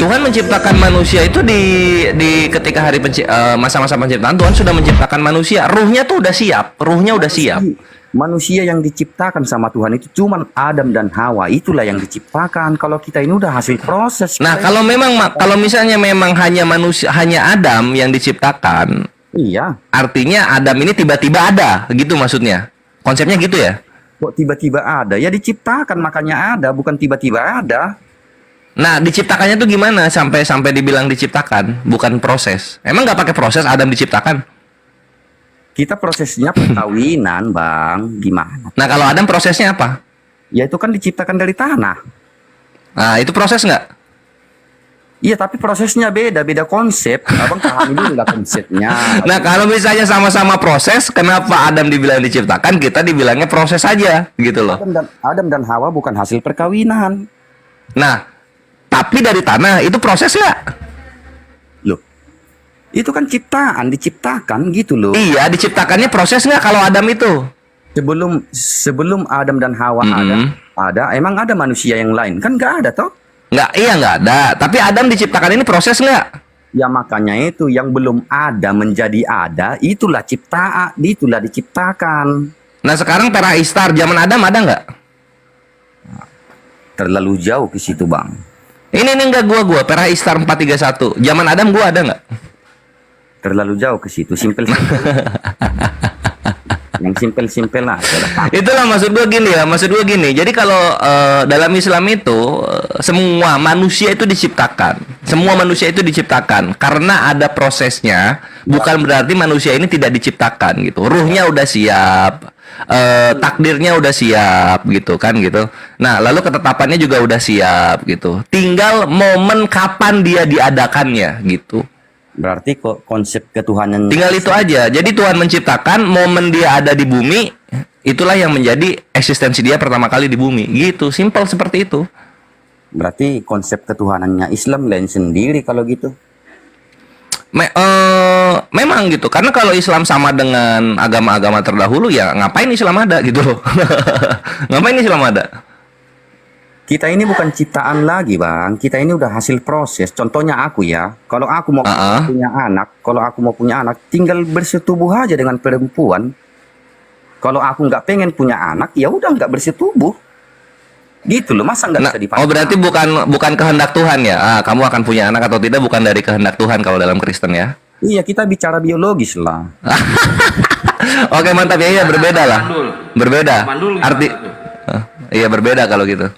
Tuhan menciptakan manusia itu di ketika masa-masa penciptaan Tuhan sudah menciptakan manusia. Ruhnya tuh udah siap, ruhnya udah siap. Manusia yang diciptakan sama Tuhan itu cuman Adam dan Hawa, itulah yang diciptakan. Kalau kita ini udah hasil proses. Nah, kalau misalnya memang hanya manusia, hanya Adam yang diciptakan, iya. artinya Adam ini tiba-tiba ada, gitu maksudnya. Konsepnya gitu ya? Kok tiba-tiba ada? Ya diciptakan makanya ada, bukan tiba-tiba ada. Nah, diciptakannya tuh gimana sampai dibilang diciptakan, bukan proses? Emang nggak pakai proses Adam diciptakan? Kita prosesnya perkawinan, Bang. Gimana? Nah, kalau Adam prosesnya apa? Ya itu kan diciptakan dari tanah. Nah, itu proses nggak? Iya, tapi prosesnya beda konsep. Abang pahami dulu lah konsepnya. Nah, kalau misalnya sama-sama proses, kenapa Adam dibilang diciptakan, kita dibilangnya proses saja, gitu loh. Adam dan Hawa bukan hasil perkawinan. Nah, tapi dari tanah itu proses nggak? Loh, itu kan ciptaan, diciptakan gitu loh. Iya, diciptakannya proses nggak kalau Adam itu? Sebelum Adam dan Hawa ada, emang ada manusia yang lain? Kan nggak ada toh? Nggak, iya nggak ada. Tapi Adam diciptakan ini proses nggak? Ya makanya itu yang belum ada menjadi ada, itulah ciptaan, itulah diciptakan. Nah, sekarang Tera Istar zaman Adam ada nggak? Terlalu jauh ke situ, Bang. Ini enggak gua Tera Istar 431. Zaman Adam gua ada nggak? Terlalu jauh ke situ, simpel. Yang simpel lah. Itulah maksud gua gini. Jadi kalau dalam Islam itu semua manusia itu diciptakan. Semua manusia itu diciptakan karena ada prosesnya. Bukan berarti manusia ini tidak diciptakan gitu. Ruhnya udah siap, takdirnya udah siap gitu kan gitu. Nah, lalu ketetapannya juga udah siap gitu. Tinggal momen kapan dia diadakannya gitu. Berarti kok konsep ketuhanan tinggal itu aja. Jadi Tuhan menciptakan, momen dia ada di bumi, itulah yang menjadi eksistensi dia pertama kali di bumi. Gitu, simpel seperti itu. Berarti konsep ketuhanannya Islam lain sendiri kalau gitu. Memang gitu. Karena kalau Islam sama dengan agama-agama terdahulu, ya ngapain Islam ada gitu loh. Ngapain Islam ada? Kita ini bukan ciptaan lagi, Bang. Kita ini udah hasil proses. Contohnya aku ya, kalau aku mau punya anak, tinggal bersetubuh aja dengan perempuan. Kalau aku nggak pengen punya anak, ya udah nggak bersetubuh. Gitu loh, masa nggak bisa dipahami? Oh, berarti bukan kehendak Tuhan ya? Kamu akan punya anak atau tidak bukan dari kehendak Tuhan kalau dalam Kristen ya? Iya, kita bicara biologis lah. Oke, mantap ya, berbeda lah. Berbeda. Arti, iya berbeda kalau gitu.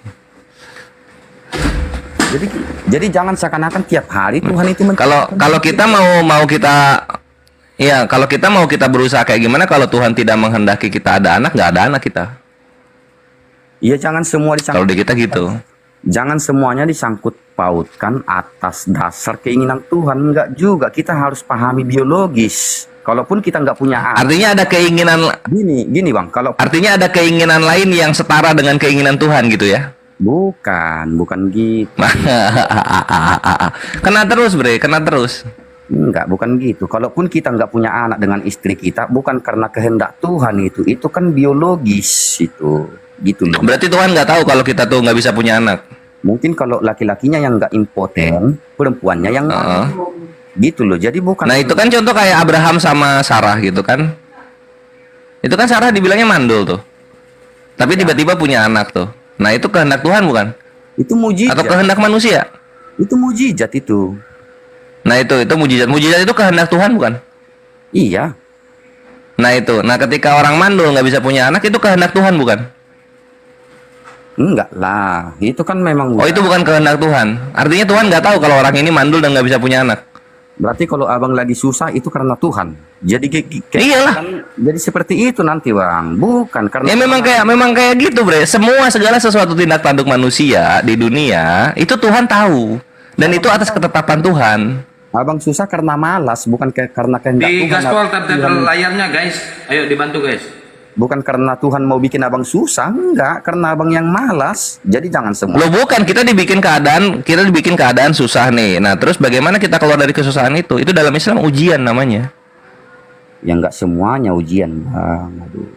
Jadi jangan seakan-akan tiap hari Tuhan itu kalau kita mau kita berusaha kayak gimana kalau Tuhan tidak menghendaki kita ada anak, nggak ada anak kita. Iya, jangan semua disangkut. Kalau di kita gitu. Jangan semuanya disangkut pautkan atas dasar keinginan Tuhan. Enggak juga, kita harus pahami biologis. Kalaupun kita nggak punya anak. Artinya ada keinginan gini Bang, artinya ada keinginan lain yang setara dengan keinginan Tuhan gitu ya. Bukan gitu. Kena terus. Enggak, bukan gitu. Kalaupun kita nggak punya anak dengan istri kita, bukan karena kehendak Tuhan itu kan biologis itu, gitu loh. Berarti Tuhan nggak tahu kalau kita tuh nggak bisa punya anak. Mungkin kalau laki-lakinya yang nggak impoten, perempuannya yang gitu loh. Jadi bukan. Nah, itu kan contoh kayak Abraham sama Sarah gitu kan. Itu kan Sarah dibilangnya mandul tuh. Tapi tiba-tiba punya anak tuh. Nah, itu kehendak Tuhan bukan? Itu mujizat. Atau kehendak manusia? Itu mujizat itu. Nah, itu mujizat. Mujizat itu kehendak Tuhan bukan? Iya. Nah, itu. Nah, ketika orang mandul nggak bisa punya anak, itu kehendak Tuhan bukan? Enggak lah. Itu kan memang. Oh, itu bukan kehendak Tuhan. Artinya Tuhan nggak tahu kalau orang ini mandul dan nggak bisa punya anak. Berarti kalau abang lagi susah itu karena Tuhan. Jadi iyalah. Jadi seperti itu nanti, Bang. Bukan karena. Ya memang kayak gitu, Bre. Segala sesuatu tindak tanduk manusia di dunia itu Tuhan tahu. Dan itu atas ketetapan Tuhan. Abang susah karena malas, bukan karena kehendak Tuhan. Di gaspol tab layarnya, guys. Ayo dibantu, guys. Bukan karena Tuhan mau bikin abang susah, enggak, karena abang yang malas. Jadi jangan semua. Loh, bukan, kita dibikin keadaan susah nih. Nah, terus bagaimana kita keluar dari kesusahan itu? Itu dalam Islam ujian namanya. Ya enggak semuanya ujian, Bang. Aduh.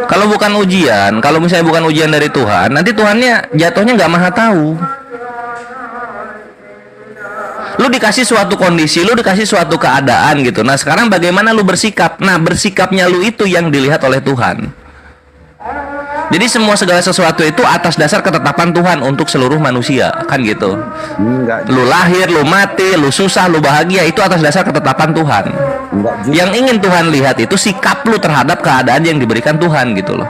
Kalau misalnya bukan ujian dari Tuhan, nanti Tuhannya jatuhnya nggak maha tahu. Lu dikasih suatu kondisi, lu dikasih suatu keadaan gitu. Nah, sekarang bagaimana lu bersikap? Nah, bersikapnya lu itu yang dilihat oleh Tuhan. Jadi semua segala sesuatu itu atas dasar ketetapan Tuhan untuk seluruh manusia, kan gitu. Enggak. Lu lahir, lu mati, lu susah, lu bahagia, itu atas dasar ketetapan Tuhan. Enggak juga. Yang ingin Tuhan lihat itu sikap lu terhadap keadaan yang diberikan Tuhan gitu loh.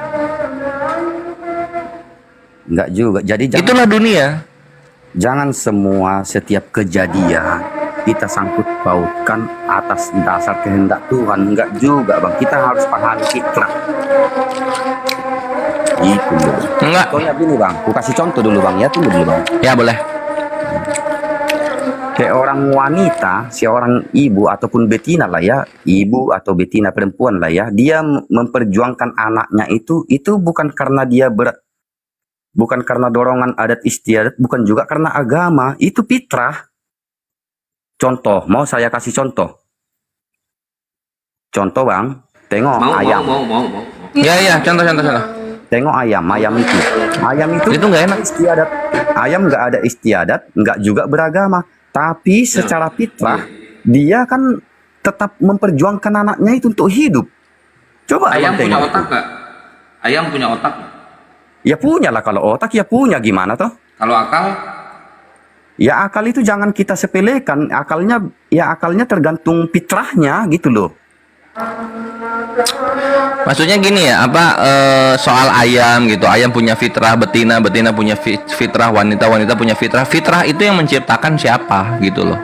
Enggak juga. Jadi Itulah dunia. jangan semua setiap kejadian kita sangkut pautkan atas dasar kehendak Tuhan. Enggak juga, Bang. Kita harus pahami fitrah. Itu loh. Enggak. Contohnya gini, Bang. Aku kasih contoh dulu, Bang. Ya, tunggu dulu, Bang. Ya boleh. Seorang wanita, seorang ibu ataupun betina lah ya, ibu atau betina perempuan lah ya, dia memperjuangkan anaknya itu bukan karena bukan karena dorongan adat istiadat, bukan juga karena agama, itu fitrah. Contoh, mau saya kasih contoh. Contoh, Bang, tengok ayam. Mau. Ya, contoh. Tengok ayam itu. Ayam itu nggak enak. istiadat. Ayam nggak ada istiadat, nggak juga beragama. Tapi secara fitrah, dia kan tetap memperjuangkan anaknya itu untuk hidup. Coba Ayam abang punya tengok. otak nggak? Ayam punya otak nggak? Ya punya lah, kalau otak ya punya, gimana toh? Kalau akal? Ya akal itu jangan kita sepelekan. Akalnya tergantung fitrahnya gitu loh. Maksudnya gini ya, soal ayam gitu. Ayam punya fitrah, betina punya fitrah, wanita punya fitrah. Fitrah itu yang menciptakan siapa gitu loh.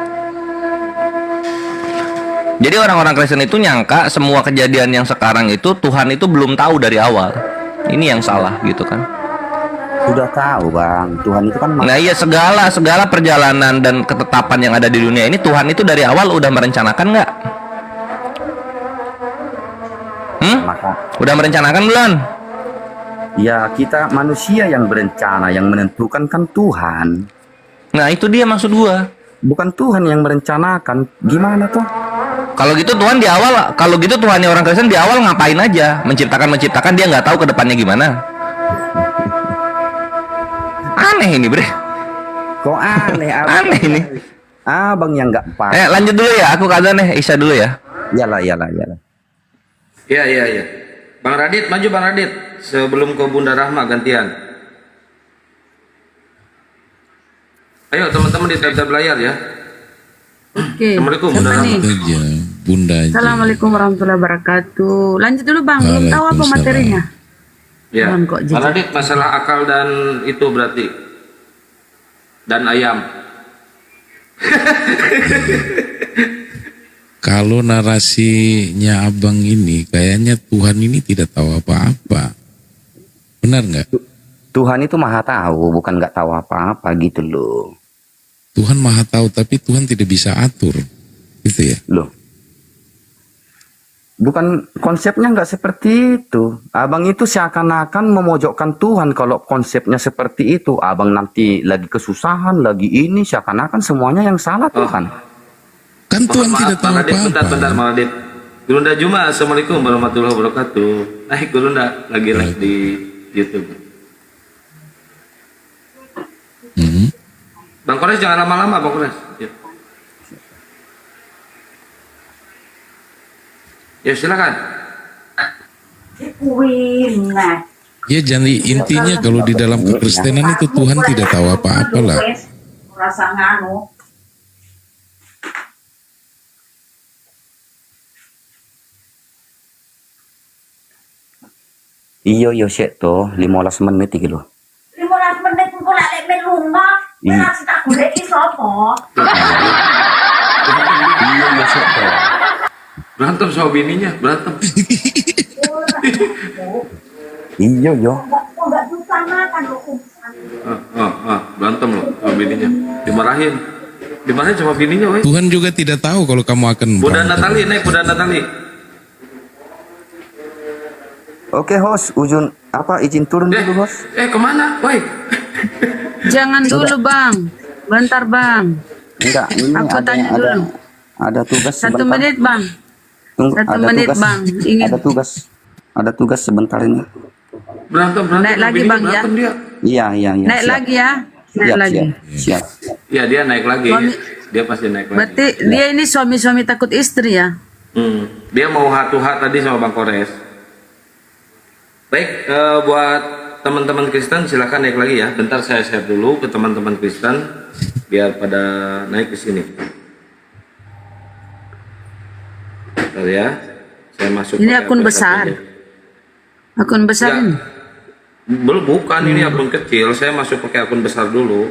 Jadi orang-orang Kristen itu nyangka semua kejadian yang sekarang itu Tuhan itu belum tahu dari awal. Ini yang salah gitu kan. Sudah tahu, Bang. Tuhan itu kan Nah iya, segala perjalanan dan ketetapan yang ada di dunia ini Tuhan itu dari awal udah merencanakan nggak? Udah merencanakan belum? Ya kita manusia yang berencana, yang menentukan kan Tuhan. Nah itu dia maksud gua. Bukan Tuhan yang merencanakan. Gimana toh? Kalau gitu Tuhan di awal, kalau gitu Tuhannya orang Kristen di awal ngapain aja? Menciptakan dia nggak tahu ke depannya gimana? Aneh ini, Bre. Kok aneh? Aneh ini. Abang yang nggak paham. Lanjut dulu ya, aku kagak nih, Isya dulu ya. Iyalah. Iya. Bang Radit, maju Bang Radit. Sebelum ke Bunda Rahma gantian. Ayo teman-teman di tab layar ya. Oke. Assalamualaikum Siapa Bunda Rahma. nih? Aja, Bunda aja. Assalamualaikum warahmatullahi wabarakatuh. Lanjut dulu Bang, belum tahu apa Waalaikumsalam. materinya. Ya. Bang, kok Bang jejak. Radit, masalah akal dan itu berarti. Dan ayam. Kalau narasinya abang ini, kayaknya Tuhan ini tidak tahu apa-apa. Benar nggak? Tuhan itu maha tahu, bukan nggak tahu apa-apa gitu loh. Tuhan maha tahu, tapi Tuhan tidak bisa atur. Gitu ya? Loh. Bukan, konsepnya nggak seperti itu. Abang itu seakan-akan memojokkan Tuhan kalau konsepnya seperti itu. Abang nanti lagi kesusahan, lagi ini, seakan-akan semuanya yang salah Tuhan. Kan Tuhan tidak tahu Bang Radit, bentar apa-apa. Bang Radit. Gurunda Juma, Assalamualaikum warahmatullahi wabarakatuh. Gurunda lagi live di YouTube. Mhm. Bang Kores jangan lama-lama Bang Kores. Ya silakan. Ya jadi intinya kalau di dalam kekristenan itu Tuhan tidak tahu apa-apa lah. Rasa nganu. Iyo sik to 15 menit iki lho. 15 menit engko lek lek lunga, ora tak golek iki sapa? Iyo sik to. Berantem sama bininya, berantem. Iyo yo. Enggak susah makan kok. Berantem loh sama bininya. Dimarahin sama bininya, weh. Tuhan juga tidak tahu kalau kamu akan Bunda berantem. Natali, naik Bunda Natali. Oke, host, izin turun dulu, host. Kemana, woi? Jangan dulu Bang, bentar Bang. Enggak, ini Aku tanya dulu. ada tugas 1 sebentar. menit Bang. Tunggu, 1 menit Bang. Ingin Ada tugas sebentar ini. Berantem Naik sama lagi, bininya, Bang, ya? berantem dia. Iya. naik siap. lagi ya. Naik Siap, lagi. siap. Iya, dia naik lagi. Dia pasti naik lagi. Berarti dia ini suami-suami takut istri ya? Dia mau hatu-hat tadi sama Bang Kores. Baik, buat teman-teman Kristen silakan naik lagi ya. Bentar saya share dulu ke teman-teman Kristen biar pada naik ke sini. Bentar ya. Saya masuk. Ini pakai akun apa besar. satunya. Akun besar Enggak. ini? Belum, bukan, ini akun kecil. Saya masuk pakai akun besar dulu.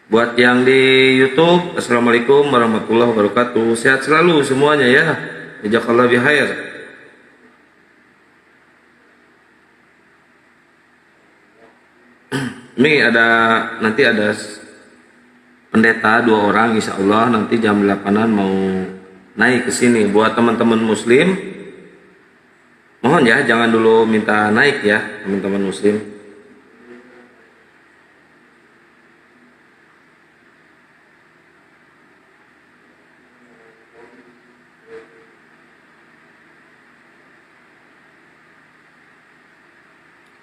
Buat yang di YouTube, Assalamualaikum warahmatullahi wabarakatuh. Sehat selalu semuanya ya. Jazakallahu khair. Ini nanti ada pendeta 2 orang, insya Allah nanti jam 8-an mau naik ke sini. Buat teman-teman Muslim, mohon ya jangan dulu minta naik ya teman-teman Muslim.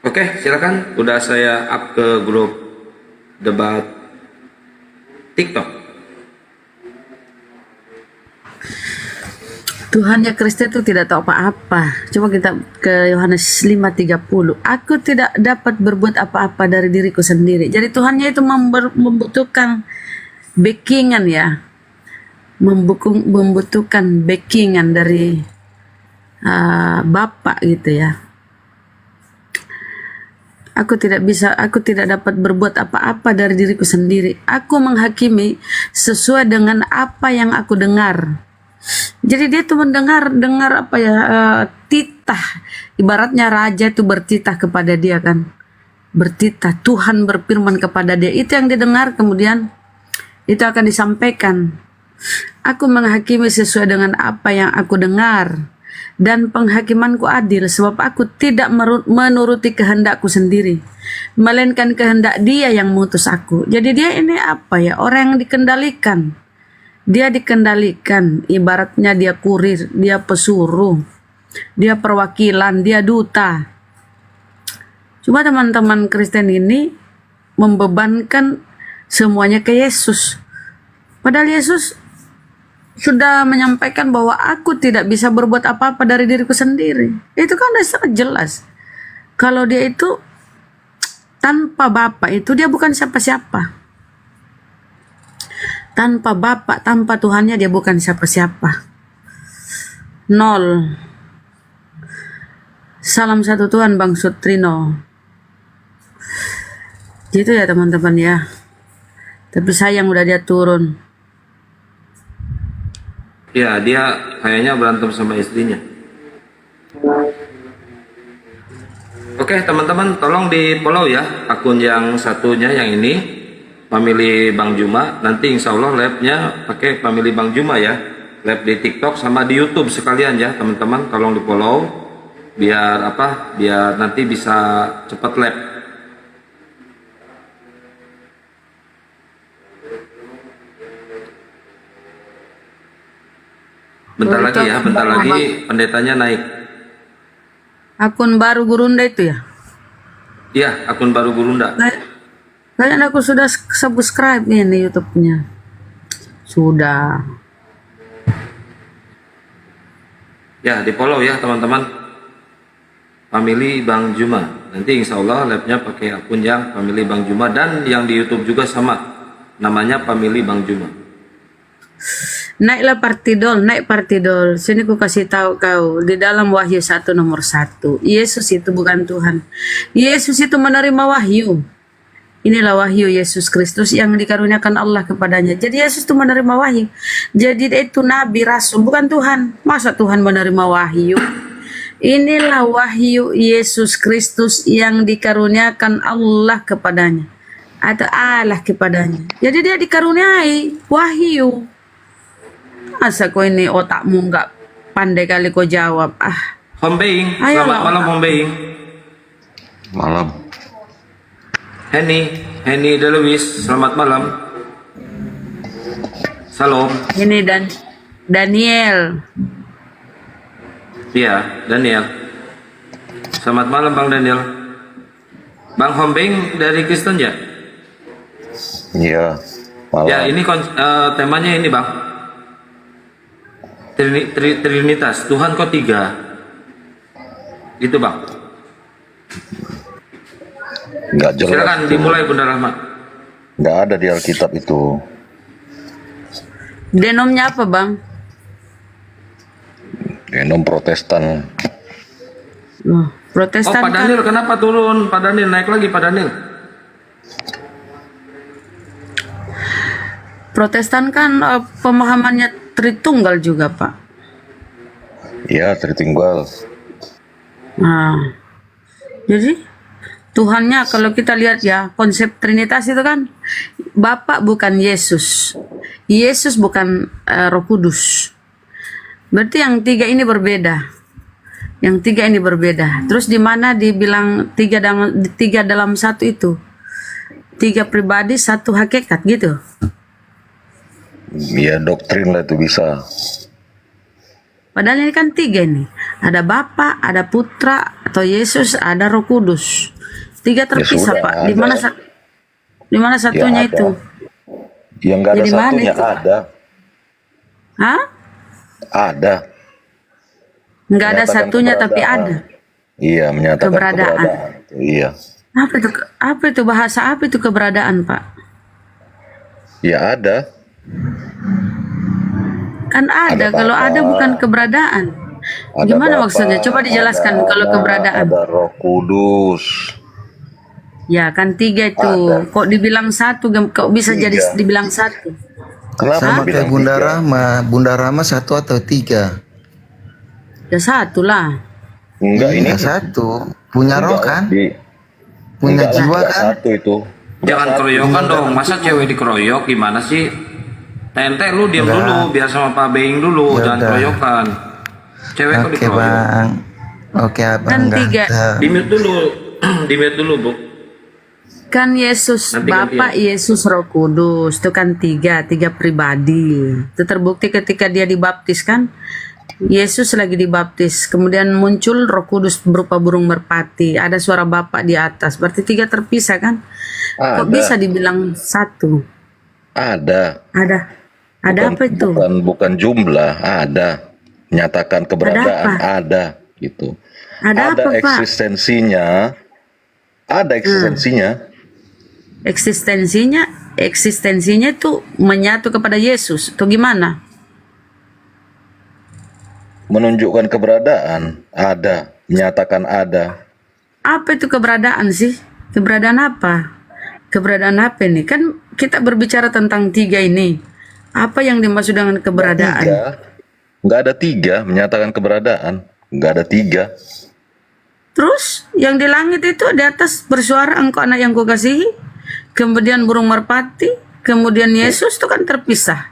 Oke, silakan. Udah saya up ke grup debat TikTok. Tuhannya Kristen itu tidak tahu apa-apa. Coba kita ke Yohanes 5:30. Aku tidak dapat berbuat apa-apa dari diriku sendiri. Jadi Tuhannya itu membutuhkan backingan ya. Membutuhkan backingan dari Bapa gitu ya. Aku tidak dapat berbuat apa-apa dari diriku sendiri. Aku menghakimi sesuai dengan apa yang aku dengar. Jadi dia tuh dengar apa ya, titah. Ibaratnya raja itu bertitah kepada dia kan. Bertitah, Tuhan berfirman kepada dia. Itu yang didengar, kemudian itu akan disampaikan. Aku menghakimi sesuai dengan apa yang aku dengar. Dan penghakimanku adil, sebab aku tidak menuruti kehendakku sendiri, melainkan kehendak Dia yang mengutus aku. Jadi dia ini apa ya, orang yang dikendalikan. Dia dikendalikan, ibaratnya dia kurir, dia pesuruh, dia perwakilan, dia duta. Cuma teman-teman Kristen ini membebankan semuanya ke Yesus. Padahal Yesus sudah menyampaikan bahwa aku tidak bisa berbuat apa-apa dari diriku sendiri. Itu kan udah sangat jelas. Kalau dia itu tanpa Bapa itu dia bukan siapa-siapa. Tanpa Bapa, tanpa Tuhannya dia bukan siapa-siapa. Nol. Salam satu Tuhan Bang Sutrino. Gitu ya teman-teman ya. Tapi sayang udah dia turun. Ya, dia kayaknya berantem sama istrinya. Oke, teman-teman, tolong di follow ya akun yang satunya, yang ini, Family Bang Juma. Nanti insya Allah live-nya pakai Family Bang Juma ya. Live di TikTok sama di YouTube sekalian ya, teman-teman. Tolong di follow biar apa? Biar nanti bisa cepat live. Bentar lagi ya, bentar lagi pendetanya naik. Akun baru Gurunda itu ya? Iya, akun baru Gurunda. Kayaknya aku sudah subscribe ini YouTube-nya. Sudah. Ya, di follow ya teman-teman. Family Bang Juma. Nanti insya Allah live-nya pakai akun yang Family Bang Juma, dan yang di YouTube juga sama. Namanya Family Bang Juma. Naiklah partidol, naik partidol. Sini ku kasih tahu kau, di dalam Wahyu 1 nomor 1, Yesus itu bukan Tuhan. Yesus itu menerima wahyu. Inilah wahyu Yesus Kristus yang dikaruniakan Allah kepadanya. Jadi Yesus itu menerima wahyu. Jadi dia itu nabi, rasul, bukan Tuhan. Masa Tuhan menerima wahyu? Inilah wahyu Yesus Kristus yang dikaruniakan Allah kepadanya, atau Allah kepadanya. Jadi dia dikaruniai wahyu. Masa kau ini otakmu nggak pandai kali kau jawab. Hombeing, Ayo, selamat malam Hombeing. Malam. Henny Delewis, selamat malam. Salam. Ini Daniel. Iya, Daniel. Selamat malam Bang Daniel. Bang Hombeing dari Kristen ya? Iya. Ya, Malam. ini temanya ini Bang. Trinitas, Tuhan kok 3. Gitu Bang. Nggak jelas. Silakan tuh. dimulai Bunda Rahma. Nggak ada di Alkitab itu. Denomnya apa bang? Genom Protestan. Oh, Oh, Protestan Pak kan Daniel kenapa turun? Pak Daniel naik lagi Pak Daniel. Protestan kan pemahamannya Tritunggal juga pak. Iya, Tritunggal. Nah, jadi Tuhannya kalau kita lihat ya konsep Trinitas itu kan Bapa bukan Yesus, Yesus bukan Roh Kudus. Berarti yang 3 ini berbeda. Yang 3 ini berbeda. Terus di mana dibilang 3 dalam 1 itu? 3 pribadi 1 hakikat gitu. Iya, doktrin lah itu bisa. Padahal ini kan 3 nih. Ada Bapa, ada Putra atau Yesus, ada Roh Kudus. 3 terpisah sudah, Pak. ada. Di mana satunya Ya, ada. itu? Yang nggak ada Jadi mana satunya itu? ada. Hah? Ada. Enggak ada Menyatakan satunya tapi keberadaan. ada. Iya, menyatakan Keberadaan. keberadaan. Iya. Apa itu bahasa apa itu keberadaan, Pak? Ya ada. Kan ada, kalau Bapa, ada bukan keberadaan. ada Gimana Bapa, maksudnya? Coba dijelaskan ada kalau Anak, keberadaan. Ada Roh Kudus. Ya, kan 3 itu. Ada. Kok dibilang 1? Kok bisa jadi 3. dibilang 1? Kenapa Sama dibilang kayak Bunda 3? Rahma. Bunda Rahma 1 atau 3? Ya 1 lah. Enggak, ini Iya, 1. Punya roh enggak, kan? di- Punya enggak, jiwa enggak kan? satu itu. Jangan keroyokan dong. Masa cewek dikeroyok gimana sih? Tente lu diam Enggak. dulu, biar sama Pak Being dulu, Ya jangan udah. keroyokan. Cewek kok Oke dikeroyok. bang. Oke abang. Kan 3. ganteng. Di-mute dulu. Di-mute dulu, Bu. Kan Yesus, Nanti Bapa, Yesus, Roh Kudus. Itu kan 3 pribadi. Itu terbukti ketika dia dibaptis kan. Yesus lagi dibaptis. Kemudian muncul Roh Kudus berupa burung merpati. Ada suara Bapa di atas. Berarti 3 terpisah kan. Kok Ada. bisa dibilang 1? Ada. Ada apa itu? Bukan jumlah, ada. Menyatakan keberadaan, apa? ada gitu. Ada apa, Pak? eksistensinya. Ada eksistensinya. Eksistensinya itu menyatu kepada Yesus. Itu gimana? Menunjukkan keberadaan, ada. Menyatakan ada. Apa itu keberadaan sih? Keberadaan apa? Keberadaan apa ini? Kan kita berbicara tentang 3 ini. Apa yang dimaksud dengan keberadaan? Nggak ada 3 menyatakan keberadaan. Nggak ada 3. Terus yang di langit itu di atas bersuara engkau anak yang kukasihi. Kemudian burung merpati. Kemudian Yesus itu kan terpisah.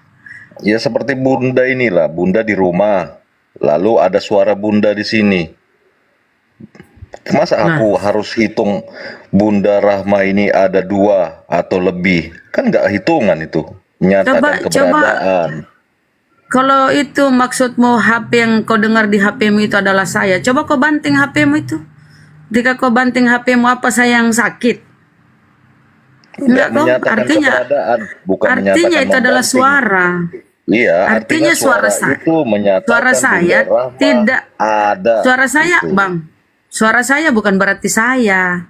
Ya seperti bunda inilah, bunda di rumah. Lalu ada suara bunda di sini. Masa aku harus hitung Bunda Rahma ini ada 2 atau lebih? Kan nggak hitungan itu. Menyatakan keberadaan. Kalau itu maksudmu HP yang kau dengar di HPmu itu adalah saya. Coba kau banting HPmu itu. Jika kau banting HPmu apa saya yang sakit? Enggak dong, menyatakan keberadaan, bukan artinya menyatakan itu adalah membanting. suara. Iya, Artinya suara saya itu menyatakan suara saya Bunda Rahma tidak ada. Suara saya, gitu. Bang. Suara saya bukan berarti saya.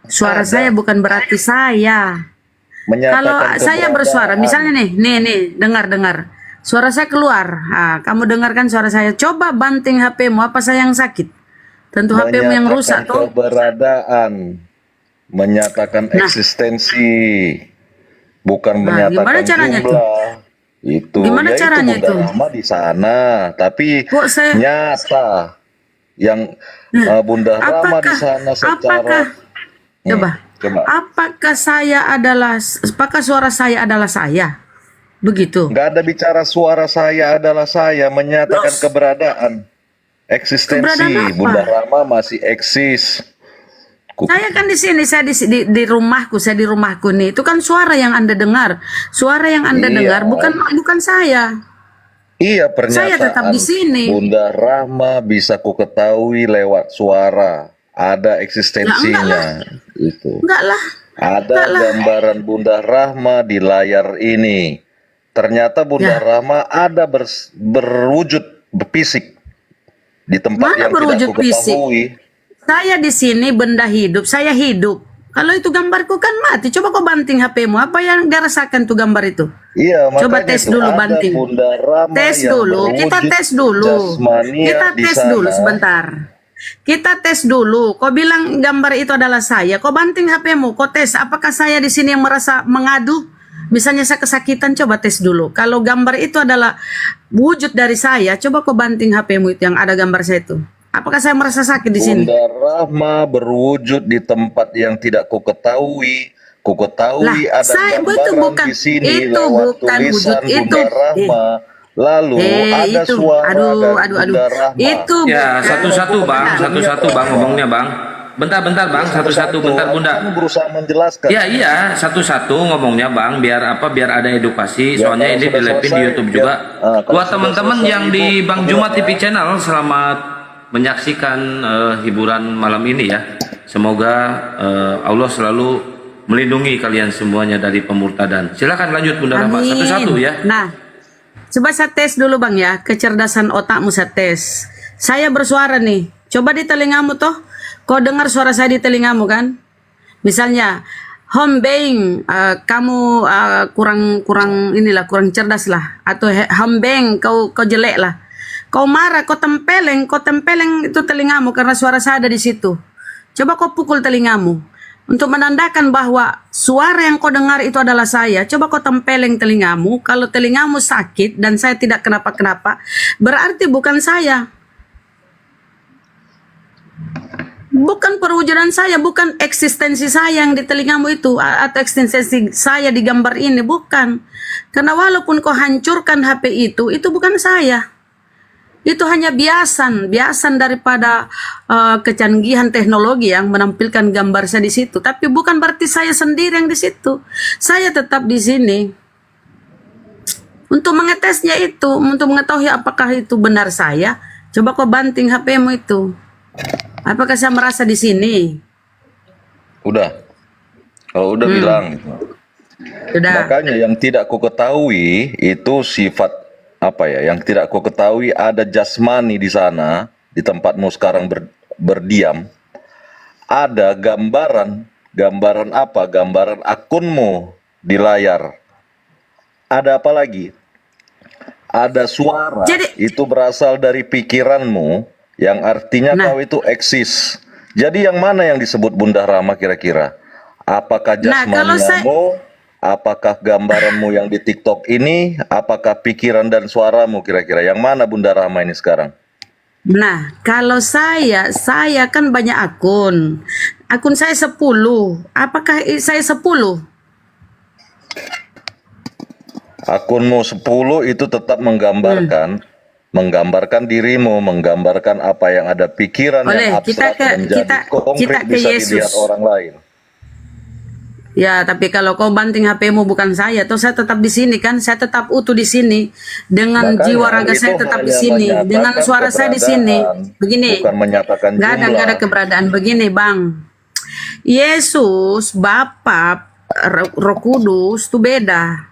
Suara Ada. saya bukan berarti saya. Menyatakan Kalau saya bersuara, keberadaan. misalnya nih, dengar. Suara saya keluar. Kamu dengarkan suara saya. Coba banting HP-mu, apa saya yang sakit? Tentu HP-mu yang rusak Menyatakan tuh. keberadaan, menyatakan eksistensi, bukan Nah, menyatakan gimana caranya jumlah. Itu. Gimana ya caranya itu? itu? Bunda Rahma di sana, tapi Kok saya- nyata yang Bunda Rahma di sana secara Coba. Apakah suara saya adalah saya? Begitu. nggak ada bicara suara saya adalah saya, menyatakan keberadaan, eksistensi. Keberadaan apa? Bunda Rahma masih eksis. Saya kan di sini, saya di rumahku, saya di rumahku nih. Itu kan suara yang Anda dengar. Suara yang Anda Iya. dengar bukan saya. Iya, pernyataan Saya tetap di sini. Bunda Rahma bisa ku ketahui lewat suara, ada eksistensinya. Itu. Enggak lah. Ada gambaran Bunda Rahma di layar ini. Ternyata Bunda Ya. Rahma ada berwujud fisik di tempat Mana yang tidak berwujud fisik? kuketahui. Saya di sini benda hidup, saya hidup. Kalau itu gambarku kan mati. Coba kau banting HP-mu. Apa yang dia rasakan tuh gambar itu? Iya, Coba makanya tes itu dulu ada banting. Bunda Rahma Tes yang dulu. Kita berwujud tes dulu. jasmania Kita di tes sana. dulu sebentar. Kita tes dulu. Kau bilang gambar itu adalah saya. Kau banting HP-mu. Kau tes. Apakah saya di sini yang merasa mengadu? Misalnya saya kesakitan, coba tes dulu. Kalau gambar itu adalah wujud dari saya, coba kau banting HP-mu itu yang ada gambar saya itu. Apakah saya merasa sakit di sini? Bunda Rahma berwujud di tempat yang tidak kuketahui. Kuketahui Lah, ada saya- itu gambaran bukan- di sini itu lewat bukan tulisan wujud, Bunda itu- Rahma. Lalu ada itu. suara Aduh, dari aduh, aduh. Bunda Rahma. Itu Ya, bukan. satu-satu bang, satu-satu bang ngomongnya bang. Bentar bang, satu-satu bentar bunda. Kamu berusaha menjelaskan. Ya iya, satu-satu ngomongnya bang, biar apa? Biar ada edukasi. Ya, Soalnya kalau ini sudah di-live-in di selesai, YouTube ya. juga. Kalau Buat sudah teman-teman selesai, yang Ibu di Bang bilang Juma ya. TV Channel, selamat menyaksikan hiburan malam ini ya. Semoga Allah selalu melindungi kalian semuanya dari pemurtadan. Silakan lanjut Bunda Rahma, Amin. satu-satu ya. Nah, coba saya tes dulu bang ya, kecerdasan otakmu saya tes. Saya bersuara nih, coba di telingamu toh, kau dengar suara saya di telingamu kan? Misalnya, Hombeng, kamu kurang inilah, kurang cerdas lah, atau Hombeng, kau jelek lah. Kau marah, kau tempeleng itu telingamu karena suara saya ada di situ. Coba kau pukul telingamu. Untuk menandakan bahwa suara yang kau dengar itu adalah saya, coba kau tempeleng telingamu. Kalau telingamu sakit dan saya tidak kenapa-kenapa, berarti bukan saya. Bukan perwujudan saya, bukan eksistensi saya yang di telingamu itu, atau eksistensi saya di gambar ini, bukan. Karena walaupun kau hancurkan HP itu bukan saya. Itu hanya biasan daripada kecanggihan teknologi yang menampilkan gambar saya di situ. Tapi bukan berarti saya sendiri yang di situ. Saya tetap di sini. Untuk mengetesnya itu, untuk mengetahui apakah itu benar saya, coba kau banting HP-mu itu. Apakah saya merasa di sini? Udah. Kalau udah bilang gitu. Sudah. Makanya yang tidak ku ketahui itu sifat apa ya? Yang tidak ku ketahui ada jasmani di sana, di tempatmu sekarang berdiam. Ada gambaran apa? Gambaran akunmu di layar. Ada apa lagi? Ada suara. Jadi- itu berasal dari pikiranmu, yang artinya Nah. kau itu eksis. Jadi yang mana yang disebut Bunda Rahma kira-kira? Apakah Nah, kalau jasmaniamu? Apakah gambaranmu yang di TikTok ini? Apakah pikiran dan suaramu kira-kira? Yang mana Bunda Rahma ini sekarang? Nah, kalau saya kan banyak akun. Akun saya 10. Apakah saya 10? Akunmu 10 itu tetap menggambarkan dirimu, menggambarkan apa yang ada pikiran Oleh, yang abstrak menjadi konkret ke bisa Yesus. dilihat orang lain. Ya, tapi kalau kau banting HP-mu bukan saya, atau saya tetap di sini kan, saya tetap utuh di sini dengan Makanya jiwa raga itu saya tetap di hanya sini, menyatakan dengan suara saya di sini. keberadaan, Begini, bukan menyatakan nggak jumlah. ada keberadaan. Begini, Bang. Yesus, Bapa, Roh Kudus itu beda.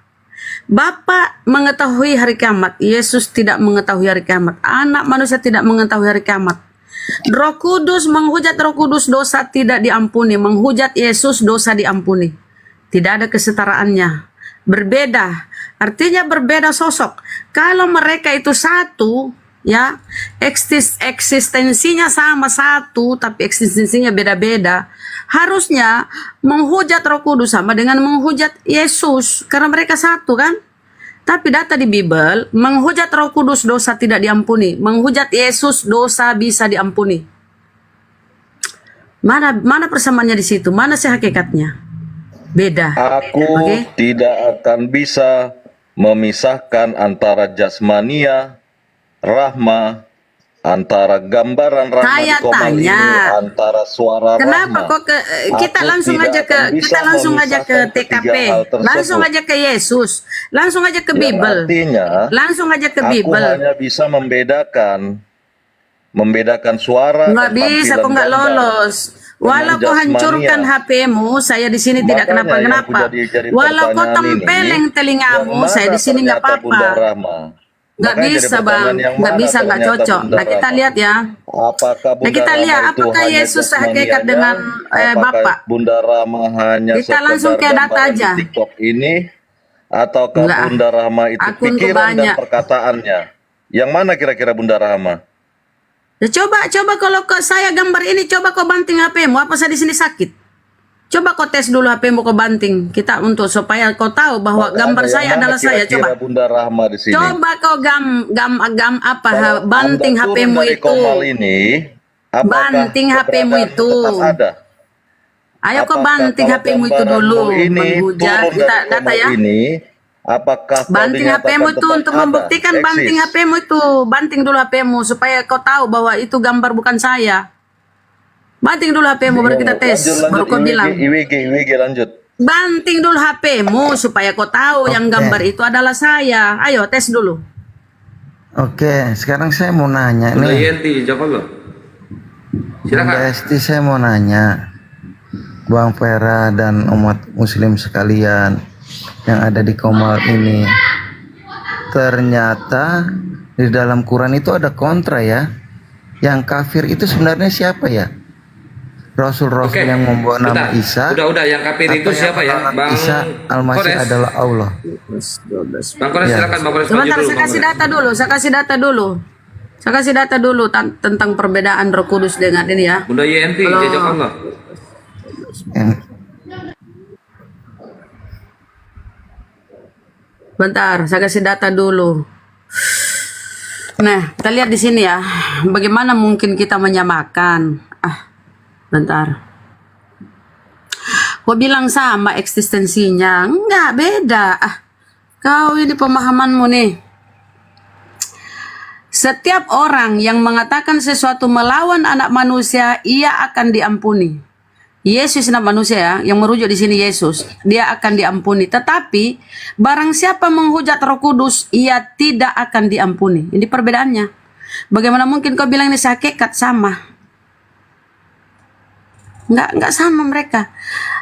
Bapa mengetahui hari kiamat, Yesus tidak mengetahui hari kiamat. Anak manusia tidak mengetahui hari kiamat. Roh Kudus menghujat Roh Kudus, dosa tidak diampuni. Menghujat Yesus, dosa diampuni. Tidak ada kesetaraannya. Berbeda, artinya berbeda sosok. Kalau mereka itu satu, ya, eksistensinya sama satu, tapi eksistensinya beda-beda. Harusnya menghujat Roh Kudus sama dengan menghujat Yesus, karena mereka satu kan. Tapi data di Bible, menghujat Roh Kudus dosa tidak diampuni, menghujat Yesus dosa bisa diampuni. Mana persamaannya di situ? Mana sih hakikatnya? Beda. Aku Oke? tidak akan bisa memisahkan antara jasmania, rahma, antara gambaran rahma Saya di Komal ini, tanya. antara suara Kenapa rahma. kok kita Aku langsung tidak aja ke akan bisa TKP, memisahkan ketiga hal tersebut. langsung aja ke Yesus, langsung aja ke Yang Bible, artinya, langsung aja ke aku Bible. hanya bisa membedakan suara Nggak dan bisa, tampilan kok nggak gambar. lolos. Walau kau hancurkan HP-mu, saya di sini tidak Makanya yang kenapa-kenapa. jadi Walau kau pertanyaan tempeleng ini, telingamu, yang saya di mana sini nggak ternyata Bunda apa-apa. Rahma? Nggak Makanya jadi bisa bang, pertanyaan, yang nggak mana bisa, nggak ternyata cocok. Bunda Nah kita Rahma? lihat ya. Apakah Nah Bunda kita Rahma lihat itu apakah hanya Yesus jasmani hakikat aja? dengan Apakah Bapak. Bunda Rahma hanya Kita langsung sekedar ke data gambaran aja. di TikTok ini, ataukah Enggak, Bunda Rahma itu akunku pikiran dan banyak. perkataannya? Yang mana kira-kira Bunda Rahma? Ya, coba kalau kau saya gambar ini, coba kau banting HP-mu. Apa saya di sini sakit? Coba kau tes dulu HP-mu, kau banting. Kita untuk supaya kau tahu bahwa Makanya gambar yang saya mana adalah saya. kira-kira Coba. Bunda Rahma di sini? Coba kau Kalau banting Anda turun HP-mu dari itu. Komal ini, apakah Banting HP-mu keberadaan itu. tetap ada? Ayo kau Apakah banting kalau HP-mu itu gambaranmu dulu. ini Menghujat. turun Kita dari data Komal ya. ini, apakah kau Banting dinyatakan HP-mu itu tetap untuk ada, membuktikan. Banting eksis? HP-mu itu. Banting dulu HP-mu supaya kau tahu bahwa itu gambar bukan saya. Banting dulu HP-mu baru kita tes. Baru kau bilang. IWG, lanjut. Banting dulu HP-mu supaya kau tahu yang gambar itu adalah saya. Ayo tes dulu. Oke, sekarang saya mau nanya Bunda nih. Yenti, jawab lo. Bunda Silakan. Esti, saya mau nanya. Bang Vera dan umat muslim sekalian yang ada di Komal ini. Ternyata di dalam Quran itu ada kontra ya. Yang kafir itu sebenarnya siapa ya? Rasul-rasul Oke, yang membawa nama bentar. Isa. Udah, yang kafir itu atau yang siapa ya? menolak Bang Isa Al-Masih Kores. adalah Allah. Bang Kores, Ya. silakan Bang Kores. Sebentar, maju dulu, saya Bang kasih Kores. data dulu. Saya kasih data dulu tentang perbedaan Roh Kudus dengan ini ya. Bunda Yenti, Halo. dia jawab lo. Yang- Bentar, saya kasih data dulu. Nah, kita lihat di sini ya. Bagaimana mungkin kita menyamakan? Bentar. Kau bilang sama eksistensinya? Enggak, beda. Kau ini pemahamanmu nih. Setiap orang yang mengatakan sesuatu melawan anak manusia, ia akan diampuni. Yesus anak manusia ya, yang merujuk di sini Yesus, dia akan diampuni. Tetapi barang siapa menghujat Roh Kudus, ia tidak akan diampuni. Ini perbedaannya. Bagaimana mungkin kau bilang ini hakikat sama? Enggak sama mereka.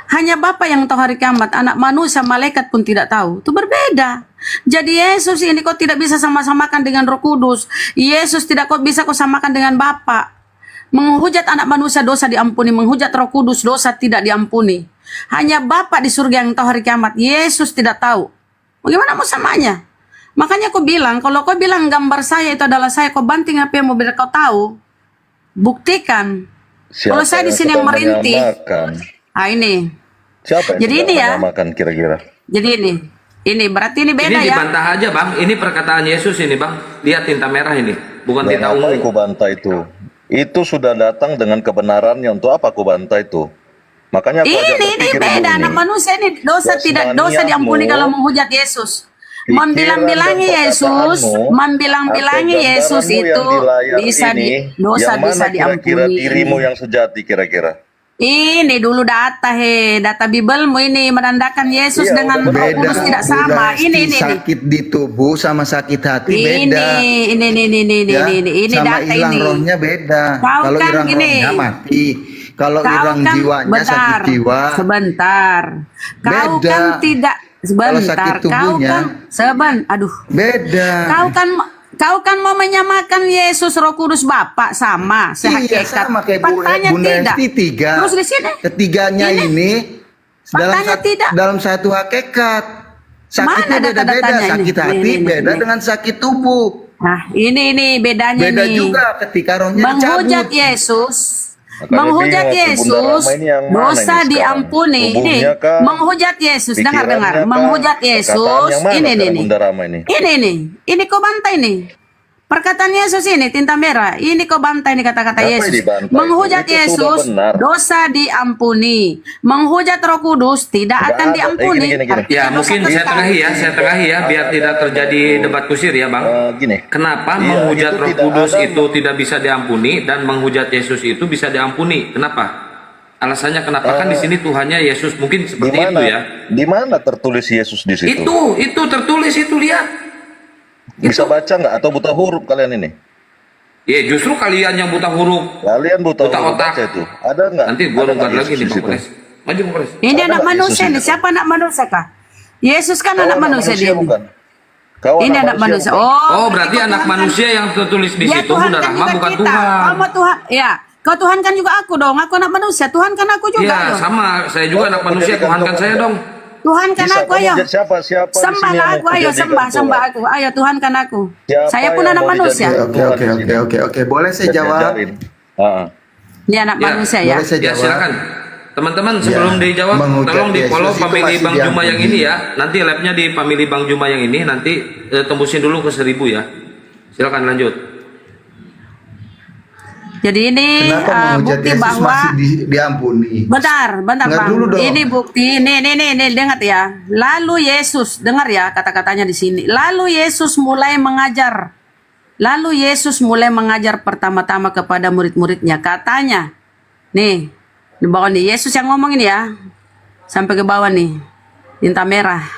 Hanya Bapa yang tahu hari kiamat, anak manusia, malaikat pun tidak tahu. Itu berbeda. Jadi Yesus ini kau tidak bisa sama-samakan dengan Roh Kudus. Yesus tidak kau bisa kau samakan dengan Bapa. Menghujat anak manusia dosa diampuni, menghujat Roh Kudus dosa tidak diampuni. Hanya Bapa di surga yang tahu hari kiamat. Yesus tidak tahu. Bagaimana mau samanya? Makanya kau bilang, kalau kau bilang gambar saya itu adalah saya, kau banting HP-mu biar kau tahu. Buktikan. Kalau saya di sini yang merintih. Ini. Siapa yang Jadi sedang ini ya. menyamakan kira-kira? Jadi ini berarti ini beda Ini ya. dibantah aja Bang. Ini perkataan Yesus ini Bang. Lihat tinta merah ini, bukan tinta Dan apa ungu. aku bantah itu? Itu sudah datang dengan kebenarannya. Untuk apa aku bantah itu? Makanya aku ajak Ini berpikir beda. dulu Anak nih. manusia ini dosa Jasmaniahmu, diampuni kalau menghujat Yesus. pikiran Membilang-bilangi dan Yesus, perkataanmu, membilang-bilangi atau Yesus gambaranmu itu yang di layar bisa ini, dosa yang mana bisa kira-kira diampuni. dirimu yang sejati kira-kira? Ini dulu data data Bibelmu ini menandakan Yesus Iya, dengan udah Roh beda. Kudus tidak sama. Ini. sakit di tubuh sama sakit hati beda. Ini Ya, ini sama data hilang ini. rohnya beda. Kau Kalau kan hilang gini. rohnya mati. Kalau Kau hilang kan jiwanya sakit jiwa. Sebentar. Kau Beda. kan tidak Kalau sebentar. sakit Kau tubuhnya. kan aduh. Beda. Kau kan mau menyamakan Yesus Roh Kudus Bapa sama Iya sehakikat. sama kayak Faktanya Bunda tidak. Esti 3. Terus di sini Ketiganya ini Faktanya tidak. dalam satu hakikat. Sakitnya Mana beda-beda. data-datanya ini? Sakit hati Ini. beda dengan sakit tubuh. Nah, ini bedanya Beda nih. juga ketika rohnya Menghujat dicabut. Yesus, Makanya menghujat bingung, Yesus, Bunda Rama ini yang mana dosa ini sekarang? diampuni. Ini Tubuhnya kah? menghujat Yesus, dengar, Pikirannya kah? menghujat Perkataan Yesus. yang mana Ini sekarang Bunda Rama ini? Ini kau bantai nih. Perkataan Yesus ini tinta merah. Ini kau bantai nih kata-kata Siapa yang Yesus. dibantai? Menghujat Itu sudah Yesus, benar. dosa diampuni. Menghujat Roh Kudus tidak Nggak akan ada. diampuni. Gini. Artinya Ya dosa mungkin saya besar. tengahi ya, biar tidak terjadi debat kusir ya Bang. Gini. Kenapa Iya, menghujat itu Roh tidak Kudus ada. itu tidak bisa diampuni dan menghujat Yesus itu bisa diampuni? Kenapa? Alasannya kenapa? Kan di sini Tuhannya Yesus, mungkin Di seperti itu mana? ya. Di mana tertulis Yesus di situ? Itu tertulis itu, lihat. Bisa baca nggak atau buta huruf kalian ini? Ya justru kalian yang buta huruf, Kalian buta buta huruf otak. aja itu. Ada nggak? Nanti gua Ada nunggu nggak lagi Yesus nih di Bang situ? Pores. Maju Bang Pores. Ini Ada anak nggak manusia Yesus nih. itu? Siapa anak manusia kah? Yesus kan Kau anak manusia dia. bukan? Kau Ini anak manusia. bukan? Oh, berarti kau anak Tuhan kan- manusia yang tertulis di Ya situ Tuhan Bunda kan Rahma juga bukan kita. Tuhan. Kau mau Tuhan, ya. Kau Tuhan kan juga aku dong. Aku anak manusia. Tuhan kan aku juga. Iya, ayo. sama. Saya juga anak manusia. Tuhan kan saya dong. Tuhan kan Bisa aku, kamu ayo. jadi siapa? Siapa di Sembah sini yang aku, mau ayo dijadikan sembah, Tuhan? sembah aku. Ayo Tuhan kan aku. Siapa Saya pun yang anak mau manusia. dijadikan Oke, Tuhan oke, di oke, sini? oke. Boleh saya Biar jawab? diajarin. Ah. Dia anak Ya. manusia ya. Boleh saya Ya, jawab? silakan. Teman-teman, sebelum dijawab, mengucap tolong di follow Yesus itu family masih Bang Juma yang diampuni. ini ya. Nanti labnya di family Bang Juma yang ini. Nanti tembusin dulu ke 1000 ya. Silakan lanjut. Jadi ini Kenapa menghujat bukti Yesus bahwa masih diampuni? bentar Nggak Bang. dulu dong. Ini bukti, nih, dengar ya. Lalu Yesus, dengar ya kata-katanya di sini. Lalu Yesus mulai mengajar. Lalu Yesus mulai mengajar pertama-tama kepada murid-muridnya. Katanya, nih, di bawah nih, Yesus yang ngomong ini ya. Sampai ke bawah nih, tinta merah.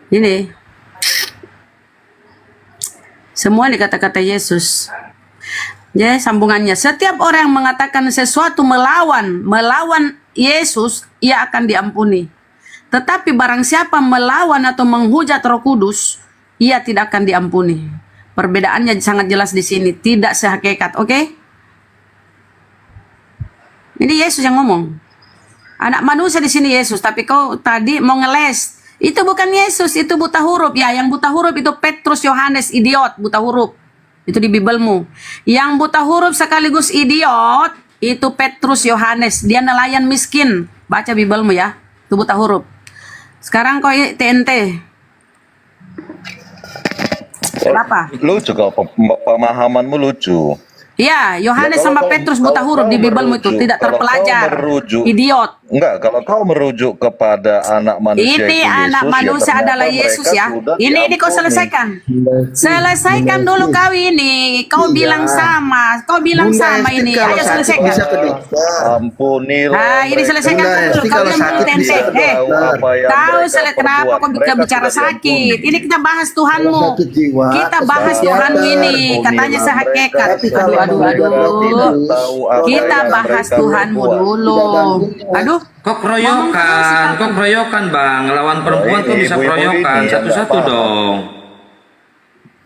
Ini. Semua nih kata-kata Yesus. Ya, sambungannya. Setiap orang yang mengatakan sesuatu melawan Yesus, ia akan diampuni. Tetapi barang siapa melawan atau menghujat Roh Kudus, ia tidak akan diampuni. Perbedaannya sangat jelas di sini, tidak sehakikat, oke? Ini Yesus yang ngomong. Anak manusia di sini Yesus, tapi kau tadi mau ngeles. Itu bukan Yesus, itu buta huruf. Ya, yang buta huruf itu Petrus Yohanes, idiot, buta huruf. Itu di Bibelmu. Yang buta huruf sekaligus idiot, itu Petrus Yohanes. Dia nelayan miskin. Baca Bibelmu ya. Itu buta huruf. Sekarang kau TNT. Kenapa? Lucu kau, pemahamanmu lucu. Ya, Yohanes Ya, kalau sama kau- Petrus buta kalau huruf kau di Bibelmu itu. merujuk- Tidak kalau kau terpelajar. merujuk- Idiot. Enggak, kalau kau merujuk kepada anak manusia Ini itu anak Yesus, manusia ternyata adalah mereka Yesus ya. sudah Ini kau diampuni. selesaikan. Selesaikan dulu kau ini. Kau bilang sama. Kau bilang Bunda sama Esti ini. kalau Ayo sakit selesaikan. bisa ke dokter. Ampunilah Ah, ini mereka. selesaikan Bunda dulu. Esti Kau kalau bilang sakit dulu bisa tempe. ke dokter. Kau kenapa kau Mereka bicara sudah sakit? diampuni. Ini kita bahas Tuhanmu. Kalau sakit jiwa, Kita ke bahas psikiater. Tuhanmu ini. Katanya Ampunilah sehakikat. mereka. kalau Aduh. Mereka tidak tahu apa Kita yang bahas mereka Tuhanmu perbuat. dulu. Aduh. Kok keroyokan Bang. Lawan perempuan Nah, tuh ini bisa ibu-ibu keroyokan. ini yang Satu-satu nggak paham. dong.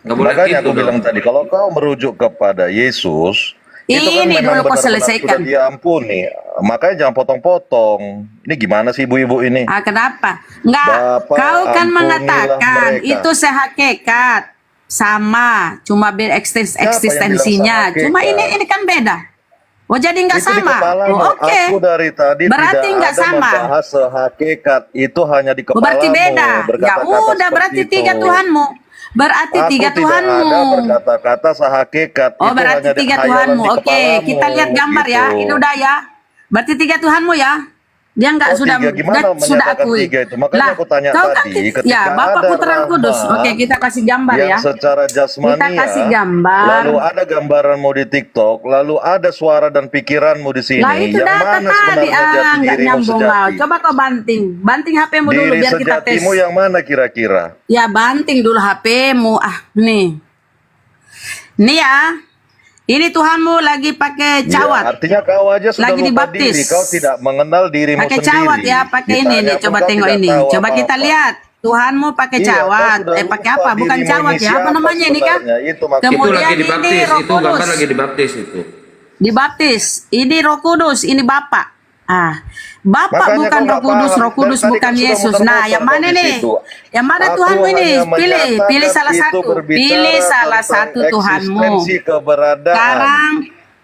Gak boleh Makanya gitu aku dong. bilang tadi, kalau kau merujuk kepada Yesus, itu kan Ini memang dulu kau benar-benar selesaikan. sudah diampuni. Makanya jangan potong-potong. Ini gimana sih ibu-ibu ini? Kenapa? Enggak, Bapak, kau kan ampunilah mengatakan mereka. itu sehakikat sama, cuma beda eksistensinya. bilang Cuma sehakikat? ini kan beda. Oh jadi nggak Itu di sama? kepalamu. Oh, oke. Aku dari tadi Berarti tidak nggak ada sama. membahas sehakikat. Itu hanya di Oh, kepalamu. berarti beda. Ya berkata-kata udah seperti berarti itu. tiga Tuhanmu. Berarti Aku tiga tidak Tuhanmu. ada berkata-kata sehakikat. Oh Itu berarti hanya tiga hayalan Tuhanmu. di Oke, kepalamu, kita lihat gambar ya. gitu. Ini udah ya. Berarti tiga Tuhanmu ya. Dia nggak Oh, sudah tiga. Gimana sudah menyatakan akui. tiga itu? Makanya aku tanya kau tadi, kan, ketika ya Bapak ada Putra Roh Kudus. Rahma Oke, kita kasih gambar yang ya. secara jasmania, Kita kasih gambar. lalu ada gambaranmu di TikTok, lalu ada suara dan pikiranmu di sini. Lah itu yang data mana tadi sebenarnya jati nggak dirimu nyambung sejati? kau. Coba kau banting HP-mu dulu Diri biar kita tes. sejatimu yang mana kira-kira? Ya banting dulu HP-mu. Nih. Nih ya. Ini Tuhanmu lagi pakai cawat. Ya, artinya kau aja sudah Lagi lupa dibaptis. diri, kau tidak mengenal dirimu Pakai sendiri. cawat ya, pakai ini Ditanya nih. pun Coba kau tengok tidak ini. tahu Coba kita apa-apa. lihat. Tuhanmu pakai Iya, kau cawat. sudah Pakai lupa apa? Bukan dirimu cawat ini ya. Apa siapa namanya ini kah? sebenarnya. Itu maksudnya. Itu Kemudian lagi ini dibaptis. Roh Itu gambar Kudus. lagi dibaptis itu. Dibaptis. Ini Roh Kudus, ini Bapak. Bapak Makanya bukan kau Roh nggak Kudus, paham. Roh Kudus Dari tadi bukan kan sudah Yesus. muter-muter Nah, yang mana kau di nih? situ. Yang mana Aku Tuhanmu ini? hanya Pilih menyatakan salah itu satu. berbicara Pilih salah tentang satu Tuhanmu. eksistensi keberadaan.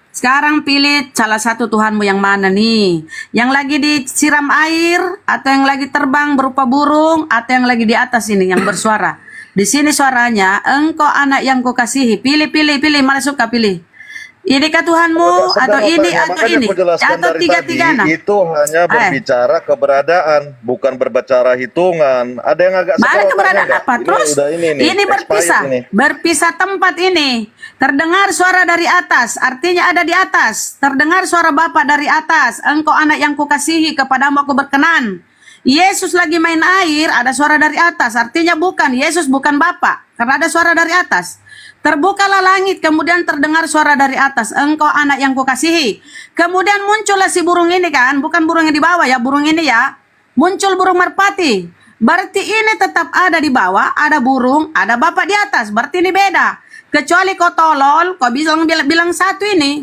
Sekarang pilih salah satu Tuhanmu yang mana nih? Yang lagi disiram air atau yang lagi terbang berupa burung atau yang lagi di atas ini yang bersuara. Di sini suaranya, engkau anak yang kukasihi. Pilih, mana suka pilih. Inikah Tuhanmu Sedang atau ini bertanya, atau makanya ini? aku jelaskan Atau dari tiga-tiga tadi, nah? itu hanya berbicara keberadaan, bukan berbicara hitungan. Ada yang agak Mana sekolah keberadaan tanya apa? nggak? Terus ini ini berpisah, expired ini. berpisah tempat ini. Terdengar suara dari atas, artinya ada di atas. Terdengar suara Bapa dari atas. Engkau anak yang kukasihi, kepadamu aku berkenan. Yesus lagi main air, ada suara dari atas. Artinya bukan, Yesus bukan Bapa. Karena ada suara dari atas. Terbukalah langit, kemudian terdengar suara dari atas. Engkau anak yang kukasihi. Kemudian muncullah si burung ini kan. Bukan burung yang di bawah ya, burung ini ya. Muncul burung merpati. Berarti ini tetap ada di bawah, ada burung, ada Bapa di atas. Berarti ini beda. Kecuali kau tolol, kau bilang satu ini.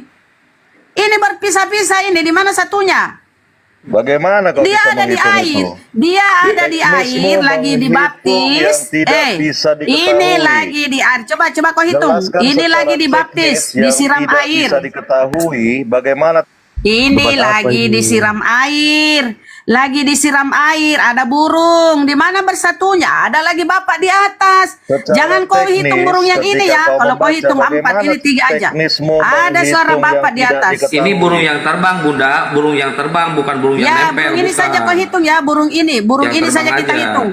Ini berpisah-pisah ini, di mana satunya? Bagaimana kau Dia bisa ada di menghitung air. itu? Dia ada di Teknismu air lagi menghitung dibaptis. yang tidak bisa diketahui. Ini lagi di air. Coba kau hitung. Jelaskan Ini secara lagi dibaptis, teknis yang disiram tidak air. bisa diketahui bagaimana Ini Buat apa lagi ini? disiram air. Lagi disiram air, ada burung. Di mana bersatunya? Ada lagi Bapak di atas. Secara Jangan kau teknis, hitung burung yang ini ketika ya. kau Kalau kau membaca hitung 4, bagaimana ini 3 aja. teknismu Ada suara menghitung Bapak yang di tidak atas. diketahui. Ini burung yang terbang, Bunda. Burung yang terbang, bukan burung yang Ya, nempel. burung ini bukan. saja kau hitung ya, burung ini. Burung Yang ini saja terbang kita aja. hitung.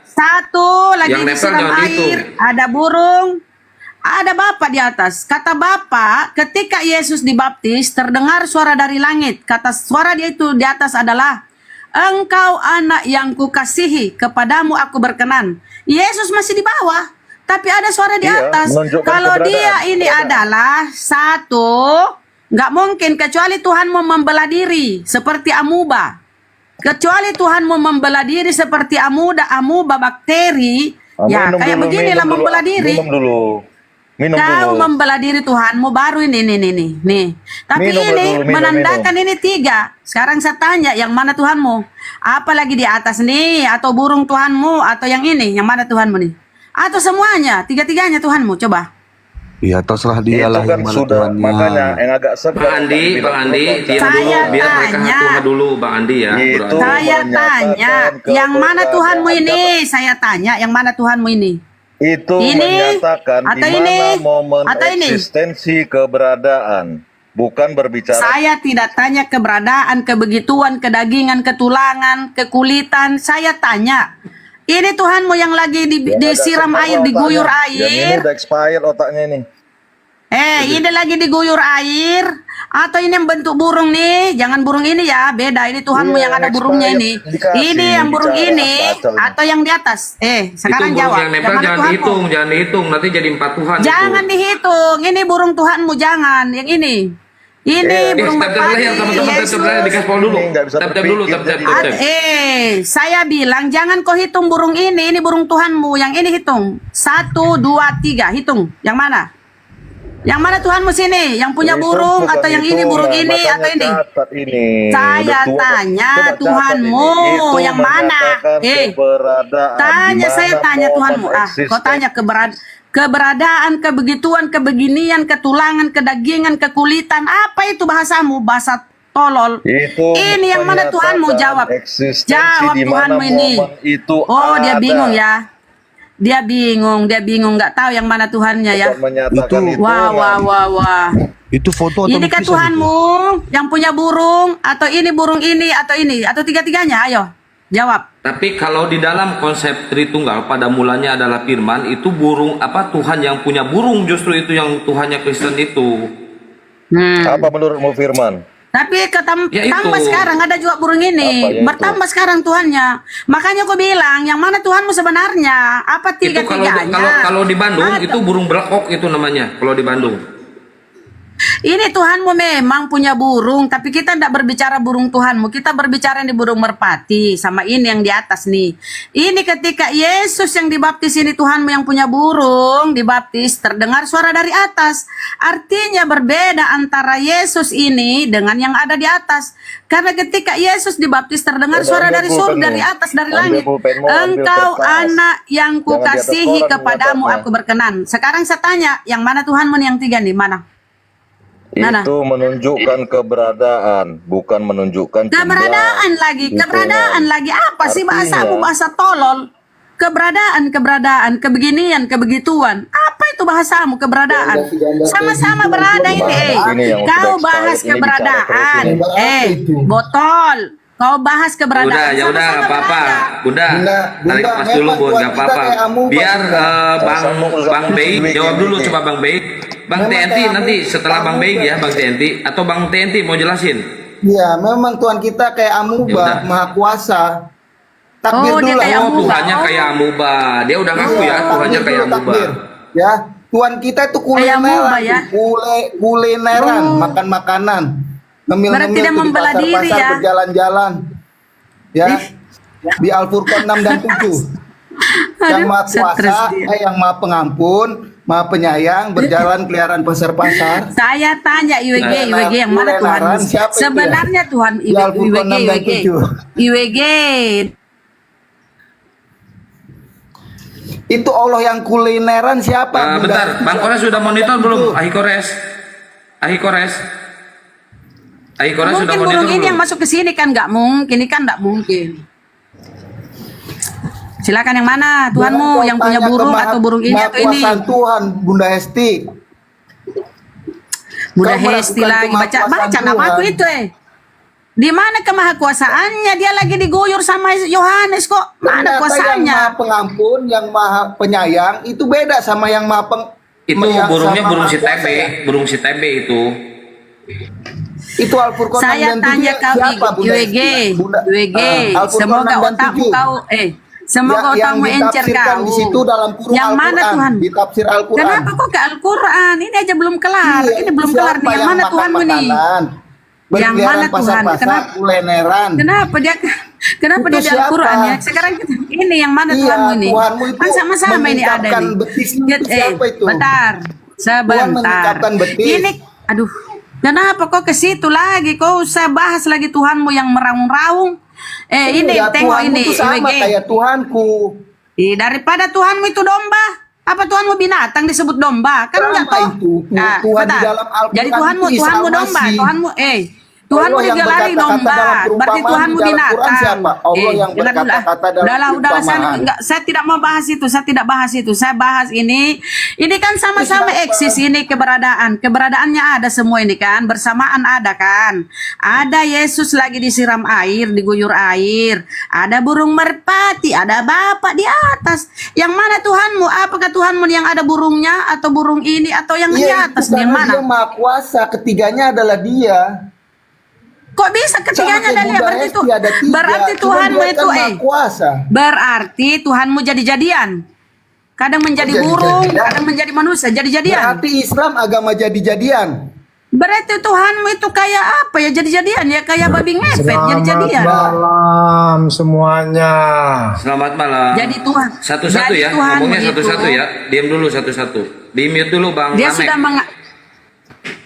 Satu, lagi Yang nempel disiram jangan air, dihitung. ada burung, ada Bapak di atas. Kata Bapak, ketika Yesus dibaptis, terdengar suara dari langit. Kata suara dia itu di atas adalah, Engkau anak yang kukasihi, kepadamu aku berkenan. Yesus masih di bawah, tapi ada suara di Iya, atas. menunjukkan Kalau dia keberadaan. ini adalah satu, nggak mungkin kecuali Tuhan mau membelah diri seperti amuba. Kecuali Tuhan mau membelah diri seperti amuba bakteri, ya Minum kayak dulu, beginilah minum dulu, membelah diri. Minum dulu. Minum Kau dulu. membelah diri Tuhanmu baru ini nih. Tapi Minum ini dulu, minum, menandakan ini 3. Sekarang saya tanya, yang mana Tuhanmu? Apa lagi di atas nih? Atau burung Tuhanmu? Atau yang ini? Yang mana Tuhanmu nih? Atau semuanya? 3-tiganya Tuhanmu? Coba. Ya terserah Itu dialah kan yang mana sudah, Tuhannya. makanya yang agak segar. Bang Andi, diam Saya dulu. Biar mereka tanya. Tuhan dulu, Bang Andi ya. Itu Bro Andi. Saya tanya, menyatakan yang mana Tuhanmu keberadaan ini? Saya tanya, yang mana Tuhanmu ini? Itu Ini, menyatakan atau di ini, mana momen atau ini. eksistensi keberadaan, bukan berbicara. Saya tidak tanya keberadaan, kebegituan, kedagingan, ketulangan, kekulitan. Saya tanya, ini Tuhanmu yang lagi Yang agak disiram segar air, diguyur otaknya. Yang ini air. udah expired otaknya ini. Ini lagi diguyur air. Atau ini yang bentuk burung nih. Jangan burung ini ya, beda. Ini Tuhanmu Iya, yang ada yang burungnya ini. expired dikasih, Ini yang burung bicara ini. batal. Atau yang di atas. Itu Sekarang burung jawab. yang nempel Yang mana jangan Tuhanmu? dihitung, jangan dihitung. Nanti jadi 4 Tuhan Jangan itu. dihitung. Ini burung Tuhanmu, jangan. Yang ini. Ini burung Tap-tap dulu ya, teman-teman. merpati. Tap-tap dulu, dikasih dulu. Ini nggak bisa Tap-tap dulu, berpikir tap-tap, jadi. tap-tap. Saya bilang jangan kau hitung burung ini burung Tuhanmu. Yang ini hitung. 1, 2, 3, hitung. Yang mana? Yang mana Tuhanmu sini? Yang punya Itu burung bukan atau yang ini hitungan, burung ini makanya atau ini? catat ini. Saya Udah tua, tanya coba catat Tuhanmu, ini. Itu yang mana? menyatakan keberadaan. Tanya, Di saya mana tanya momen Tuhanmu. Kau eksistensi. tanya keberadaan, kebegituan, kebeginian, ketulangan, kedagingan, kekulitan. Apa itu bahasamu? Bahasa tolol. Itu Ini yang mana Tuhanmu? menyatakan Jawab. eksistensi Jawab di mana Tuhanmu ini. momen itu Oh, dia ada. bingung ya. Dia bingung, nggak tahu yang mana Tuhannya ya. Bukan menyatakan Itu- Wah. Itu foto atau Ini kan lukisan Tuhanmu yang punya burung atau ini burung ini atau 3-tiganya? Ayo, jawab. Tapi kalau di dalam konsep Tritunggal pada mulanya adalah firman, itu burung apa Tuhan yang punya burung, justru itu yang Tuhannya Kristen itu. Apa menurutmu firman? Tapi Ya, itu. tambah sekarang ada juga burung ini. Apa ya Bertambah sekarang Tuhannya. Makanya aku bilang yang mana Tuhanmu sebenarnya? Apa Itu kalau 3-tiganya? kalau di Bandung Ada. itu burung belekok itu namanya kalau di Bandung. Ini Tuhanmu memang punya burung, tapi kita tidak berbicara burung Tuhanmu, kita berbicara di burung merpati, sama ini yang di atas nih. Ini ketika Yesus yang dibaptis ini Tuhanmu yang punya burung, dibaptis, terdengar suara dari atas. Artinya berbeda antara Yesus ini dengan yang ada di atas. Karena ketika Yesus dibaptis terdengar suara Ambil dari surga, pulpenmu. dari atas, dari Ambil langit. pulpenmu, ambil Engkau kertas. anak yang Jangan di atas kukasihi, koran kepadamu mencatatnya. aku berkenan. Sekarang saya tanya, yang mana Tuhanmu nih yang 3 nih, mana? Mana? Itu menunjukkan keberadaan, bukan menunjukkan Keberadaan jumlah. lagi, Hitungan. keberadaan lagi apa sih Artinya- bahasamu, bahasa tolol? Keberadaan, kebeginian, kebegituan. Apa itu bahasamu, keberadaan? Sama-sama berada ini. Ini yang Kau sudah bahas expired, ini keberadaan. bicara terus Botol. Kau bahas keberadaan. Udah, ya udah, Sama-sama nggak apa-apa. berada. Bunda, tarik Bunda, pas dulu, memang Bun, Tuhan nggak kita apa-apa. kayak amuba, Biar Bunda. Bang Bei jawab dulu, coba Bang Bei. Bang Memang TNT kayak nanti amuba. setelah Bang Bei ya, Bang TNT atau Bang TNT mau jelasin. Ya, memang Tuhan kita kayak Ya udah. amuba, maha kuasa. Takbir Oh, dia dulu lah. kayak Oh, amuba. Tuhannya Oh. kayak amuba. Dia udah ngaku ya, Tuhannya Takbir kayak dulu, amuba. takbir. Ya, Tuhan kita itu Kayak amuba, kulineran, ya? kulineran, Oh. makan makanan, Berarti ngemil-ngemil dia tuh di membela diri, pasar-pasar, ya? berjalan-jalan, ya, di Al-Furqan 6 dan 7. Yang maha stres kuasa, dia. yang maha pengampun, maha penyayang, berjalan keliaran pasar-pasar. Saya tanya IWG, Nah, IWG yang mana Tuhan? kulenaran siapa itu ya? Sebenarnya Tuhan Di Al-Furqan 6 dan 7. IWG. Itu Allah yang kulineran siapa? Bunda? Bentar, Bang Kores sudah monitor belum? Ahi Kores. Ahi Kores. Ahi Kores sudah Mungkin monitor burung ini belum? yang masuk ke sini kan nggak mungkin, ini kan nggak mungkin. Silakan yang mana? Tuhanmu Jangan yang kau punya tanya ke burung atau burung ini atau ini? Mahakuasaan Tuhan, Bunda Hesti. Bunda Kau Hesti meragukan lagi baca kemahakuasaan nama aku Tuhan. itu Di mana kemahakuasaannya? Dia lagi diguyur sama Yohanes kok. Mana Ternyata yang kuasanya? maha pengampun, yang maha penyayang itu beda sama yang maha Itu burungnya burung si TB, burung si TB itu. Itu Al-Furqan 6 Saya dan 7 tanya kau siapa, Bunda IWG, Hesti? IWG. Al-Furqan Semoga 6 dan otakmu 7. kau semoga yang otakmu encer ditafsirkan kau. di situ dalam kurung Yang mana Al-Quran, Tuhan? di tafsir Al-Quran. Kenapa kok ke Al-Quran? Ini aja belum kelar. Iya, Ini belum siapa kelar nih. Yang mana makan Tuhanmu nih? makanan, Yang berkeliaran mana Tuhan? pasar-pasar, Kenapa? kulineran. Kenapa dia Itu di Al-Quran siapa? ya? Sekarang ini yang mana Iya, Tuhanmu nih? Tuhanmu itu Kan sama-sama ini ada mengungkapkan nih. betisnya Lihat, itu siapa itu? Bentar. Sebentar. mengungkapkan betis. Ini aduh. Kenapa kok ke situ lagi? Kok saya bahas lagi Tuhanmu yang meraung-raung? Ini Iya, tengok Tuhanmu ini itu sama IWG. kayak Tuhanku. Daripada Tuhanmu itu domba, apa Tuhanmu binatang disebut domba? Kan Sama enggak toh? itu. Tuhan di dalam Al-Quran Jadi Tuhanmu itu Isa Tuhanmu domba, Al-Masih. Tuhanmu Tuhanmu Allah yang digelari berkata-kata domba, dalam berarti perumpamaan Tuhanmu di dalam Quran binatang. siapa? Allah yang dengar dulu lah. berkata-kata dalam Udahlah, perumpamaan. saya tidak mau bahas itu, saya tidak bahas itu. Saya bahas ini kan sama-sama eksis ini keberadaannya ada semua ini kan, bersamaan ada kan. Ada Yesus lagi disiram air, diguyur air. Ada burung merpati, ada Bapak di atas. Yang mana Tuhanmu? Apakah Tuhanmu yang ada burungnya atau burung ini atau yang di Iya, atas itu nih? Yang karena mana? Dia maha kuasa, ketiganya adalah dia. Kok bisa ketiganya Sama kayak dari Bunda berarti Hesti itu ada tiga, berarti cuma Tuhanmu dia itu kan maha kuasa. berarti Tuhanmu jadi-jadian. Kadang menjadi burung, Jadi-jadian. kadang menjadi manusia, jadi-jadian. Berarti Islam agama jadi-jadian. Berarti Tuhanmu itu kayak apa ya, jadi-jadian ya, kayak babi ngepet, jadi-jadian. Malam semuanya. Selamat malam. Jadi Tuhan. Satu-satu Jadi ya, Tuhanmu ngomongnya satu-satu itu, ya. Diam dulu satu-satu. Di-mute dulu Bang Dia Namek.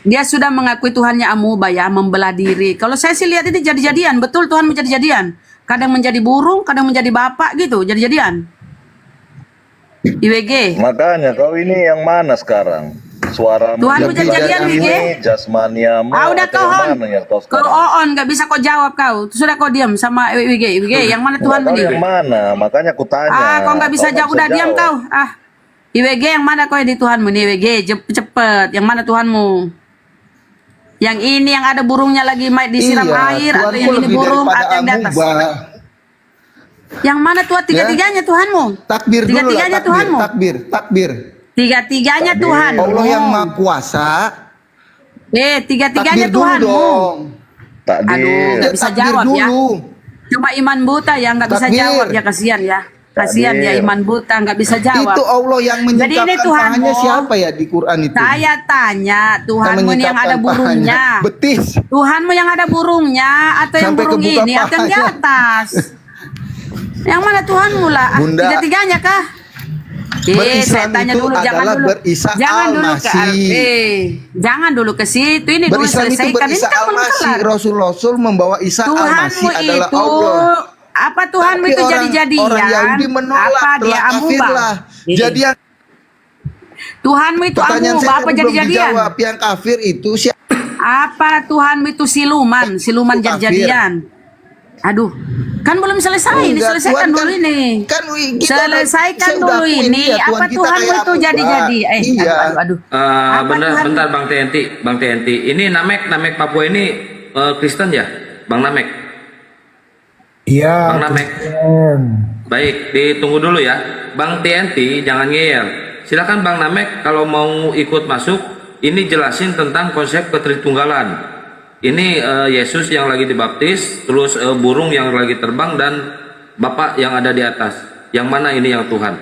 dia sudah mengakui Tuhannya amuba ya, membelah diri. Kalau saya sih lihat ini jadi-jadian, betul Tuhan menjadi jadian. Kadang menjadi burung, kadang menjadi bapak gitu, jadi-jadian. IWG. Makanya kau ini yang mana sekarang? Suaramu Tuhanmu yang jadi-jadian, ini, Wige. jasmaniamu, Udah atau kau yang on. mana yang kau Kau sekarang? on, nggak bisa kau jawab kau. Sudah kau diam sama IWG. IWG, yang mana Tuhanmu Kau nih? yang mana? Makanya aku tanya. Kau nggak bisa jawab, udah diam kau. IWG yang mana kau di Tuhanmu nih IWG? Cepet, yang mana Tuhanmu? Yang ini yang ada burungnya lagi disiram air, atau Tuhanku yang ini lebih burung daripada atau yang di atas? amuba. Yang mana Tuhan? Tiga-tiganya Tuhanmu. Takbir dulu lah, Tiga-tiganya takbir, Tuhanmu. takbir. Tiga-tiganya Tuhanmu. Allah yang maha kuasa. Tiga-tiganya Takbir dulu Tuhanmu. dong. Takdir. Aduh, nggak bisa Takbir jawab ya. dulu. Cuma iman buta ya nggak bisa Takbir. jawab ya, kasihan ya. Kasihan ya, iman buta nggak bisa jawab. Itu Allah yang Jadi ini menyingkapkan Tuhanmu. pahanya siapa ya di Quran itu? Saya tanya, Yang Tuhanmu ini yang ada menyingkapkan burungnya. pahanya. Betis. Tuhanmu yang ada burungnya atau yang Sampai burung kebuka ini atau yang di pahanya. atas? Yang mana Tuhanmu lah? Bunda, Tiga-tiganya kah? berislam Saya tanya itu dulu, jangan adalah dulu. berisa Jangan dulu ke al-Masih. jangan dulu ke situ. Ini dulu Berislam itu selesaikan. Ini berisa kan belum al-Masih. kelar. Rasul membawa Isa Tuhanmu al-Masih adalah itu Allah. apa Tuhanmu Tapi itu jadi-jadian? orang Yahudi menolak, Apa dia telah amuba? kafirlah. Jadi yang Tuhanmu itu pertanyaan amuba saya apa belum jadi-jadian? dijawab. Yang kafir itu siapa? Apa Tuhanmu itu siluman Itu jadi-jadian? Aduh, kan belum selesai. Ini Enggak, selesaikan Tuhan dulu kan- ini. kan kita Selesaikan saya udah dulu akuin ini. dia, Tuhan Apa kita Tuhanmu kayak itu amuba. jadi-jadi? Iya. Aduh. Apa Tuhan- Bentar Bang TNT. Ini Namek Papua ini Kristen ya? Bang Namek. Iya. Bang Namek. Baik, ditunggu dulu ya. Bang TNT jangan ngeyel. Silakan Bang Namek kalau mau ikut masuk, ini jelasin tentang konsep ketritunggalan. Ini Yesus yang lagi dibaptis, terus burung yang lagi terbang dan Bapak yang ada di atas. Yang mana ini yang Tuhan?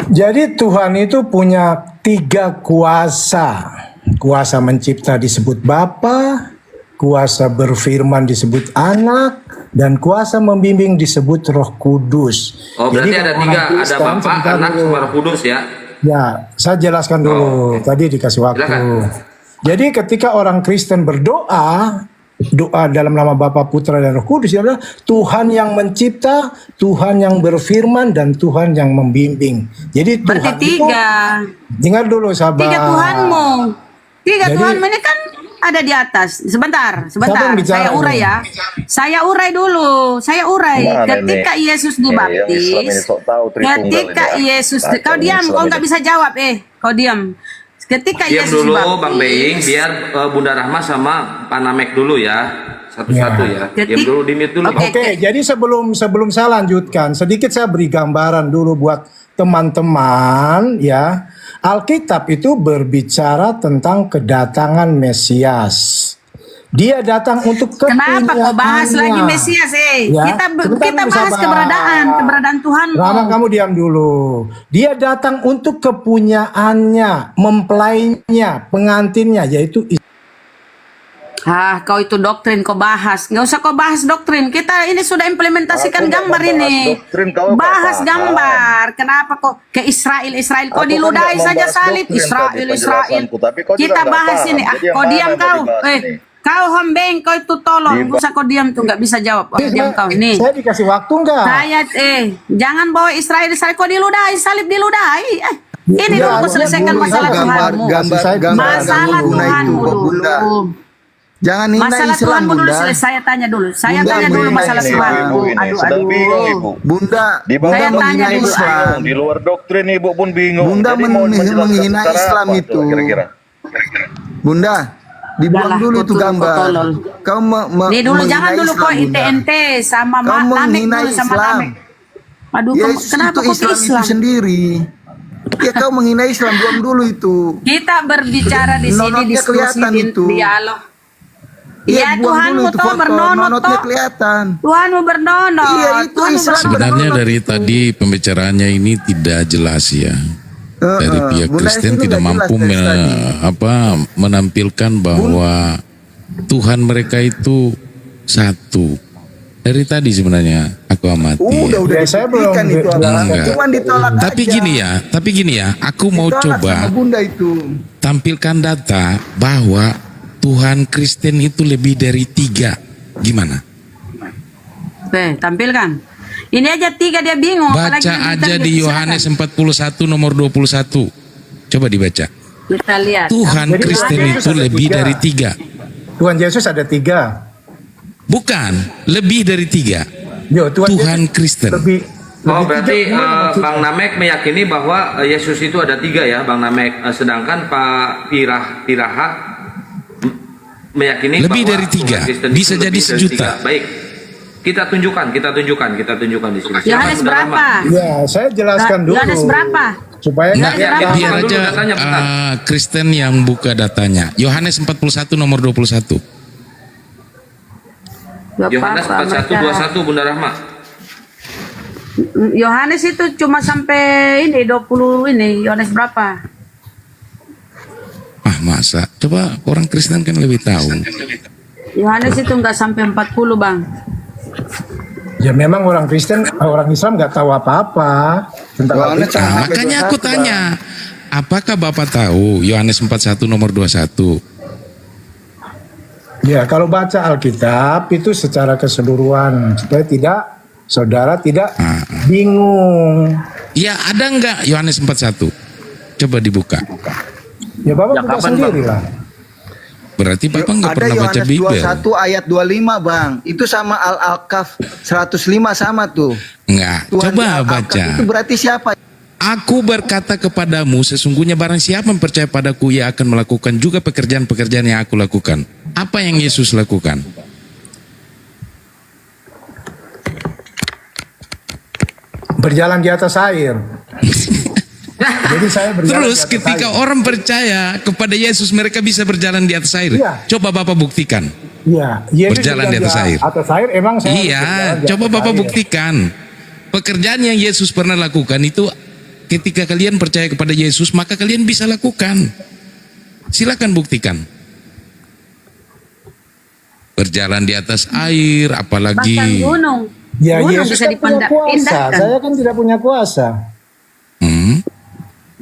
Jadi Tuhan itu punya 3 kuasa. Kuasa mencipta disebut Bapa, kuasa berfirman disebut Anak, dan kuasa membimbing disebut Roh Kudus. Oh, berarti Jadi ada orang 3, ada Kristen, Bapak, sebentar Anak, dulu. sama Roh Kudus ya. Ya, saya jelaskan dulu. Tadi dikasih waktu. Silakan. Jadi ketika orang Kristen berdoa, doa dalam nama Bapa, Putra, dan Roh Kudus adalah Tuhan yang mencipta, Tuhan yang berfirman, dan Tuhan yang membimbing. Jadi Berarti Tuhan itu, 3. dengar dulu sahabat. 3 Tuhanmu. 3 Jadi- Tuhanmu ini kan ada di atas. Sebentar. Siapa yang bicara Saya urai ini? ya. Saya urai dulu. Saya urai. Mana Ketika ini? Yesus Yang Islam dibaptis, ini sok tahu Tritunggal ketika ini, ya. Yesus, Kacau kau ini diam, Islam kau ini. nggak bisa jawab. Kau diam. Ketika Diam Yesus dulu dibaptis, Bang Being, biar Bunda Rahma sama Pak Namek dulu ya. Satu-satu ya. Diam Ketik- dulu, di mute dulu. Oke. Bang. Oke, jadi sebelum saya lanjutkan, sedikit saya beri gambaran dulu buat teman-teman ya. Alkitab itu berbicara tentang kedatangan Mesias. Dia datang untuk kenapa kau bahas lagi kepunyaannya. Mesias? Ya, Kita sebentar kita dulu, bahas sabar. keberadaan Tuhanmu. Rama, kamu diam dulu. Dia datang untuk kepunyaannya, mempelainya, pengantinnya, yaitu Kau itu doktrin kau bahas. Nggak usah kau bahas doktrin. Kita ini sudah implementasikan Aku nggak gambar membahas ini. doktrin, kau nggak Bahas paham. gambar. Kenapa kok ke Israel? Kau Aku kan diludai nggak saja membahas salib. doktrin tadi, Israel. penjelasanku, tapi kau juga Kita nggak bahas paham. ini. Jadi yang Kau mana diam yang mau kau. dibahas ini? Kau hambeng. Kau itu tolong. Dibahas. Nggak usah kau diam tuh. Nggak bisa jawab. Diam kau ini. Saya dikasih waktu enggak? Saya jangan bawa Israel. Kau diludai. Salib diludai. Ini Ya, dulu kau selesaikan dulu masalah gambar- Tuhanmu. gambar- Masalah Bunda itu, Tuhanmu Bunda. dulu. Jangan hina Masalah Islam, Tuhanmu dulu Bunda. saya tanya dulu. Saya Bunda, tanya dulu Bunda, masalah ini, Tuhanmu. Ibu ini Aduh, sedang bingung Ibu. Bunda, Di bawah Saya Bunda tanya menghina dulu, Islam. Di luar doktrin Ibu pun bingung. Bunda Jadi mau menjelaskan menghina secara Islam apa itu. coba kira-kira? Bunda, dibuang Udahlah, dulu tuh betul, gambar. tolol. Kau Nih dulu menghina jangan dulu Islam, kok Bunda. ITNT sama Kau Namek menghina dulu sama Islam. Namek. Aduh, Yes, kenapa itu kok ke Islam itu Islam? sendiri. Ya kau menghina Islam, buang dulu itu. Kita berbicara di sini Nonotnya diskusi kelihatan itu. dialog. Iya, Ya buang Tuhanmu dulu itu toh foto, bernonot nonotnya toh. kelihatan. Tuhanmu bernonot. Iya, itu Tuhanmu Islam. bernonot. Sebenarnya dari tadi pembicaraannya ini tidak jelas ya. Dari pihak Bunda Kristen ini tidak nggak mampu jelas dari tadi. menampilkan bahwa Tuhan mereka itu satu. Dari tadi sebenarnya aku amati. Udah Ya, saya belum dibuktikan itu bilang. apa? Enggak. Cuman ditolak Tapi aja. gini ya, aku mau Ditolak coba sama Bunda itu. tampilkan data bahwa Tuhan Kristen itu lebih dari 3. Gimana? Tampilkan. Ini aja 3 dia bingung. apalagi Baca kita aja di Yohanes 41 nomor 21. Coba dibaca. Kita lihat. Tuhan Jadi Kristen Tuhan itu Yesus ada lebih 3. dari 3. Tuhan Yesus ada 3. Bukan, lebih dari 3. Yo, Tuhan Yesus Kristen. lebih Berarti tiga, maksudnya. Bang Namek meyakini bahwa Yesus itu ada 3 ya, Bang Namek. Sedangkan Pak Piraha meyakini Lebih bahwa dari 3. Tuhan Kristen Bisa itu jadi lebih dari sejuta. 3. Baik, kita tunjukkan di sini. Silakan, Yohanes Bunda berapa? Rahma. Ya, saya jelaskan dulu. Yohanes berapa? Supaya Enggak, Ya, ya, biar dulu aja datanya, bentar. Kristen yang buka datanya. Yohanes 41 nomor 21. Yohanes 41:21 Bunda Rahma. Yohanes itu cuma sampai ini 20 ini. Yohanes berapa? Ah, masa? Coba orang Kristen kan lebih tahu. Yohanes itu enggak sampai 40, Bang. ya memang orang Kristen, orang Islam nggak tahu apa-apa tentang Yohanes Alkitab. Nah, makanya aku tanya, apakah Bapak tahu Yohanes 41 nomor 21? Ya, kalau baca Alkitab itu secara keseluruhan supaya saudara tidak bingung. Ya, ada enggak Yohanes 41? Coba dibuka. Ya Bapak buka sendiri lah. Berarti Bapak enggak Ada pernah baca Yohanes Bible. 21 ayat 25, Bang. Itu sama Al-Alkaf 105 sama tuh. Enggak. Tuhan di Coba Al-Alkaf baca. itu berarti siapa? Aku berkata kepadamu, sesungguhnya barang siapa yang percaya padaku, ia akan melakukan juga pekerjaan-pekerjaan yang aku lakukan. Apa yang Yesus lakukan? Berjalan di atas air. Jadi saya berjalan Terus di atas ketika air. orang percaya kepada Yesus, mereka bisa berjalan di atas air. Iya. Coba Bapak buktikan. Iya, Yesus Berjalan di atas air. Atas air emang saya Iya, berjalan di coba atas Bapak air. buktikan. Pekerjaan yang Yesus pernah lakukan itu ketika kalian percaya kepada Yesus, maka kalian bisa lakukan. Silakan buktikan. Berjalan di atas air, Bahkan apalagi. gunung. Ya, Gunung Yesus bisa kan punya kuasa. dipindahkan. Saya kan tidak punya kuasa.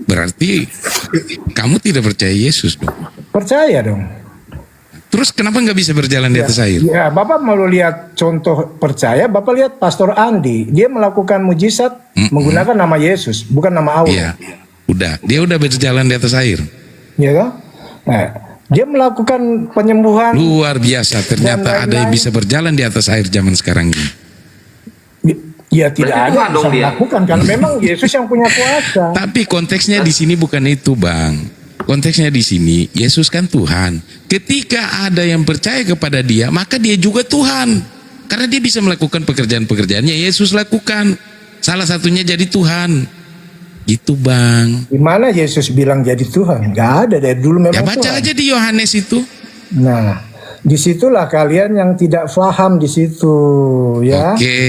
Berarti kamu tidak percaya Yesus dong. Percaya dong. Terus kenapa nggak bisa berjalan di atas air? Ya, Bapak mau lihat contoh percaya, Bapak lihat Pastor Andi. Dia melakukan mujizat menggunakan nama Yesus, bukan nama Allah. Iya, dia udah berjalan di atas air. Ya kan? Nah, dia melakukan penyembuhan. Luar biasa, ternyata ada yang bisa berjalan di atas air zaman sekarang ini. Ya tidak Berarti ada Tuhan yang dong bisa dia. melakukan karena memang Yesus yang punya kuasa. Tapi konteksnya di sini bukan itu, Bang. Konteksnya di sini, Yesus kan Tuhan. Ketika ada yang percaya kepada Dia, maka Dia juga Tuhan. Karena Dia bisa melakukan pekerjaan-pekerjaan yang Yesus lakukan. Salah satunya jadi Tuhan. Gitu, Bang. Di mana Yesus bilang jadi Tuhan? Gak ada, dari dulu memang Ya baca Tuhan. aja di Yohanes itu. Nah, disitulah kalian yang tidak paham di situ, ya. Oke.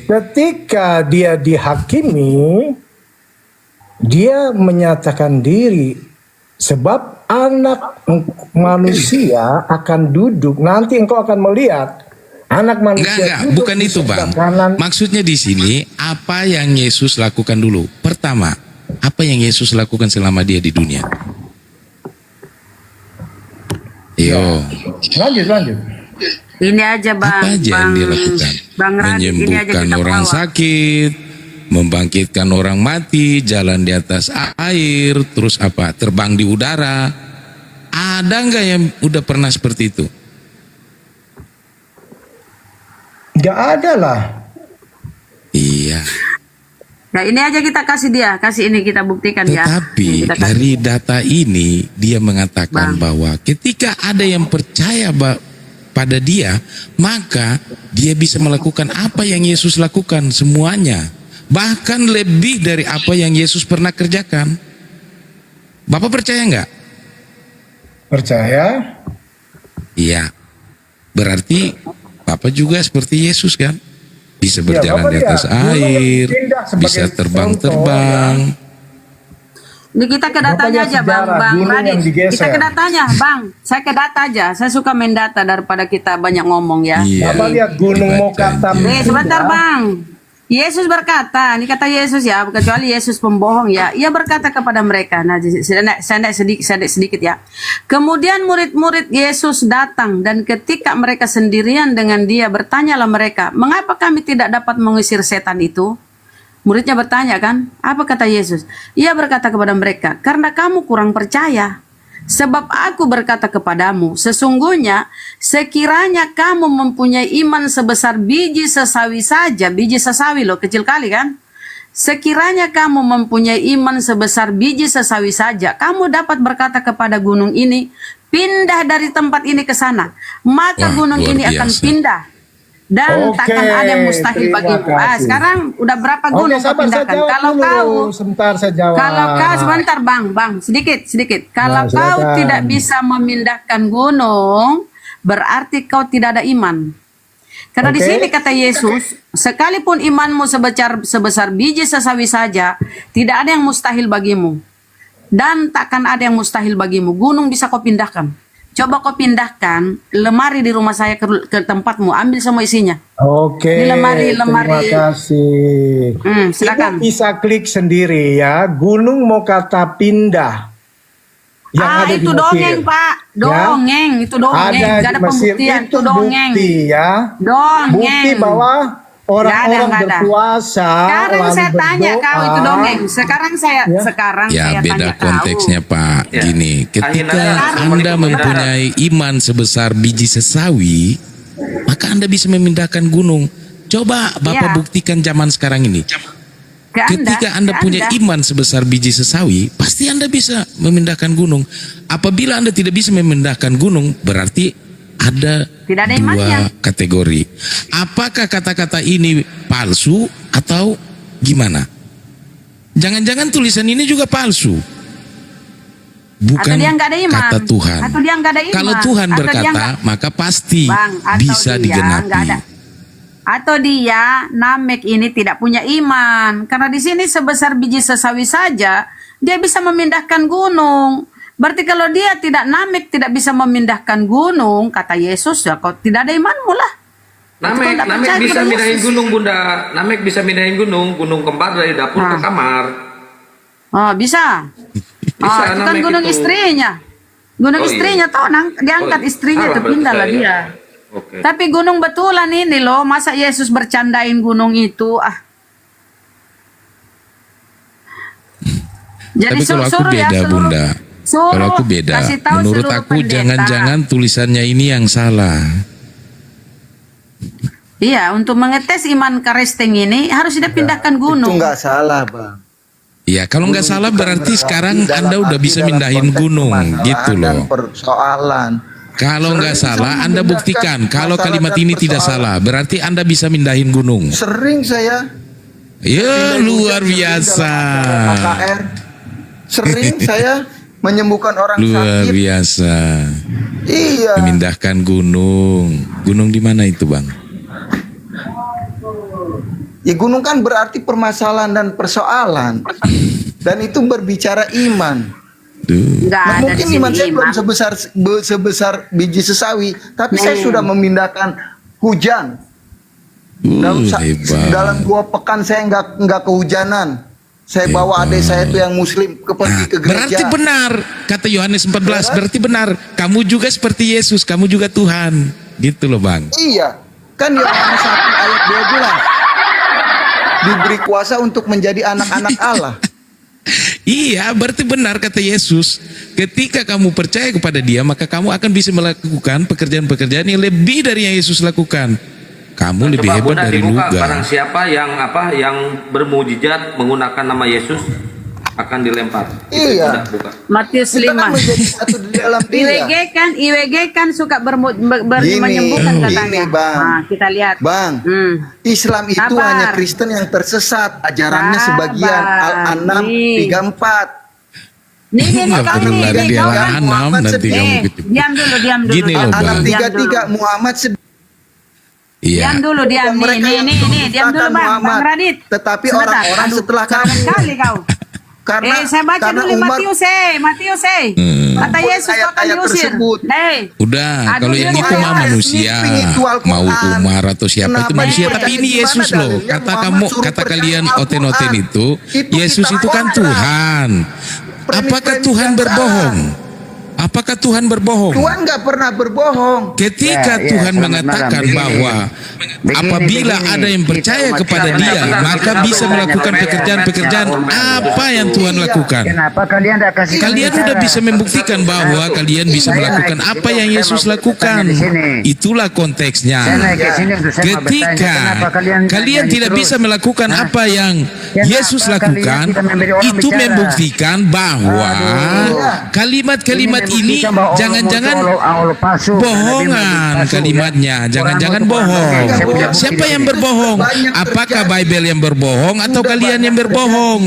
Ketika dia dihakimi, dia menyatakan diri, sebab anak manusia akan duduk. Nanti engkau akan melihat anak manusia Enggak, duduk bukan di itu, sebelah Bang. kanan. Maksudnya di sini apa yang Yesus lakukan dulu? Pertama, apa yang Yesus lakukan selama Dia di dunia? Yo, Lanjut. Ini aja Bang. apa aja yang Dia lakukan? Bang Radit, ini aja Menyembuhkan kita orang bawa. sakit, membangkitkan orang mati, jalan di atas air, terus apa? Terbang di udara. Ada nggak yang udah pernah seperti itu? Gak ada lah. Iya. Nah ini aja kita kasih dia, kasih ini kita buktikan ya. Tetapi Ini kita kasih. dari data ini dia mengatakan Bang. bahwa ketika ada yang percaya pada Dia, maka dia bisa melakukan apa yang Yesus lakukan semuanya. Bahkan lebih dari apa yang Yesus pernah kerjakan. Bapak percaya nggak? Percaya? Iya. Berarti Bapak juga seperti Yesus kan? Bisa Ya, berjalan Bapak di atas lihat, gunung yang air, pindah sebagai bisa contoh, terbang-terbang. Ini kita ke datanya Bapak lihat aja Bang, sejarah, Bang gunung Radit. yang digeser. Kita ke datanya Bang, saya ke data aja. Saya suka main data daripada kita banyak ngomong ya. Iya. Bapak lihat gunung Dibaca Mokata. aja. Sebentar Bang. Yesus berkata, ini kata Yesus ya, kecuali Yesus pembohong ya. Ia berkata kepada mereka, nah saya sedikit ya. Kemudian murid-murid Yesus datang dan ketika mereka sendirian dengan dia, bertanyalah mereka, mengapa kami tidak dapat mengusir setan itu? Muridnya bertanya kan, apa kata Yesus? Ia berkata kepada mereka, karena kamu kurang percaya. Sebab aku berkata kepadamu, sesungguhnya sekiranya kamu mempunyai iman sebesar biji sesawi saja, biji sesawi loh, kecil kali kan? Sekiranya kamu mempunyai iman sebesar biji sesawi saja, kamu dapat berkata kepada gunung ini, pindah dari tempat ini ke sana. Maka Wah, gunung luar ini akan biasa. pindah. Dan Oke, takkan ada yang mustahil terima bagimu. kasih. Sekarang udah berapa Oke, gunung kau sabar saya pindahkan? jawab Kalau dulu. kau Sebentar saya jawab. kalau kau sebentar bang, sedikit. Kalau Nah, kau silakan. tidak bisa memindahkan gunung, berarti kau tidak ada iman. Karena di Oke. sini kata Yesus, sekalipun imanmu sebesar biji sesawi saja, tidak ada yang mustahil bagimu. Dan takkan ada yang mustahil bagimu. Gunung bisa kau pindahkan. Coba kau pindahkan lemari di rumah saya ke tempatmu, ambil semua isinya. Oke. Ini lemari. Terima kasih. Silakan. Ibu bisa klik sendiri ya. Gunung Mokata pindah. Yang ada di Itu Mesir. dongeng Pak, dongeng, itu dongeng, Ada nggak di ada Mesir. pembuktian, Itu itu dongeng, bukti ya. dongeng. Bukti bahwa orang-orang Nggak ada. berpuasa Sekarang lalu saya tanya berdoa. kau itu dongeng. Sekarang saya Ya saya beda tanya konteksnya kau. Pak. Ya. Gini, ketika Akhirnya, Anda seperti mempunyai iman sebesar biji sesawi, maka Anda bisa memindahkan gunung. Coba Bapak Ya. buktikan zaman sekarang ini. Ke Ketika Anda ke punya iman sebesar biji sesawi, pasti Anda bisa memindahkan gunung. Apabila Anda tidak bisa memindahkan gunung, berarti ada Tidak ada dua imannya. kategori. Apakah kata-kata ini palsu atau gimana? Jangan-jangan tulisan ini juga palsu. bukan Atau dia nggak ada iman. kata Tuhan. Atau dia nggak ada iman. Kalau Tuhan Atau dia berkata, nggak- maka pasti Bang, atau bisa dia digenapi. nggak ada. Atau dia Namek ini tidak punya iman, karena di sini sebesar biji sesawi saja dia bisa memindahkan gunung. Berarti kalau dia tidak Namek, tidak bisa memindahkan gunung, kata Yesus, ya kau tidak ada imanmu lah. Namek, Itu kan Namek percaya bisa kepada mindahin Yesus. gunung Bunda. Namek bisa mindahin gunung kembar dari dapur ke kamar. Oh, bisa. Bisa, Itu kan Namek gunung itu. istrinya. Gunung Oh, iya. istrinya toh diangkat Oh, istrinya salah tuh berarti pindahlah saya. dia. Oke. Tapi gunung betulan ini loh, masa Yesus bercandain gunung itu? Jadi Tapi kalau aku suruh ya, beda, seluruh- Bunda. suruh Kalau aku beda. kasih tahu Menurut seluruh aku pendeta. jangan-jangan tulisannya ini yang salah. Iya, untuk mengetes iman Karesteng ini harus dipindahkan Itu gunung. nggak salah, Bang. Ya, kalau nggak salah berarti sekarang Dalam Anda udah arti bisa dalam mindahin konteks gunung, permasalahan gitu dan loh. Persoalan. Kalau nggak Sering salah, saya Anda memindahkan buktikan. Kalau masalah kalimat dan ini tidak persoalan. salah, berarti Anda bisa mindahin gunung. Sering saya Ya, luar biasa. KKR. Sering saya menyembuhkan orang Luar sakit. biasa. Iya. Memindahkan gunung. Gunung di mana itu, Bang? Ya gunung kan berarti permasalahan dan persoalan. Dan itu berbicara iman. Duh. Enggak Nah, ada di mungkin sini iman saya belum iman. sebesar biji sesawi, tapi saya sudah memindahkan hujan. Hebat. Dalam 2 pekan saya nggak kehujanan. Saya bawa adik saya itu yang muslim pergi ke gereja. Berarti benar kata Yohanes 14, berarti benar. Kamu juga seperti Yesus, kamu juga Tuhan. Gitu loh, Bang. Iya, kan Yohanes 1 ayat 12 diberi kuasa untuk menjadi anak-anak Allah. Iya, berarti benar kata Yesus. Ketika kamu percaya kepada Dia, maka kamu akan bisa melakukan pekerjaan-pekerjaan yang lebih dari yang Yesus lakukan. Kamu lebih Coba hebat Bunda dari dibuka, barang Luga. siapa yang bermujizat menggunakan nama Yesus akan dilempar. Itu Iya. Bunda buka. Matius Kita kan 5. menjadi satu di dalam dia. IWG kan suka Gini, menyembuhkan gini, katanya. Bang. Nah, kita lihat. Bang, Islam itu Sabar. hanya Kristen yang tersesat. Ajarannya Sabar. sebagian Al-An'am Nih. 34. Nih, Nggak kau perlu nih, lagi nih, dia kau kan. anam, nanti kamu gitu. Diam dulu. Gini loh, Al-An'am Bang. 33 Muhammad Iya. Diam dulu, diam. Mereka yang Nih, diam dulu, Bang. Muhammad. Bang Radit. Tetapi Sebentar. orang-orang Aduh, setelah jangan kamu. kali kau. Karena Saya baca karena dulu Umar Matius. Kata Yesus kau akan ayat-ayat diusir. tersebut. Udah, Aduh, kalau yang dia itu mah ayat manusia, spiritual mau Quran. Umar atau siapa itu Kenapa manusia, percaya? tapi ini Gimana Yesus loh. dalilnya Kata Muhammad kamu, suruh kata percaya kalian Al-Quran. oten-oten itu, Itu Yesus kita itu kan orang. Tuhan. Apakah Premis-premis Tuhan yang berbohong? Apakah Tuhan berbohong? Tuhan nggak pernah berbohong. Ketika Ya, Tuhan selamat mengatakan malam. bahwa apabila begini, ada yang percaya kita kepada umat Dia, Islam, maka kita bisa bertanya melakukan kepada pekerjaan-pekerjaan apa yang Tuhan Iya. lakukan. Kenapa kalian tidak kasih Kalian udah bisa membuktikan bahwa kalian bisa melakukan apa yang Yesus lakukan. Itulah konteksnya. Ketika kalian tidak bisa melakukan apa yang Yesus lakukan, itu membuktikan bahwa kalimat-kalimat ini jangan-jangan bohongan kalimatnya. Jangan-jangan bohong. Siapa yang berbohong? Apakah Bible yang berbohong atau kalian yang berbohong?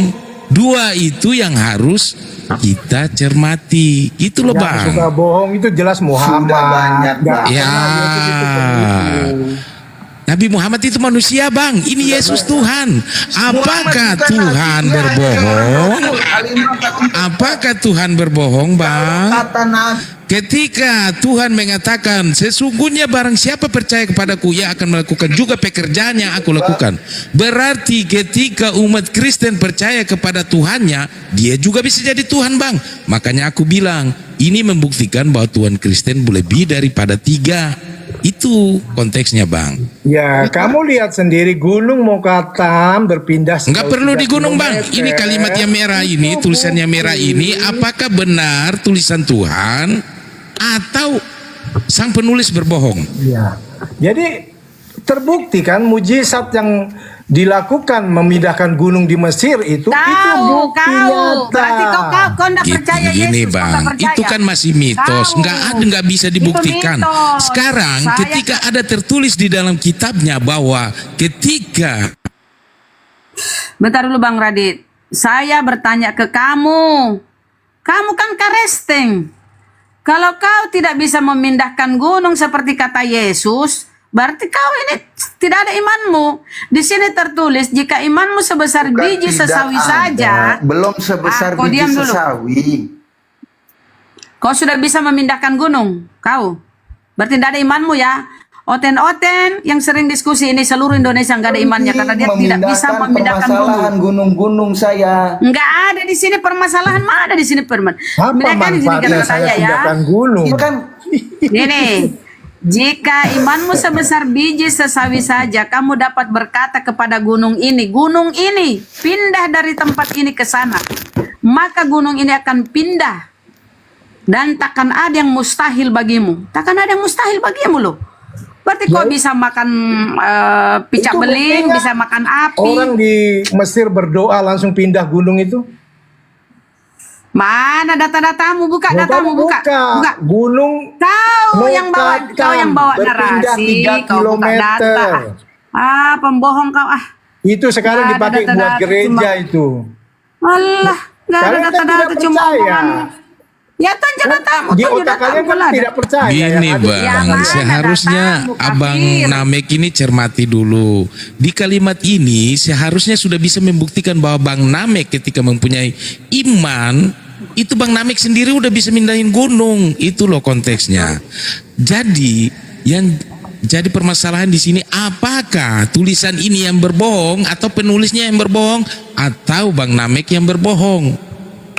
Dua itu yang harus kita cermati. Itu loh, Yang Bang. suka bohong itu jelas Muhammad. banyak, Nggak Ya. pernah Yesus itu penipu. Nabi Muhammad itu manusia, Bang. Ini Yesus Tuhan. Apakah Tuhan berbohong? Apakah Tuhan berbohong, Bang? Kata Nabi. Ketika Tuhan mengatakan, sesungguhnya barang siapa percaya kepadaku, ia akan melakukan juga pekerjaan yang aku lakukan. Berarti ketika umat Kristen percaya kepada Tuhannya, dia juga bisa jadi Tuhan, Bang. Makanya aku bilang, ini membuktikan bahwa Tuhan Kristen lebih daripada 3. Itu konteksnya, Bang. Ya, kamu lihat sendiri gunung Mokatam berpindah. Enggak perlu di gunung, Bang. Ini kalimat yang merah ini, tulisannya merah ini, apakah benar tulisan Tuhan atau sang penulis berbohong? Ya. Jadi terbukti kan mujizat yang dilakukan memindahkan gunung di Mesir itu bukti nyata. Berarti kau enggak percaya Gini, Yesus, kau Bang, nggak percaya. itu kan masih mitos, Tahu. nggak bisa dibuktikan. mitos. Sekarang Saya- ketika ada tertulis di dalam kitabnya bahwa ketika Bentar dulu Bang Radit. Saya bertanya ke kamu. Kamu kan karesteng. Kalau kau tidak bisa memindahkan gunung seperti kata Yesus, berarti kau ini tidak ada imanmu. Di sini tertulis, jika imanmu sebesar Bukan biji tidak sesawi ada. saja. Belum sebesar kau biji diam dulu. sesawi. Kau sudah bisa memindahkan gunung, kau. Berarti tidak ada imanmu ya. Oten-oten yang sering diskusi ini seluruh Indonesia nggak ada imannya karena dia tidak bisa memindahkan gunung. permasalahan gunung-gunung saya. Nggak ada di sini permasalahan, mana ada di sini Apa Mereka di sini manfaatnya kata saya saya ya. pindahkan gunung? Itu kan Ini, jika imanmu sebesar biji sesawi saja, kamu dapat berkata kepada gunung ini, pindah dari tempat ini ke sana. Maka gunung ini akan pindah. Dan takkan ada yang mustahil bagimu. Takkan ada yang mustahil bagimu loh. Berarti kau bisa makan picak Itu beling, buktinya bisa makan api. Orang di Mesir berdoa langsung pindah gunung itu. Mana data-datamu? Buka datamu, buka. Gunung Kau yang bawa berpindah narasi, 3 kau buka kilometer. data. Pembohong kau Itu sekarang Nggak ada dipakai buat data-data, gereja cuma- itu. Allah, nggak ada Kalian kan data-data tidak cuma percaya. omongan. Ya tanya datamu, Di tunjuk otak kalian datamu kan lah. tidak percaya. Gini yang ada. bang, Ya, mana seharusnya datamu, abang kafir. Namek ini cermati dulu. Di kalimat ini seharusnya sudah bisa membuktikan bahwa bang Namek ketika mempunyai iman, itu bang Namek sendiri udah bisa mindahin gunung. Itu loh konteksnya. Jadi yang jadi permasalahan di sini, apakah tulisan ini yang berbohong atau penulisnya yang berbohong atau bang Namek yang berbohong?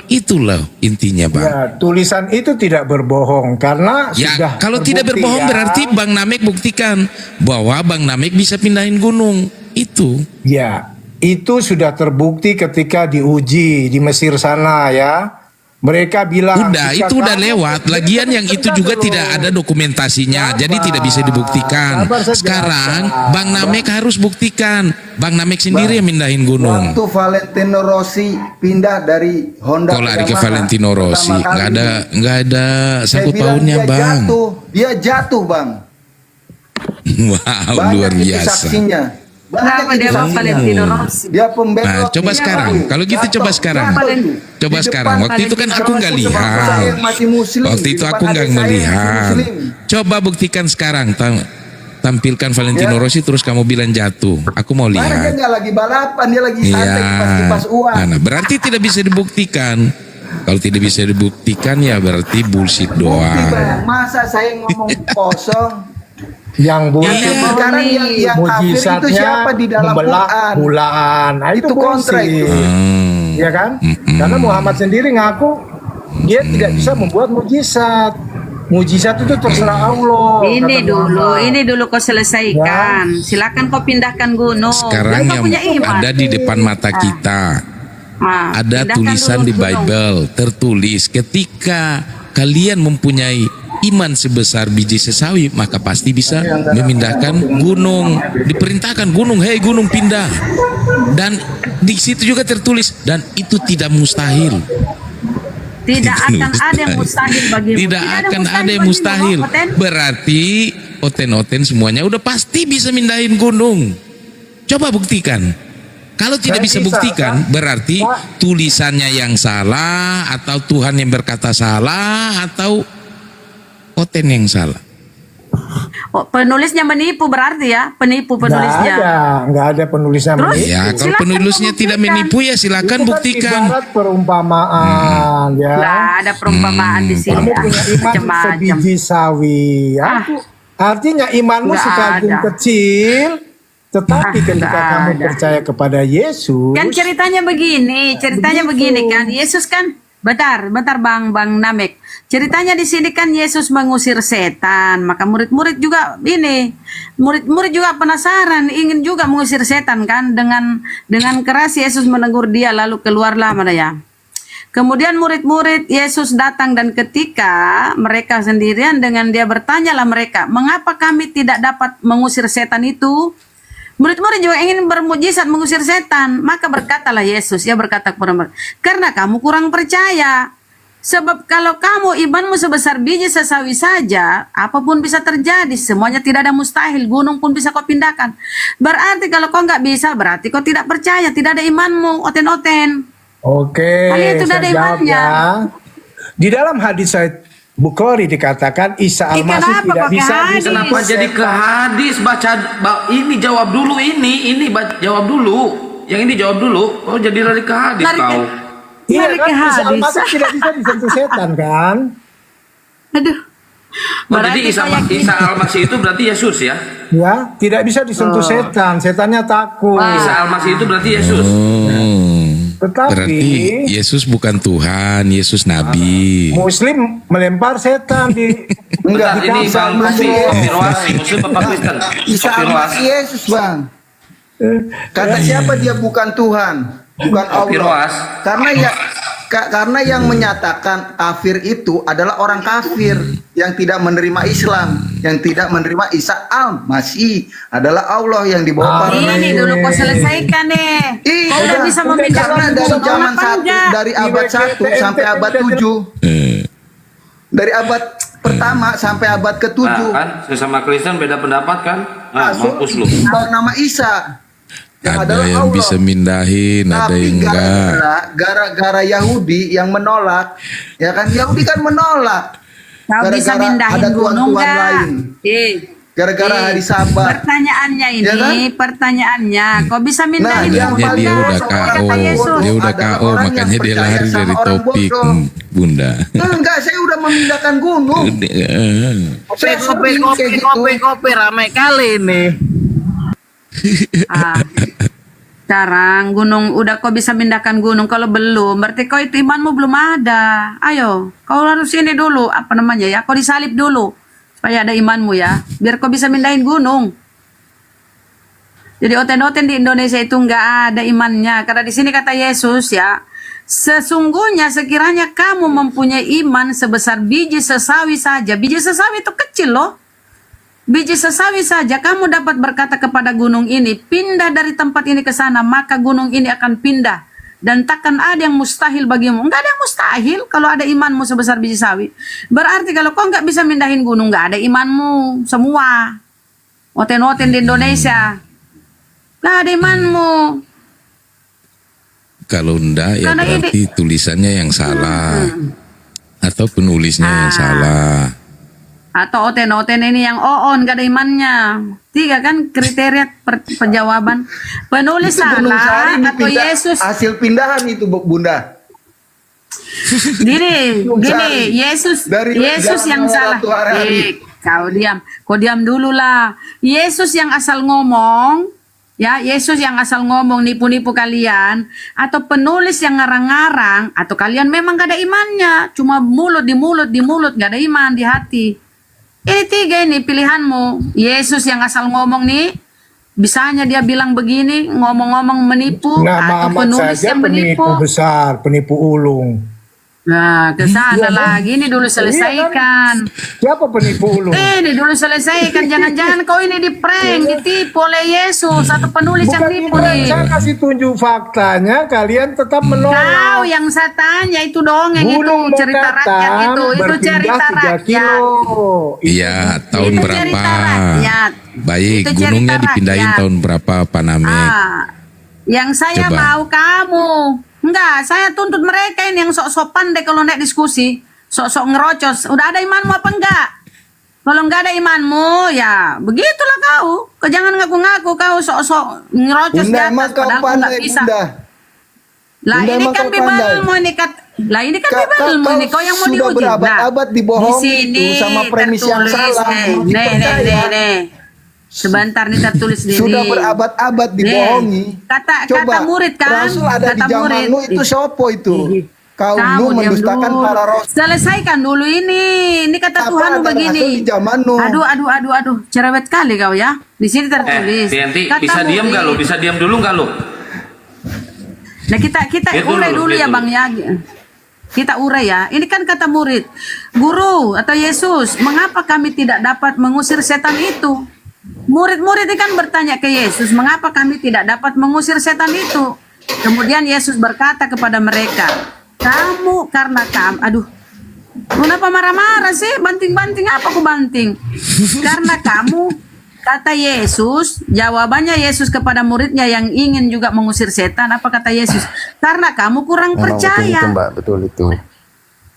Itulah intinya bang. Ya, tulisan itu tidak berbohong karena Ya, sudah kalau tidak terbukti berbohong ya. berarti Bang Namek buktikan bahwa Bang Namek bisa pindahin gunung. Itu. Ya, itu sudah terbukti ketika diuji di Mesir sana ya. Mereka bilang Udah, jika itu udah kamu- lewat. Lagian yang itu juga tidak ada dokumentasinya, jadi tidak bisa dibuktikan. Sabar saja. Sekarang Bang Namek harus buktikan. Bang Namek sendiri yang mindahin gunung. waktu Valentino Rossi pindah dari Honda Kau lari ke Yamaha Valentino Rossi, pertama kali, nggak ada saya sangkut bilang pautnya bang. dia jatuh bang. Wow, Banyak luar itu biasa. saksinya. Kenapa dia bang Valentino Rossi? Dia pembelot. Nah, coba Dia sekarang. tahu. Kalau gitu coba sekarang. Jatuh. Coba Di sekarang. depan Waktu itu kan aku nggak Valentino Rossi lihat. saya masih muslim. Waktu Di itu depan aku nggak adik saya masih melihat. muslim. Coba buktikan sekarang. Tampilkan Valentino Ya. Rossi terus kamu bilang jatuh. Aku mau Mana dia lihat. nggak lagi balapan, dia lagi Iya. santai kipas-kipas uang. Nah, berarti tidak bisa dibuktikan. Kalau tidak bisa dibuktikan ya berarti bullshit Bukti, doang. Bang. Masa saya ngomong kosong? yang Iya. boleh Sekarang yang kafir itu siapa di dalam membelah Quran? bulan. Nah, itu Itu kontra bullshit. itu. Ya kan? Karena Muhammad sendiri ngaku dia tidak bisa membuat mujizat. Mujizat itu terserah Allah. Ini kata dulu, Muhammad. ini dulu kau selesaikan. Silakan kau pindahkan gunung. Sekarang Kau yang punya iman. ada di depan mata kita. Nah, Ada pindahkan tulisan dulu di gunung. Bible tertulis ketika kalian mempunyai iman sebesar biji sesawi maka pasti bisa memindahkan gunung. Diperintahkan gunung, hei gunung pindah. Dan di situ juga tertulis dan itu tidak mustahil. Tidak akan ada yang mustahil bagimu. Tidak akan ada yang bagimu, mustahil. Oten. Berarti oten-oten semuanya udah pasti bisa mindahin gunung. Coba buktikan. Kalau tidak Saya bisa bisa, buktikan, Pak. berarti tulisannya yang salah, atau Tuhan yang berkata salah, atau Oten yang salah. Oh, penulisnya menipu berarti ya, penipu penulisnya. Nggak ada penulisnya. Terus? menipu. Ya, kalau Silakan penulisnya tidak membuktikan. menipu ya silakan Itu kan buktikan. ibarat perumpamaan ya. Nggak ada perumpamaan di sini. Kamu punya iman Macam-macam. sebiji sawi. Artinya imanmu Nggak sekagum ada. kecil, tetapi ketika nggak kamu ada. percaya kepada Yesus, Kan ceritanya begini kan Yesus kan bentar Bang Namek. Ceritanya di sini kan Yesus mengusir setan, maka murid-murid juga murid-murid juga penasaran, ingin juga mengusir setan kan dengan keras Yesus menegur dia lalu keluarlah mana ya. Kemudian murid-murid Yesus datang dan ketika mereka sendirian dengan dia bertanyalah mereka, mengapa kami tidak dapat mengusir setan itu? Murid-murid juga ingin bermujizat mengusir setan. Maka berkatalah Yesus, ya berkata kepada mereka, karena kamu kurang percaya. Sebab kalau kamu imanmu sebesar biji sesawi saja, apapun bisa terjadi. Semuanya tidak ada mustahil. Gunung pun bisa kau pindahkan. Berarti kalau kau nggak bisa, berarti kau tidak percaya. Tidak ada imanmu, oten-oten. oke, Kalian itu udah saya ada jawab imannya. ya. Di dalam hadis Sahih Bukhari dikatakan Isa Al-Masih kenapa tidak kok bisa ke hadis? Kenapa jadi ke hadis? Ini jawab dulu jawab dulu. Yang ini jawab dulu. Oh jadi lari ke hadis Lari ke- kau. Iya Lari kan, ke Isa hadis. Al-Masih tidak bisa disentuh setan kan? Aduh. Oh, Berarti jadi Isa kau yakin- Al-Masih itu berarti Yesus ya? Ya, tidak bisa disentuh setan. Setannya takut. Isa Al-Masih itu berarti Yesus. Tetapi Berarti Yesus bukan Tuhan, Yesus Nabi. Muslim melempar setan di Bentar, ini Isa Bang Kopi, Al-Masih. Kopi Roas, Muslim apa Kristen? Isa Kopi Roas. Al-Masih Yesus, Bang. Kata siapa dia bukan Tuhan, bukan Kopi Allah. Roas. Karena yang menyatakan kafir itu adalah orang kafir yang tidak menerima Islam, yang tidak menerima Isa Al-Masih adalah Allah yang dibawa para Ini dulu kau selesaikan deh. Iya, Kau udah bisa membedakan karena dari orang zaman apa 1 enggak? dari abad 1 sampai abad 7. Dari abad pertama sampai abad Nah, ke-7. kan sesama Kristen beda pendapat kan? Nah, mampus lu. Bawa nama Isa. Yang Ada adalah yang Allah. bisa mindahin, ada Tapi yang enggak. gara-gara Yahudi yang menolak, ya kan Yahudi kan menolak. Kau bisa Gara-gara mindahin ada gunung tuan-tuan enggak? lain. Gara-gara hari Sabat. Pertanyaannya ini, Ya kan? pertanyaannya, kau bisa mindahin yang gunung Makanya dia paling udah bodoh kata KO, Yesus. dia udah Ada KO, orang yang makanya dia percaya lari sama dari orang topik, bodoh. Bunda. Enggak, saya udah memindahkan gunung. Saya sering kayak gitu. ramai kali nih. Ah. Sekarang gunung udah kau bisa pindahkan gunung, kalau belum berarti kau itu imanmu belum ada. Ayo, kau harus ini dulu, apa namanya ya? Kau disalib dulu supaya ada imanmu ya, biar kau bisa mindahin gunung. Jadi oten-oten di Indonesia itu nggak ada imannya, karena di sini kata Yesus ya, sesungguhnya sekiranya kamu mempunyai iman sebesar biji sesawi saja, biji sesawi itu kecil loh. Biji sesawi saja kamu dapat berkata kepada gunung ini, pindah dari tempat ini ke sana, maka gunung ini akan pindah. Dan takkan ada yang mustahil bagimu. Enggak ada yang mustahil kalau ada imanmu sebesar biji sawi. Berarti kalau kau nggak bisa mindahin gunung, nggak ada imanmu semua. Oten-oten di Indonesia, nggak ada imanmu. Kalau enggak ya Karena berarti tulisannya yang salah. Atau penulisnya yang salah. Atau oten-oten ini yang oon gak ada imannya. 3 kan kriteria penjawaban. Penulis Gunung salah Sari atau dipindah- Yesus. hasil pindahan itu Bunda. Gini, Gunung gini, Sari. Yesus Dari Yesus Jalan yang Merah salah. tuh hari-hari. Kau diam dulu lah. Yesus yang asal ngomong, ya Yesus yang asal ngomong nipu-nipu kalian, atau penulis yang ngarang-ngarang, atau kalian memang gak ada imannya, cuma mulut di mulut gak ada iman di hati. Ini 3 ini pilihanmu. Yesus yang asal ngomong nih, bisanya dia bilang begini, ngomong-ngomong menipu, Nama atau Ahmad penulis saja yang penipu menipu. besar, penipu ulung. Nah, ke sana Iya, lagi. Ini dulu selesaikan. Siapa penipu ulung? Ini dulu selesaikan. Jangan-jangan kau ini diprank, ditipu oleh Yesus atau penulis yang Bukan nipu itu, nih. saya kasih tunjuk faktanya, kalian tetap Kau menolak. yang saya tanya itu dongeng Gunung itu cerita rakyat Mokatam itu berpindah cerita 3 rakyat. kilo. Iya, tahun Itu berapa? cerita rakyat. Baik, Itu cerita gunungnya dipindahin rakyat. tahun berapa Pak Namek? Yang saya Coba. mau kamu. Enggak, saya tuntut mereka ini yang sok-sok pandai kalau naik diskusi, sok-sok ngerocos. Udah ada imanmu apa enggak? Kalau enggak ada imanmu, ya begitulah kau. Kau jangan ngaku-ngaku kau sok-sok ngerocos di Bunda, emang atas, kau padahal kau enggak pandai, bisa. Bunda. Lah Bunda, ini emang kan kau pandai. bibelmu ini lah ini kan bibelmu ini kau yang mau sudah diuji. berabad-abad Nah, dibohongi di sini itu sama premis yang tertulis, salah. Mau nih. dipercaya. Sebentar nih tertulis di Sudah sini. berabad-abad dibohongi. Kata murid kan, Rasul ada di kata murid. zamanmu itu sopo itu? Kau Kamu lu diam mendustakan dulu. para rasul. Selesaikan dulu ini. Ini kata Apa Tuhan ada begini. rasul di zamanmu? Aduh. Cerewet kali kau ya. Di sini tertulis. Tianti, Kata bisa diam murid. gak lu? Bisa diam dulu gak lu? Nah kita Lihat urai dulu, dulu lihat ya dulu. Bang ya. Kita urai ya. Ini kan kata murid. Guru atau Yesus, mengapa kami tidak dapat mengusir setan itu? Murid-murid ini kan bertanya ke Yesus, mengapa kami tidak dapat mengusir setan itu? Kemudian Yesus berkata kepada mereka, kenapa marah-marah sih? Banting-banting apa aku banting? Karena kamu, kata Yesus, jawabannya Yesus kepada muridnya yang ingin juga mengusir setan, apa kata Yesus? Karena kamu kurang percaya. Mbak, betul itu.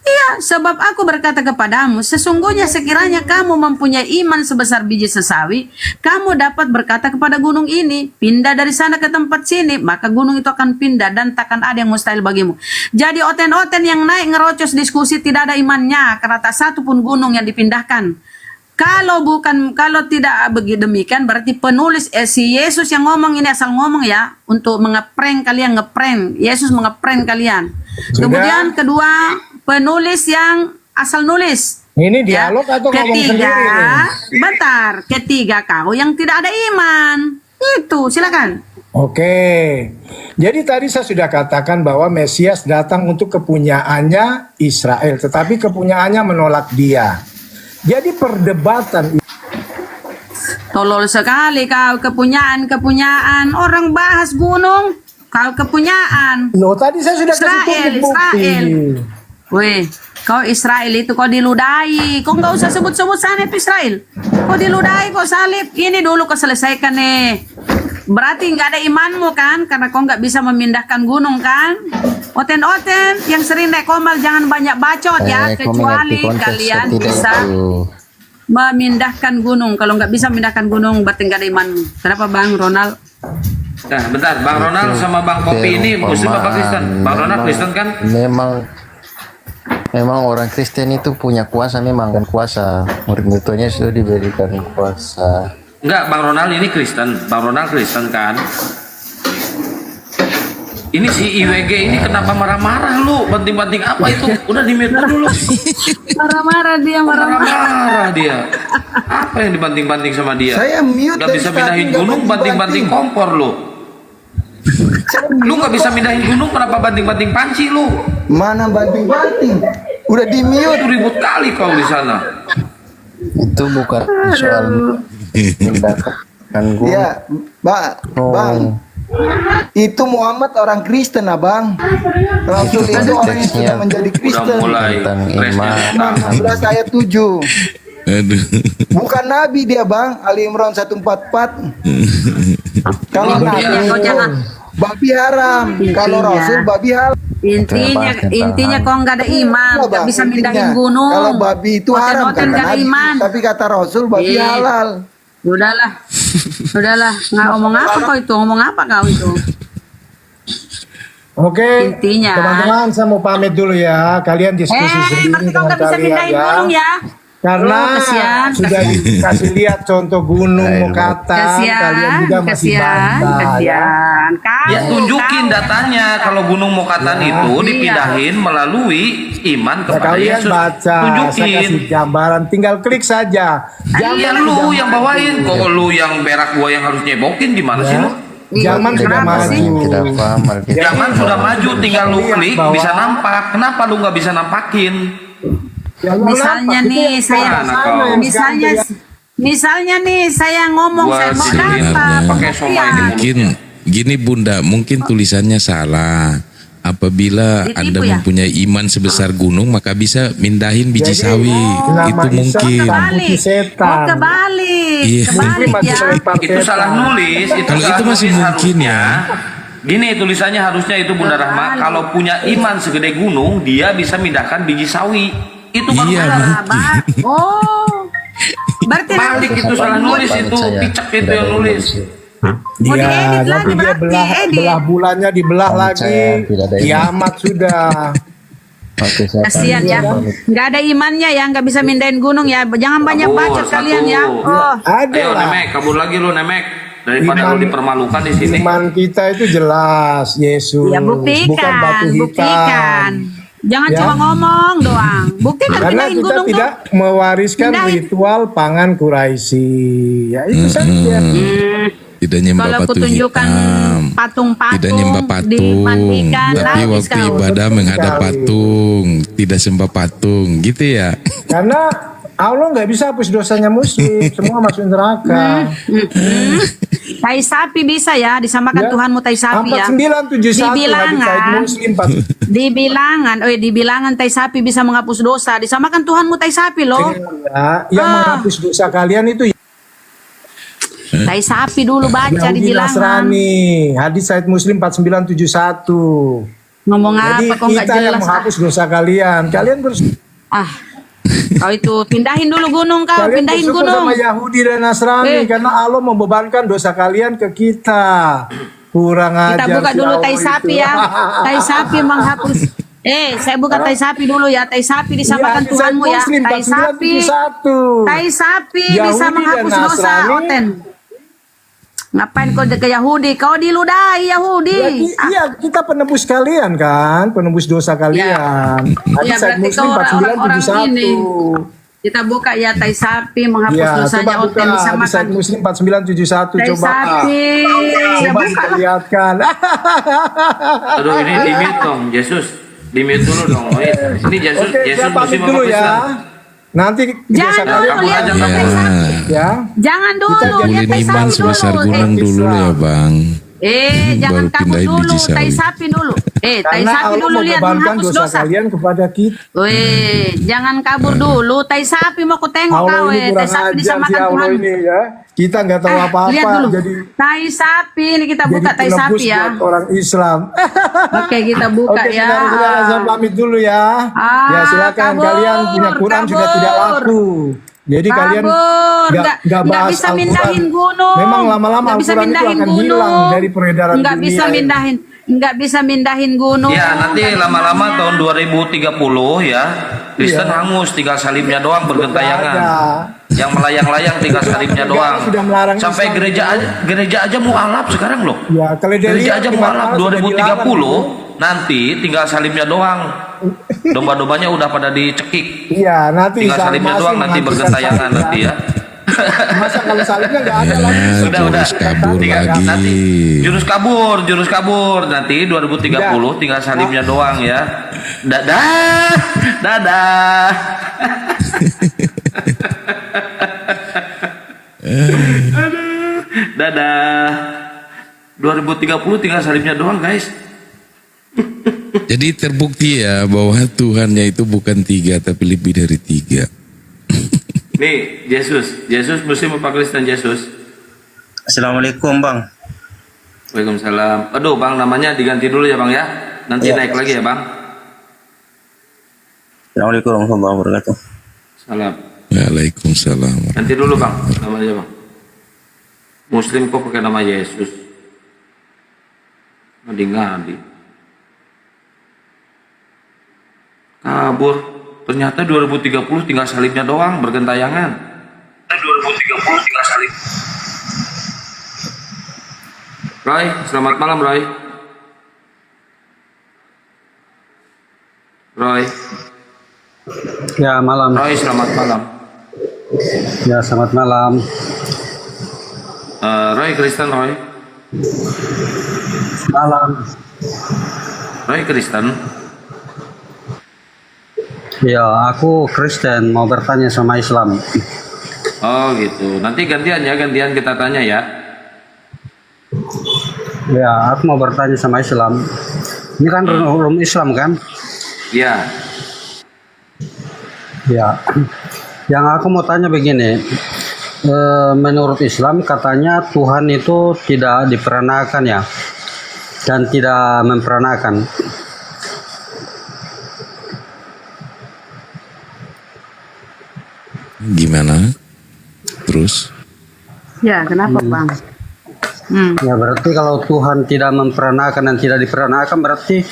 Iya, sebab aku berkata kepadamu, sesungguhnya sekiranya kamu mempunyai iman sebesar biji sesawi, kamu dapat berkata kepada gunung ini, pindah dari sana ke tempat sini, maka gunung itu akan pindah dan takkan ada yang mustahil bagimu. Jadi oten-oten yang naik ngerocos diskusi tidak ada imannya, karena tak satu pun gunung yang dipindahkan. Kalau tidak begitu demikian, berarti penulis si Yesus yang ngomong ini asal ngomong ya, untuk ngeprank kalian, Yesus mengeprank kalian. Sudah. Kemudian kedua, penulis yang asal nulis. Ini dialog atau ngomong sendiri? Bentar. Ketiga, kau yang tidak ada iman. Itu, silakan. Oke, jadi tadi saya sudah katakan bahwa Mesias datang untuk kepunyaannya Israel, tetapi kepunyaannya menolak dia. Jadi perdebatan Tolol sekali kau, kepunyaan. Orang bahas gunung, kau kepunyaan. Loh, tadi saya sudah kasih bukti. Weh, kau Israel itu kau diludahi. Kau nggak usah sebut-sebut sanib Israel. Kau diludahi, kau salib. Ini dulu kau selesaikan nih. Berarti nggak ada imanmu kan? Karena kau nggak bisa memindahkan gunung kan? Oten-oten yang sering naik komal jangan banyak bacot ya. Kecuali kalian bisa memindahkan gunung. Kalau nggak bisa memindahkan gunung, berarti nggak ada imanmu. Kenapa Bang Ronald? Nah, bentar, Bang Ronald sama Bang Kopi ini Muslim apa Kristen? Bang Ronald Kristen kan? Memang orang Kristen itu punya kuasa, memang kan kuasa. Murid-muridnya sudah diberikan kuasa. Enggak, Bang Ronald ini Kristen. Bang Ronald Kristen kan? Ini si IWG ini kenapa marah-marah lu? Banting-banting apa itu? Udah di-mute dulu. Marah-marah dia, Marah-marah dia. Apa yang dibanting-banting sama dia? Saya mute Udah dari bisa starting, pindahin nggak gunung, banting-banting kompor lu. Lu nggak bisa mindahin gunung, kenapa banting-banting panci lu? Mana banting-banting? Udah di mute. Itu ribut kali kau di sana. Itu bukan soal mendapatkan gunung. Ya, Bang. Itu Muhammad orang Kristen, Abang. Rasul itu orang yang sudah menjadi Kristen. Udah mulai Tentang iman. 16 ayat 7. Aduh. Bukan nabi dia, Bang. Ali Imran 144. Kalau nabi Kau jangan. babi haram. Kalau Rasul babi halal. Intinya kau nggak ada iman, Apa, nggak Bang? bisa mindahin Intinya, gunung. kalau babi itu haram Oten-oten kata nggak ada nabi, iman. tapi kata Rasul babi Iya. halal. Udahlah, nggak ngomong apa kau itu, ngomong apa kau itu? Oke, Intinya. teman-teman, saya mau pamit dulu ya. Kalian diskusi sendiri berarti kau dengan nggak bisa kalian mindahin ya. gunung ya? Karena Oh, kasihan, sudah dikasih lihat contoh gunung Mokatan, kalian juga masih bantah ya. Kau, Ya tunjukin kau. datanya kalau Gunung Mokatan itu dipindahin melalui iman Nah, kepada kalian Yesus. baca, saya kasih Tunjukin. gambaran, tinggal klik saja. Iya lu yang bawain, kok lu yang berak gua yang harus nyebokin gimana sih lu? Zaman sudah Kenapa sih? maju. Tidak paham Alkitab. Zaman sudah maju, tinggal lu Lihat klik bahwa- bisa nampak. Kenapa lu nggak bisa nampakin? Ya, lu Misalnya nampak, nih itu yang saya, Mana kau? misalnya nih saya ngomong, Gua saya mau sebenarnya kata pakai somai di pembuktian. Mungkin gini Bunda, mungkin tulisannya salah. Apabila Ditipu Anda ya? mempunyai iman sebesar gunung, maka bisa mindahin biji Jadi, sawi. nama Itu Isa mungkin. kan putih setan. Kebalik, Iya. kebalik Masih ya. selempar Itu setan. salah nulis. Kalau salah itu masih nulis mungkin harusnya. Gini tulisannya harusnya itu Bunda Rahma, kalau punya iman segede gunung, dia bisa mindahkan biji sawi. Itu baru Iya, benar. Sabar. Oh, berarti Balik itu salah nulis itu, picek itu yang nulis. Mau Iya, diedit lagi, tapi dia berarti diedit. belah bulannya dibelah Menurut lagi. saya tidak ada iman. Kiamat sudah. Oke, saya kasihan ya, nggak ada imannya ya, nggak bisa mindahin gunung ya. Jangan banyak Kabur, bacot satu. kalian ya. Oh, Ada Ayo lah. Nemek, kabur lagi lu Nemek. Daripada Iman- lu dipermalukan di sini. Iman kita itu jelas, Yesus. ya Bukan buktikan, batu hitam. buktikan. Jangan Ya. cuma ngomong doang. Buktikan Karena pindahin kita gunung tidak tuh. mewariskan Pindahin. ritual pangan Quraisy. Ya itu saja. Tidak nyembah Kalau batu kutunjukkan hitam. patung-patung Tidak nyembah patung. dimandikan, Tapi habis waktu kau. ibadah Betul menghadap sekali. patung. Tidak sembah patung. Gitu ya. Karena Allah nggak bisa hapus dosanya muslim, semua masuk neraka. Tai sapi bisa ya, disamakan Ya. Tuhanmu tai sapi ya. 4971 Di hadis Said bilangan. Muslim Di bilangan tai sapi bisa menghapus dosa. Disamakan Tuhanmu tai sapi loh. ya, yang menghapus dosa kalian itu Tai sapi dulu baca di Yahudi bilangan. Nasrani. Hadis Said Muslim 4971. Ngomong Jadi apa kok nggak kita yang jelas? menghapus dosa kalian. Kalian Kau itu pindahin dulu gunung kau, kalian pindahin bersyukur gunung. sama Yahudi dan Nasrani karena Allah membebankan dosa kalian ke kita. Kurang Kita ajar buka si dulu Allah tai sapi itu. ya. Tai sapi menghapus. Saya buka tai sapi dulu ya. Tai sapi disamakan Iya, Tuhanmu ya. Muslim Tai sapi. 4971. Tai sapi Yahudi bisa dan menghapus dosa. Nasrani. Oten. Ngapain kau ke Yahudi? Kau diludahi Yahudi. Berarti, iya, kita penebus kalian kan, penebus dosa kalian. Ya, Hadis berarti Muslim kau orang 4971. ini. Kita buka ya tai sapi menghapus Ya, dosanya coba buka Oten hadis disamakan. Muslim 4971 Tai coba. sapi. Ya Coba buka kita lah. lihatkan. Aduh, ini di mute dong, Yesus. Di mute dulu dong. Oh, iya. Ini Yesus, Oke, Yesus saya pamit Muslim apa dulu ya. Kristen? Nanti Jangan dosa dulu kalian lihat aja, dulu tai sapi. ya. Jangan dulu Kita lihat Mulai tai iman sapi sebesar dulu. gunung dulu ya bang. Jangan Baru kabur pindahin dulu, biji sawi. tai sapi dulu. Tai Karena sapi Allah dulu lihat membebankan menghapus dosa dosa. kalian kepada kita. Jangan kabur dulu, tai sapi mau ku tengok Allah kau, ini tai kurang sapi ajar si disamakan Allah Tuhan. ini ya. Kita nggak tahu Lihat apa-apa, dulu, jadi tai sapi ini kita buka tai penebus sapi ya. buat orang Islam. Oke kita buka Oke, ya. saudara-saudara, saya pamit dulu ya. Ya silakan, kabur, kalian punya Quran sudah tidak laku. Jadi kalian nggak bahas bisa Al-Quran. mindahin gunung. Memang lama-lama Nggak bisa Al-Quran itu mindahin akan gunung. hilang dari peredaran Nggak dunia. bisa mindahin, nggak bisa mindahin gunung. Ya, nanti Nggak lama-lama bisa. tahun 2030 ya, Kristen hangus, tinggal salibnya doang bergentayangan. Nggak ada. Yang melayang-layang tinggal salibnya Negara doang. sudah melarang Sampai Islam. gereja aja mualaf sekarang loh. Ya, Gereja aja mualaf 2030 2030. nanti tinggal salibnya doang. Domba-dombanya udah pada dicekik. Iya, nanti Tinggal Isa salibnya Al-Masih doang nanti menghancurkan bergentayangan salib, nanti ya. Masa kalau salibnya nggak ada lagi? Udah. Jurus kabur Tinggal- lagi. Nanti jurus kabur nanti 2030 tinggal salibnya doang ya. Dadah. Dadah. 2030 tinggal salibnya doang guys. Jadi terbukti ya bahwa Tuhannya itu bukan 3 tapi lebih dari 3. Nih Yesus Muslim apa Kristen Yesus? Assalamualaikum bang. Waalaikumsalam. Aduh bang, namanya diganti dulu ya bang ya. Nanti Ya. naik lagi ya bang. Assalamualaikum warahmatullahi wabarakatuh. Salam. Waalaikumsalam. Ganti dulu bang, namanya bang. Muslim kok pakai nama Yesus? Ngadi-ngadi. Kabur. Ternyata 2030 tinggal salibnya doang, bergentayangan. 2030 tinggal salib. Roy, selamat malam Roy. Roy, Ya malam. Roy selamat malam. Ya selamat malam. Roy Kristen Roy. Malam. Roy Kristen. Ya aku Kristen mau bertanya sama Islam. Oh gitu. Nanti gantian ya, gantian kita tanya ya. Ya aku mau bertanya sama Islam. Ini kan room Islam kan? Ya. Ya. Yang aku mau tanya begini. Menurut Islam katanya Tuhan itu tidak diperanakan ya, dan tidak memperanakan. Gimana? Terus? Ya kenapa bang? Ya berarti kalau Tuhan tidak memperanakan dan tidak diperanakan berarti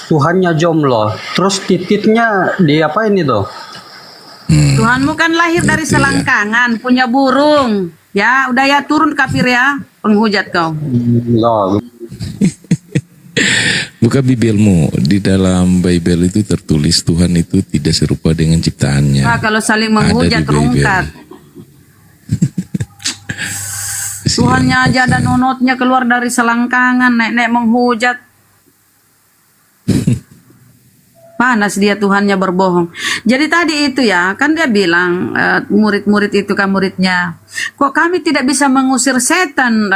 Tuhannya jomblo. Terus titiknya diapain itu? Tuhanmu kan lahir dari selangkangan, punya burung. Ya udah ya turun kafir ya, penghujat kau. Loh, Buka Bibelmu. Di dalam Bible itu tertulis Tuhan itu tidak serupa dengan ciptaannya. Kalau saling Ada menghujat di Bible. rungkat. Tuhannya aja ada nunutnya keluar dari selangkangan, naik-naik menghujat. Panas dia Tuhannya berbohong. Jadi tadi itu ya, kan dia bilang murid-murid itu kan muridnya, kok kami tidak bisa mengusir setan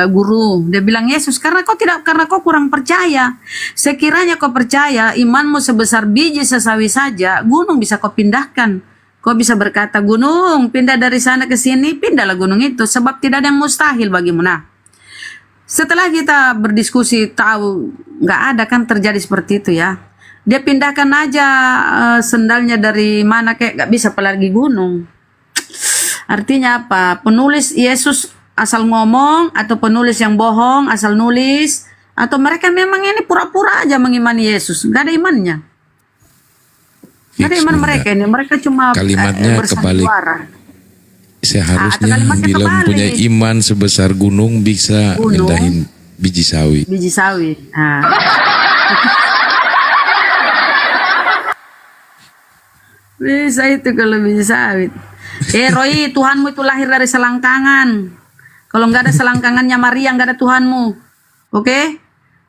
guru. Dia bilang Yesus, karena kau kurang percaya. Sekiranya kau percaya, imanmu sebesar biji sesawi saja, gunung bisa kau pindahkan. Kau bisa berkata gunung pindah dari sana ke sini, pindahlah gunung itu, sebab tidak ada yang mustahil bagimu. Nah, Setelah kita berdiskusi tahu nggak ada kan terjadi seperti itu ya. Dia pindahkan aja sendalnya dari mana kayak nggak bisa apalagi gunung. Artinya apa? Penulis Yesus asal ngomong atau penulis yang bohong asal nulis atau mereka memang ini pura-pura aja mengimani Yesus, nggak ada imannya. Nggak ada iman mereka ini, mereka cuma kalimatnya kebalik. bersandiwara. Seharusnya bila mempunyai iman sebesar gunung bisa ngendahin biji sawi. Biji sawi. Bisa itu kalau biji sawit. Roy, Tuhanmu itu lahir dari selangkangan. Kalau nggak ada selangkangannya Maria, nggak ada Tuhanmu. Oke?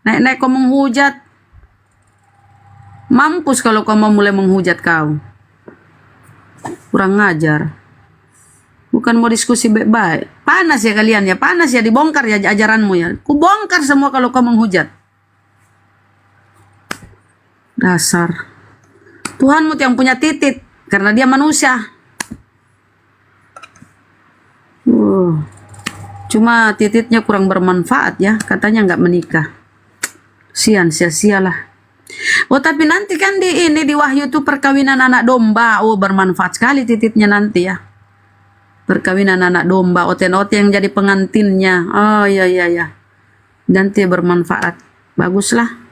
Naik-naik kau menghujat. Mampus kalau kau mau mulai menghujat kau. Kurang ngajar. Bukan mau diskusi baik-baik. Panas ya kalian ya, panas ya, dibongkar ya ajaranmu ya. Ku bongkar semua kalau kau menghujat. Dasar. Tuhanmu yang punya titik, karena dia manusia. Cuma titiknya kurang bermanfaat ya, katanya nggak menikah. Sia-sialah. Oh tapi nanti kan di Wahyu tuh perkawinan anak domba. Oh bermanfaat sekali titiknya nanti ya. Perkawinan anak domba, oten-oten yang jadi pengantinnya. Oh iya. Nanti bermanfaat. Baguslah.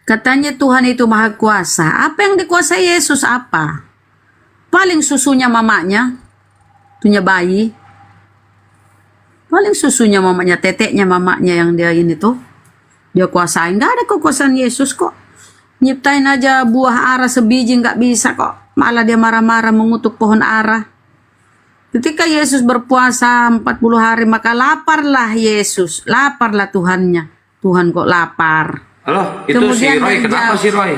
Katanya Tuhan itu maha kuasa. Apa yang dikuasai Yesus apa? Paling susunya mamanya, punya bayi. Paling susunya mamanya, teteknya mamanya yang dia ini tuh. Dia kuasain. Gak ada kekuasaan Yesus kok. Nyiptain aja buah ara sebiji nggak bisa kok. Malah dia marah-marah mengutuk pohon ara. Ketika Yesus berpuasa 40 hari maka laparlah Yesus. Laparlah Tuhannya. Tuhan kok lapar. Halo, itu Kemudian si Roy, kenapa si Roy?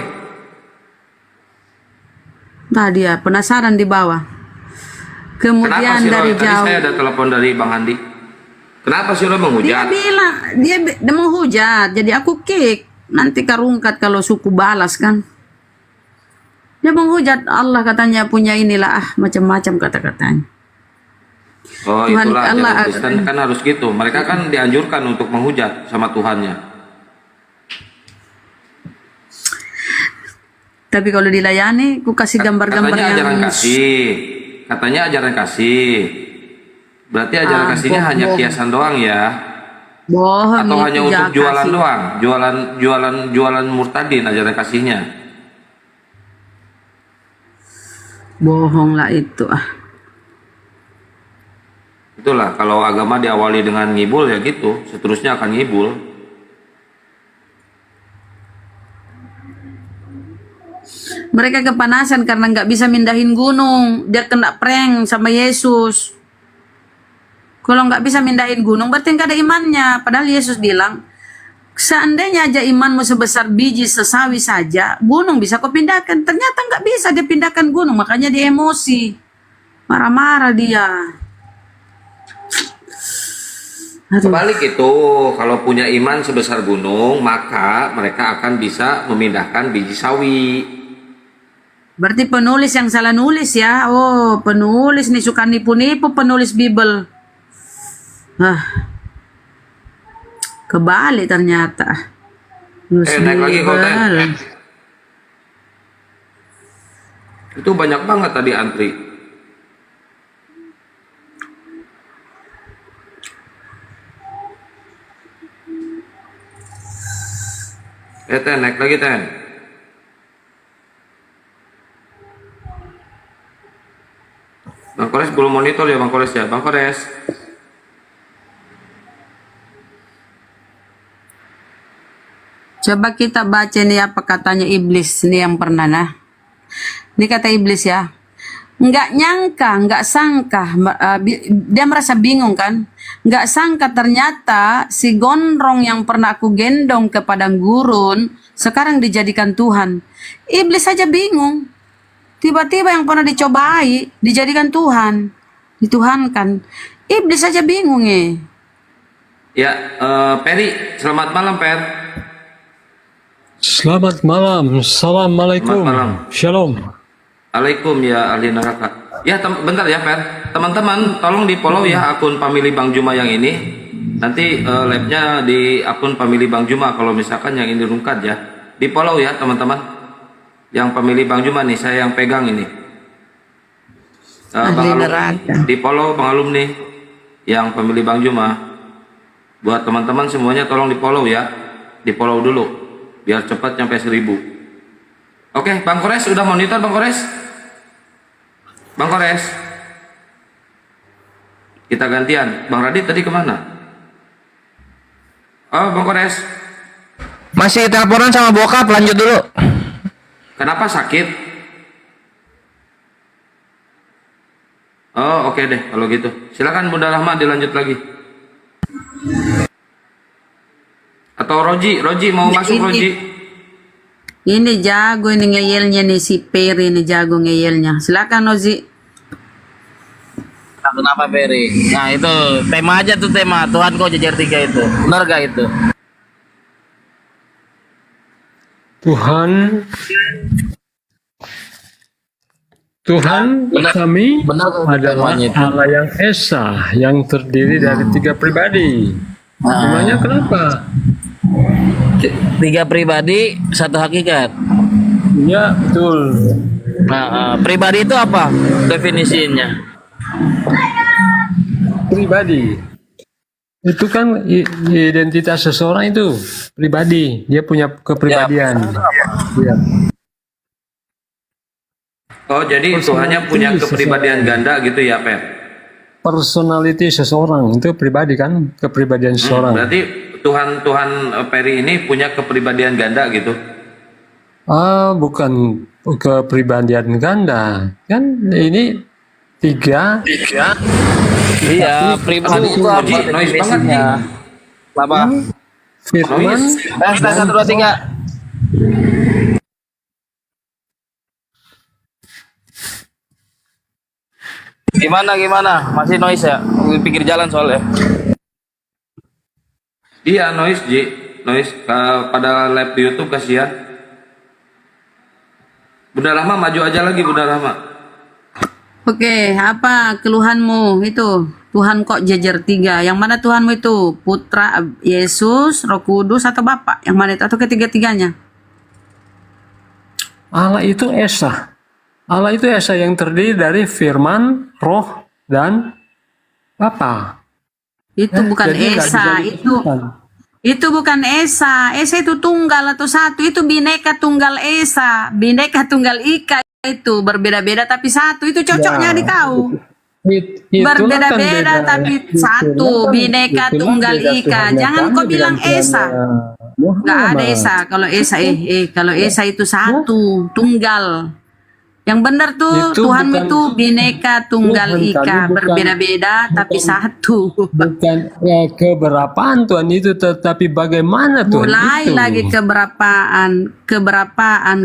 Nah dia penasaran di bawah. Kemudian Kenapa si Roy? dari Tadi jauh. saya ada telepon dari Bang Andi. Kenapa si Roy Dia menghujat? bilang, dia menghujat. Jadi aku kick. Nanti karungkat kalau suku balas kan. Dia menghujat Allah katanya punya inilah macam-macam kata-katanya. Oh Tuhan itulah, Allah jalan Kristen kan harus gitu. Mereka kan dianjurkan untuk menghujat sama Tuhannya. Tapi kalau dilayani, ku kasih gambar-gambar Katanya yang ajaran kasih. Katanya ajaran kasih. Berarti ajaran kasihnya hanya kiasan doang ya? bohong Atau itu hanya untuk jangan jualan kasih. doang? Jualan murtadin ajaran kasihnya? Bohong lah itu Itulah kalau agama diawali dengan ngibul ya gitu, seterusnya akan ngibul. Mereka kepanasan karena nggak bisa mindahin gunung. Dia kena prank sama Yesus. Kalau nggak bisa mindahin gunung berarti nggak ada imannya. Padahal Yesus bilang, seandainya aja imanmu sebesar biji sesawi saja, gunung bisa kau pindahkan. Ternyata nggak bisa dia pindahkan gunung, makanya dia emosi. Marah-marah dia. Kebalik itu, kalau punya iman sebesar gunung, maka mereka akan bisa memindahkan biji sawi. Berarti penulis yang salah nulis ya. Oh, penulis nih suka nipu-nipu penulis Bible. Kebalik ternyata. Naik lagi kau Ten. Itu banyak banget tadi antri. Ten, naik lagi Ten. Bang Kores belum monitor ya Bang Kores ya. Bang Kores. Coba kita baca nih apa katanya iblis nih yang pernah Ini kata iblis ya. Nggak nyangka, nggak sangka, dia merasa bingung kan. Nggak sangka ternyata si gondrong yang pernah aku gendong ke padang gurun sekarang dijadikan Tuhan. Iblis saja bingung. Tiba-tiba yang pernah dicobai dijadikan Tuhan. dituhankan. Iblis saja bingung ya. Ya, Peri, selamat malam, Per. Selamat malam. Assalamualaikum. Selamat malam. Shalom. Alaikum ya ahli neraka. Ya, bentar ya, Per. Teman-teman, tolong di-follow ya akun Family Bang Juma yang ini. Nanti labnya di akun Family Bang Juma kalau misalkan yang ini rungkat ya. Di-follow ya, teman-teman. Yang Family Bang Juma nih, saya yang pegang ini. Bang Alum, di-follow Bang Alum nih. Yang Family Bang Juma. Buat teman-teman semuanya tolong di-follow ya. Di-follow dulu biar cepat sampai 1000. Oke, Bang Kores udah monitor, Bang Kores? Bang Kores. Kita gantian. Bang Radit tadi kemana? Oh, Bang Kores. Masih teleponan sama bokap, lanjut dulu. Kenapa sakit? Oh, oke deh kalau gitu. Silakan Bunda Rahma dilanjut lagi. Atau Roji mau masuk Roji? Ini jago ini ngeyelnya nih si Peri, ini jago ngeyelnya. Silakan Roji. Kenapa Peri? Nah itu tema aja tuh, tema Tuhan kau jajar 3 itu. Benar gak itu? Tuhan kami adalah Allah yang Esa, yang terdiri dari 3 pribadi. Namanya kenapa? 3 pribadi, 1 hakikat. Iya, betul. Nah, pribadi itu apa definisinya? Pribadi itu kan identitas seseorang, itu pribadi, dia punya kepribadian. Ya. Oh, jadi Tuhannya punya kepribadian ganda gitu ya, Per? Personality seseorang itu pribadi kan, kepribadian seseorang. Berarti Tuhan Peri ini punya kepribadian ganda gitu? Bukan kepribadian ganda, kan ini 3. Iya, pribadi itu apa definisinya? Apa? Firman. 1, 2, 3. Gimana? Masih noise ya? Pikir jalan soalnya. Iya, noise pada live di YouTube kasihan. Bunda Rahma maju aja lagi, Bunda Rahma. Oke, apa keluhanmu itu? Tuhan kok jajar 3. Yang mana Tuhanmu itu? Putra Yesus, Roh Kudus, atau Bapa? Yang mana itu? Atau ketiga-tiganya? Allah itu Esa. Allah itu Esa yang terdiri dari Firman, Roh, dan Bapa. Itu bukan Esa, itu bukan Esa. Esa itu tunggal atau satu. Itu Bhinneka Tunggal Esa, Bhinneka Tunggal Ika, itu berbeda-beda tapi satu. Itu cocoknya di kau. Berbeda-beda tapi satu. Bhinneka Tunggal Ika. Jangan kau bilang Esa. Nggak ada Esa. Kalau Esa kalau Esa itu satu, tunggal. Yang benar tuh Tuhanmu itu Bhinneka Tunggal Ika, berbeda-beda tapi satu. Bukan keberapaan Tuhan itu, tetapi bagaimana Tuhan mulai itu. Lagi keberapaan,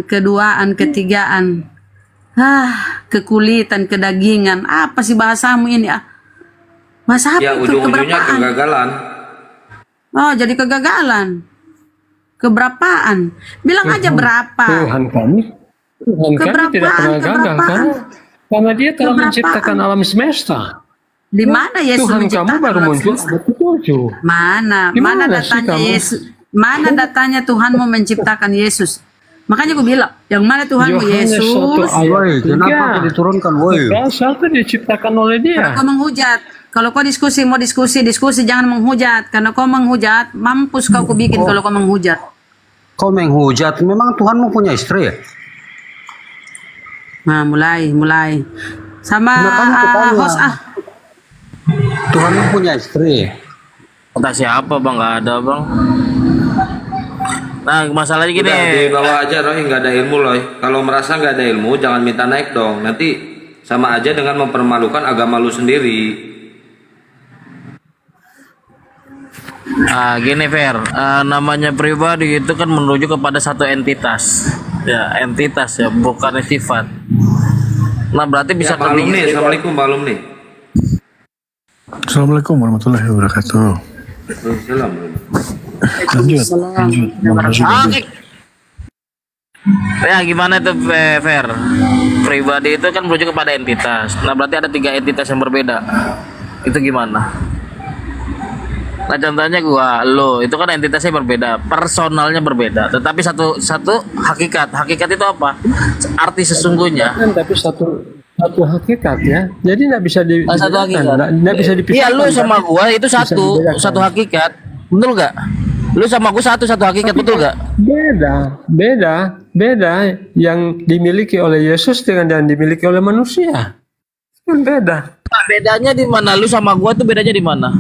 keduaan, ketigaan. Kekulitan, kedagingan. Apa sih bahasamu ini? Bahasa apa Ya, itu? ujung-ujungnya Keberapaan. kegagalan. Oh, jadi kegagalan. Keberapaan. Bilang aja berapa. Tuhan kami tidak pernah gagal kan? Karena dia telah menciptakan alam semesta. Di mana Yesus Tuhan menciptakan kamu baru alam muncul semesta? abad ke-7. Mana datanya Yesus? Mana datanya Tuhanmu menciptakan Yesus? Makanya aku bilang, yang mana Tuhanmu Yohanes Yesus? 1 ayat 3. Kenapa aku diturunkan, woi? Satu diciptakan oleh dia. Kau menghujat. Kalau kau mau diskusi jangan menghujat. Karena kau menghujat, mampus kau bikin kalau kau menghujat. Kau menghujat? Memang Tuhanmu punya istri ya? Nah, mulai. Sama host Tuhanmu punya istri. Kata siapa bang? Gak ada bang. Nah masalahnya gini. Udah dibawa aja Roy, nggak ada ilmu Roy. Kalau merasa nggak ada ilmu, jangan minta naik dong. Nanti sama aja dengan mempermalukan agama lu sendiri. Gini Fer, namanya pribadi itu kan menuju kepada satu entitas. Ya, entitas ya, bukan sifat. Nah berarti bisa Ya, Pak Alumni, Assalamualaikum Pak Alumni. Assalamualaikum warahmatullahi wabarakatuh. Waalaikumsalam. Oke. Ya gimana itu Fer? Pribadi itu kan merujuk kepada entitas. Nah berarti ada 3 entitas yang berbeda. Itu gimana? Nah contohnya lo itu kan entitasnya berbeda, personalnya berbeda, tetapi satu hakikat. Hakikat itu apa? Arti sesungguhnya. Kan tapi satu hakikat ya. Jadi nggak bisa Satu hakikat. Nggak bisa dipisahkan. Iya lu sama gua itu satu hakikat. Betul nggak? Lu sama gua satu hakikat, betul nggak? Beda yang dimiliki oleh Yesus dengan yang dimiliki oleh manusia. Kan beda. Nah, bedanya di mana? Lu sama gua tuh bedanya di mana?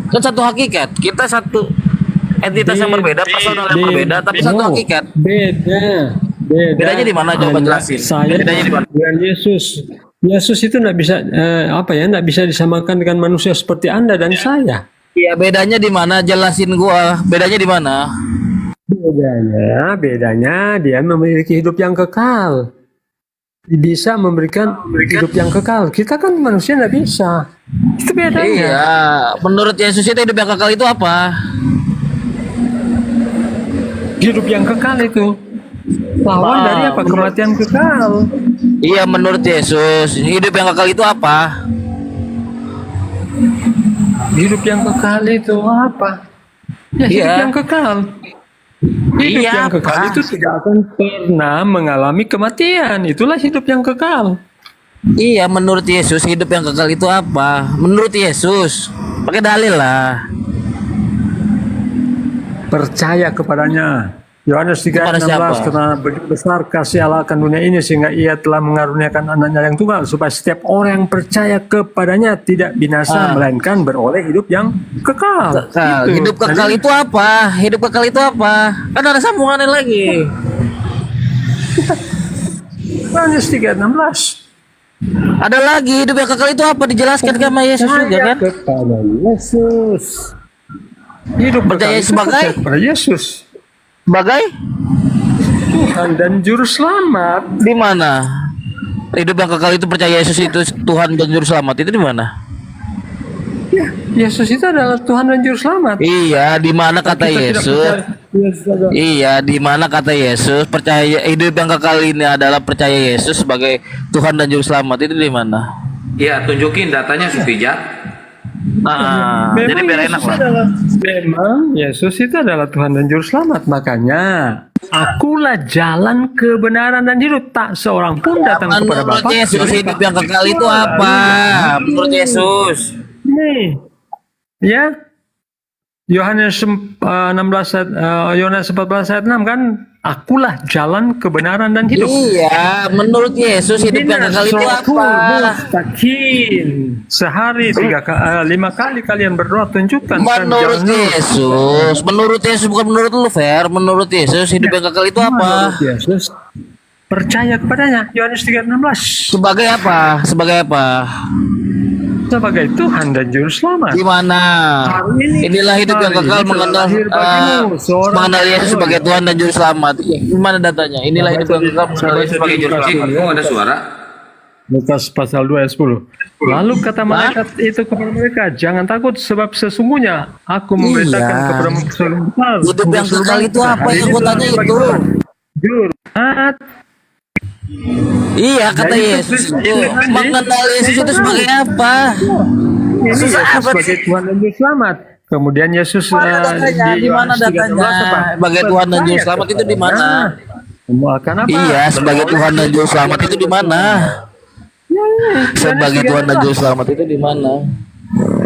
Kan satu hakikat, kita satu entitas yang berbeda, personal yang berbeda, tapi satu hakikat. Beda. Bedanya di mana? Coba jelasin. Saya Bedanya di mana? dengan Yesus. Yesus itu nggak bisa nggak bisa disamakan dengan manusia seperti Anda dan saya. Iya, bedanya di mana? Jelasin gua. Bedanya di mana? Bedanya dia memiliki hidup yang kekal. Bisa memberikan hidup yang kekal. Kita kan manusia nggak bisa. Itu bedanya. Iya, menurut Yesus itu hidup yang kekal itu apa? Hidup yang kekal itu lawan dari apa? Kematian kekal. Iya, menurut Yesus hidup yang kekal itu apa? Hidup yang kekal itu apa? Ya, hidup Iya. yang kekal. Hidup Iya, yang kekal apa? itu tidak akan pernah mengalami kematian. Itulah hidup yang kekal. Iya, menurut Yesus hidup yang kekal itu apa? Menurut Yesus, pakai dalil lah. Percaya kepadanya. Yohanes 3 Kepada 16, siapa? karena begitu besar kasih Allah akan dunia ini sehingga ia telah mengaruniakan anaknya yang tunggal supaya setiap orang yang percaya kepadanya tidak binasa melainkan beroleh hidup yang kekal. Kekal. Gitu. Hidup kekal Jadi, itu apa? Hidup kekal itu apa? Kan ada sambungannya lagi. Yohanes 3:16. Ada lagi hidup yang kekal itu apa? Dijelaskan sama Yesus juga kan? Kepada Yesus. Hidup Percaya kekal itu sebagai? percaya kepada Yesus. Sebagai Tuhan dan Juru Selamat. di mana? Hidup yang kekal itu percaya Yesus itu Tuhan dan Juru Selamat itu di mana? Ya, Yesus itu adalah Tuhan dan Juru Selamat. Iya, di mana kata Kita tidak Yesus? percaya Yesus adalah- Iya, di mana kata Yesus percaya hidup yang kekal ini adalah percaya Yesus sebagai Tuhan dan Juru Selamat itu di mana? Iya, tunjukin datanya Sufija. Nah, jadi biar enak lah. Memang Yesus itu adalah Tuhan dan Juru Selamat. Makanya akulah jalan kebenaran dan hidup. Tak seorang pun datang kepada Menurut Bapa. Yesus hidup yang kekal itu apa? Menurut Yesus. Nih, ya. Yohanes 14 ayat 6 kan, akulah jalan kebenaran dan hidup. Iya, menurut Yesus hidup yang kekal itu apa? Mustaqim. Sehari 5 kali kalian berdoa tunjukkan Menurut Yesus, bukan menurut lu, Fer. Menurut Yesus hidup yang kekal itu apa? Menurut Yesus percaya kepadanya. Yohanes 3:16. Sebagai apa? Sebagai apa? Sebagai Tuhan dan Juru Selamat. Gimana? Inilah hidup yang kekal mengenal mengenal Yesus sebagai Tuhan dan Juru Selamat. Gimana datanya? Inilah hidup yang kekal mengenal Yesus sebagai Juru Selamat. Kok ada suara? Lukas pasal 2 ayat 10. Lalu kata malaikat itu kepada mereka, jangan takut sebab sesungguhnya aku memberitakan Iya. kepada besar. Hidup yang kekal itu apa yang gua tanya itu? Jurat. Iya, kata Jadi, Yesus. Kristus Mengenal Yesus itu sebagai apa? Ini Yesus Yesus apa sebagai sih? Tuhan dan Juru Selamat. Kemudian Yesus Mana datanya? Di mana Yohanes 3:16 datanya? apa? Sebagai Tuhan dan Juru Selamat itu di mana? Kamu akan apa? Iya, sebagai Tuhan dan Juru Selamat itu di mana? Sebagai Tuhan dan Juru Selamat itu di mana?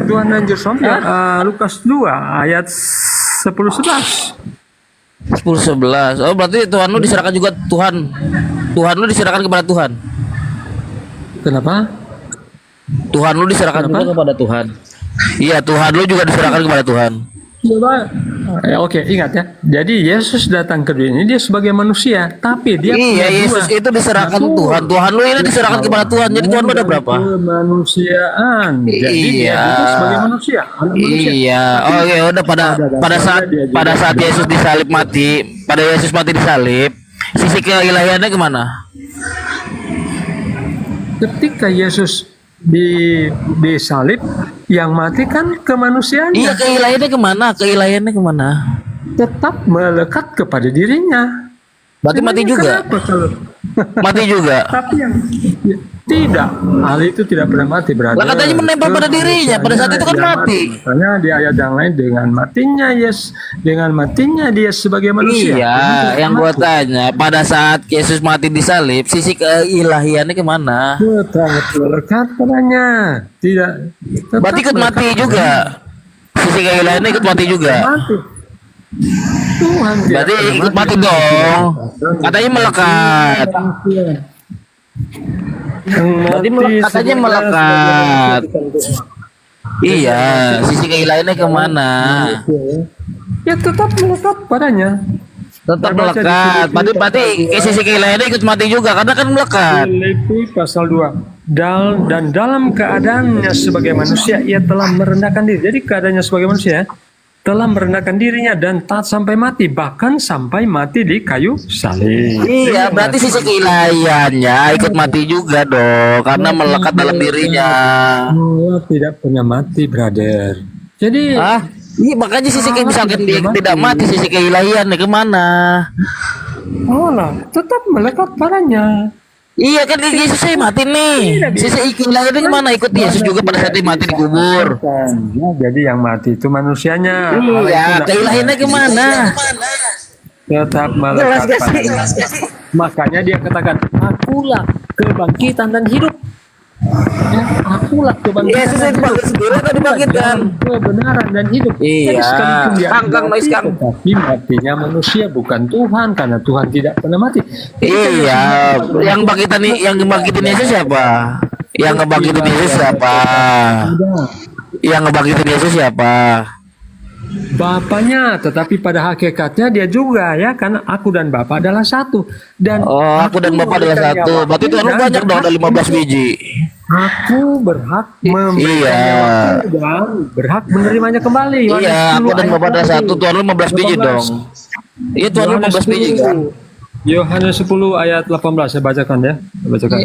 Tuhan dan Juru Selamat Lukas 2 ayat 10-11. 10-11. Oh, berarti Tuhan lu diserahkan juga Tuhan. Tuhan lu diserahkan kepada Tuhan. Kenapa? Tuhan lu diserahkan juga kepada Tuhan. Iya, Tuhan lu juga diserahkan kepada Tuhan. Coba, oke, ingat ya. Jadi Yesus datang ke dunia ini dia sebagai manusia, tapi dia Iya, punya Yesus dua itu diserahkan Tuhan. Tuhan lu ini diserahkan kepada Tuhan. Jadi Tuhan lu ada berapa? kemanusiaan. Jadi dia Iya. juga sebagai manusia, anak manusia. Iya. Oh ya udah pada saat Yesus disalib mati, pada Yesus mati disalib, sisi keilahiannya kemana? Ketika Yesus di salib, yang mati kan kemanusiaannya. Iya, keilahiannya kemana? Keilahiannya kemana? Tetap melekat kepada dirinya. Berarti mati Sebenarnya juga. kenapa kalau Mati juga. tapi yang tidak, hal itu tidak pernah mati, berarti. Lah katanya menempel pada dirinya, pada saat itu kan mati. Makanya di ayat yang lain dengan matinya dia sebagai manusia. Iya, yang gua tanya, pada saat Yesus mati di salib, sisi keilahiannya kemana? Tetap melekat padanya. Tidak. tetap Berarti ikut mati melekat juga. Sisi keilahiannya ikut mati juga. mati. Tuhan tidak Berarti pernah ikut mati dong. Katanya melekat. Berarti katanya melekat. Iya, sisi keilahiannya kemana? Ya tetap melekat padanya. Tetap melekat. Berarti sisi keilahiannya ikut mati juga karena kan melekat. Filipi pasal 2. Dan dalam keadaannya sebagai manusia ia telah merendahkan diri. Jadi keadaannya sebagai manusia telah merendahkan dirinya dan taat sampai mati, bahkan sampai mati di kayu salib. Iya, berarti sisi keilahiannya ikut mati juga dong karena melekat dalam dirinya. Allah tidak pernah mati, brother. Jadi iya, makanya sisi misalkan dia tidak mati, sisi keilahiannya kemana? Allah tetap melekat padanya. Iya kan Yesus saya mati nih. Sisi keilahiannya kemana? Ikut Yesus juga pada saat dia mati dikubur. Ya, jadi yang mati itu manusianya. Iya, keilahiannya kemana? Tetap melekat padanya. Makanya dia katakan, akulah kebangkitan dan hidup. Ya, akulah kebangkitan. Yesus itu bangkit sendiri atau dibangkitkan? Kebenaran dan hidup. Iya. Jadi sekalipun dia Kang, mati, tetapi matinya manusia bukan Tuhan, karena Tuhan tidak pernah mati. Iya, yang ngebangkitin Yesus siapa? Yang ngebangkitin Yesus siapa? Yang ngebangkitin Yesus siapa? Bapaknya, tetapi pada hakikatnya dia juga ya, karena aku dan Bapa adalah satu. Dan aku dan Bapa adalah satu. Berarti Tuhan lu banyak dong, ada 15 biji. Aku berhak memberikan nyawaku dan berhak menerimanya kembali. Iya, aku dan Bapa adalah satu. Tuhan lu 15 biji dong. Iya, Tuhan lu 15 biji kan. Yohanes 10 ayat 18, saya bacakan ya. Bacakan.